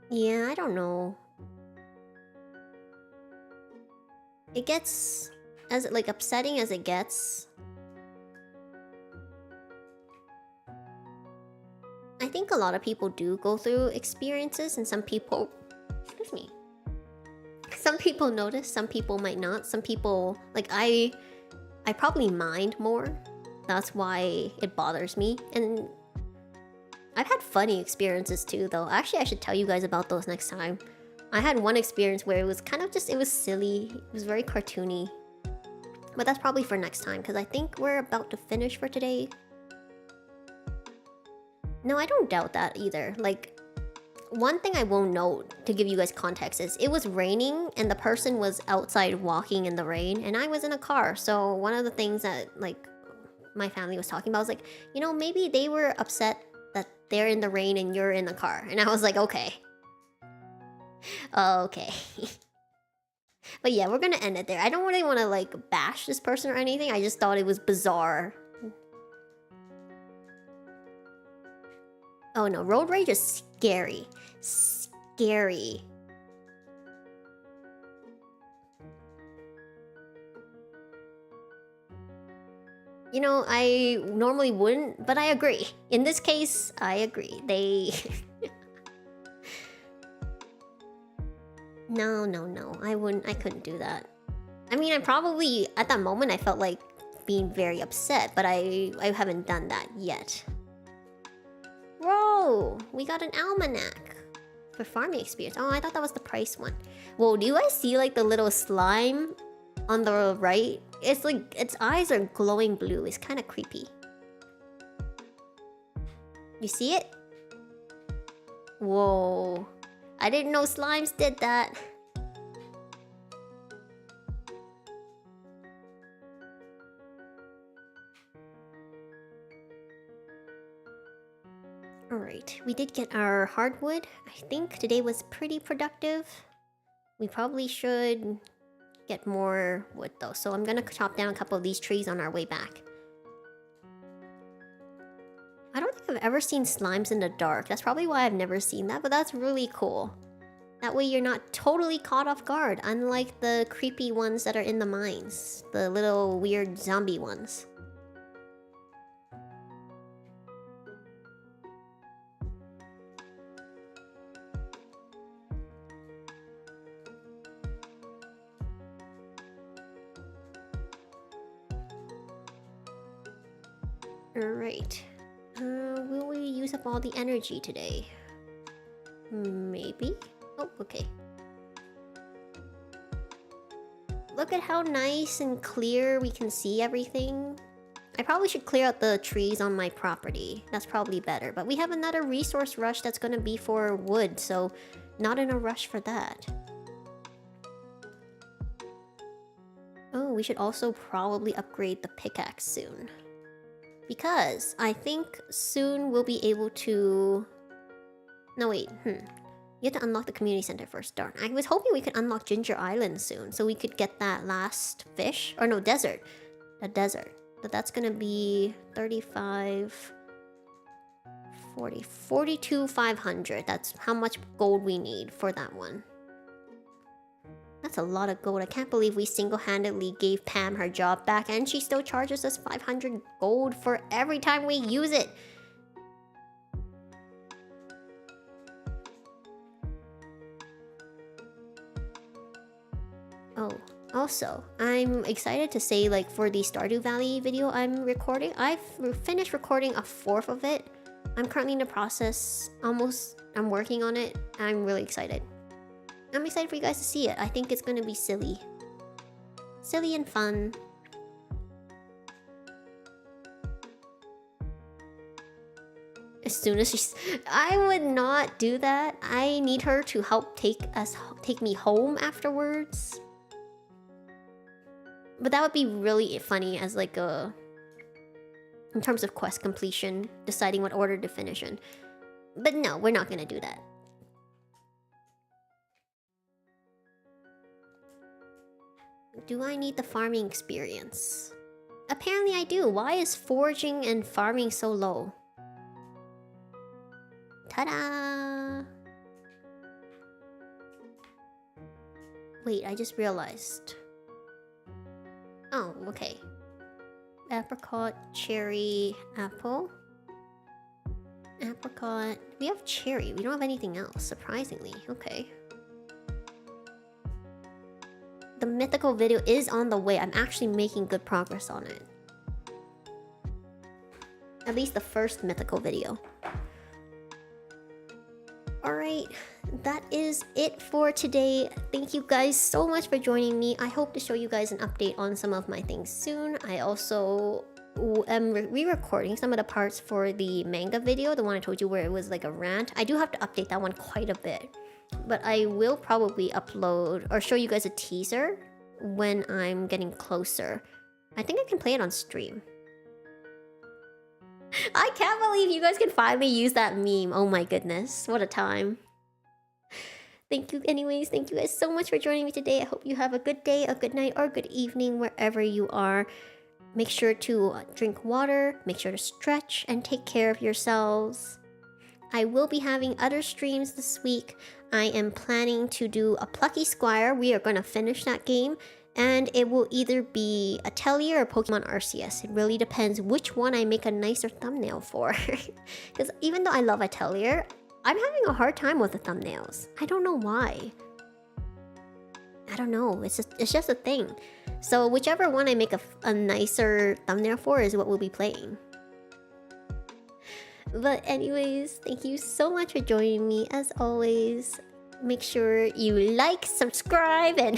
Yeah, I don't know. It gets as like upsetting as it gets. I think a lot of people do go through experiences, and some people, excuse me, some people notice, some people might not. Some people, like I probably mind more. That's why it bothers me. And I've had funny experiences too, though. Actually, I should tell you guys about those next time. I had one experience where it was kind of just, it was silly. It was very cartoony. But that's probably for next time, because I think we're about to finish for today. No, I don't doubt that either. Like, one thing I will note, to give you guys context, is it was raining and the person was outside walking in the rain and I was in a car. So one of the things that, like, my family was talking about was like, you know, maybe they were upset that they're in the rain and you're in the car. And I was like, okay. Okay. But yeah, we're gonna end it there. I don't really want to, like, bash this person or anything. I just thought it was bizarre. Oh no, road rage is scary. Scary. You know, I normally wouldn't, but I agree. In this case, I agree. They... No, I couldn't do that. I mean, I probably, at that moment, I felt like being very upset, but I haven't done that yet. Whoa, we got an almanac for farming experience. Oh, I thought that was the price one. Whoa, do you guys see like the little slime on the right? It's like, its eyes are glowing blue. It's kind of creepy. You see it? Whoa. I didn't know slimes did that. Alright, we did get our hardwood. I think today was pretty productive. We probably should get more wood though, so I'm gonna chop down a couple of these trees on our way back. I don't think I've ever seen slimes in the dark. That's probably why I've never seen that, but that's really cool. That way you're not totally caught off guard, unlike the creepy ones that are in the mines. The little weird zombie ones. Alright. Will we use up all the energy today? Maybe? Oh, okay. Look at how nice and clear we can see everything. I probably should clear out the trees on my property. That's probably better. But we have another resource rush that's gonna be for wood, so not in a rush for that. Oh, we should also probably upgrade the pickaxe soon. Because I think soon we'll be able to... No, wait. You have to unlock the community center first. Darn. I was hoping we could unlock Ginger Island soon, so we could get that last fish. Or no, desert. The desert. But that's gonna be 35... 40... 42,500. That's how much gold we need for that one. That's a lot of gold. I can't believe we single-handedly gave Pam her job back and she still charges us 500 gold for every time we use it. Oh, also, I'm excited to say, like, for the Stardew Valley video I'm recording, I've finished recording a fourth of it. I'm currently in the process. I'm working on it. I'm really excited. I'm excited for you guys to see it. I think it's gonna be silly. Silly and fun. As soon as she's... I would not do that. I need her to help take me home afterwards. But that would be really funny as like a... in terms of quest completion, deciding what order to finish in. But no, we're not gonna do that. Do I need the farming experience? Apparently I do. Why is foraging and farming so low? Ta-da! Wait, I just realized. Oh, okay. Apricot, cherry, apple. Apricot. We have cherry. We don't have anything else, surprisingly. Okay. The mythical video is on the way. I'm actually making good progress on it. At least the first mythical video. Alright, that is it for today. Thank you guys so much for joining me. I hope to show you guys an update on some of my things soon. I also am re-recording some of the parts for the manga video, the one I told you where it was like a rant. I do have to update that one quite a bit. But I will probably upload or show you guys a teaser when I'm getting closer. I think I can play it on stream. I can't believe you guys can finally use that meme. Oh my goodness, what a time. Thank you anyways. Thank you guys so much for joining me today. I hope you have a good day, a good night, or good evening wherever you are. Make sure to drink water, make sure to stretch, and take care of yourselves. I will be having other streams this week. I am planning to do a Plucky Squire. We are going to finish that game. And it will either be Atelier or Pokemon Arceus. It really depends which one I make a nicer thumbnail for. Because even though I love Atelier, I'm having a hard time with the thumbnails. I don't know why. I don't know. It's just a thing. So whichever one I make a nicer thumbnail for is what we'll be playing. But anyways, thank you so much for joining me. As always, make sure you like, subscribe, and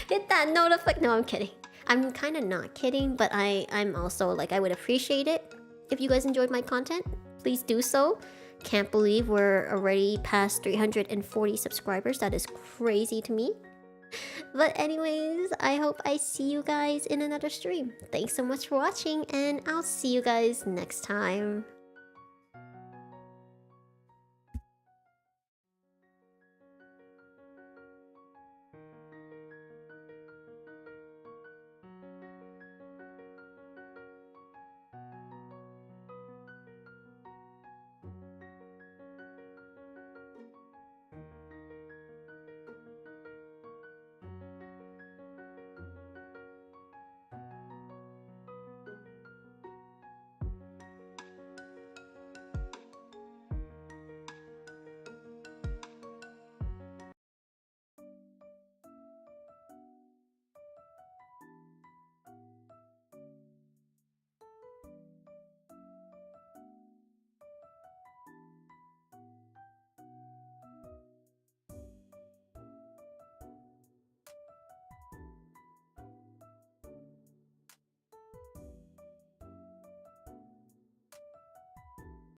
hit that notification. No, I'm kidding. I'm kind of not kidding, but I'm also like, I would appreciate it if you guys enjoyed my content. Please do so. Can't believe we're already past 340 subscribers. That is crazy to me. But anyways, I hope I see you guys in another stream. Thanks so much for watching, and I'll see you guys next time.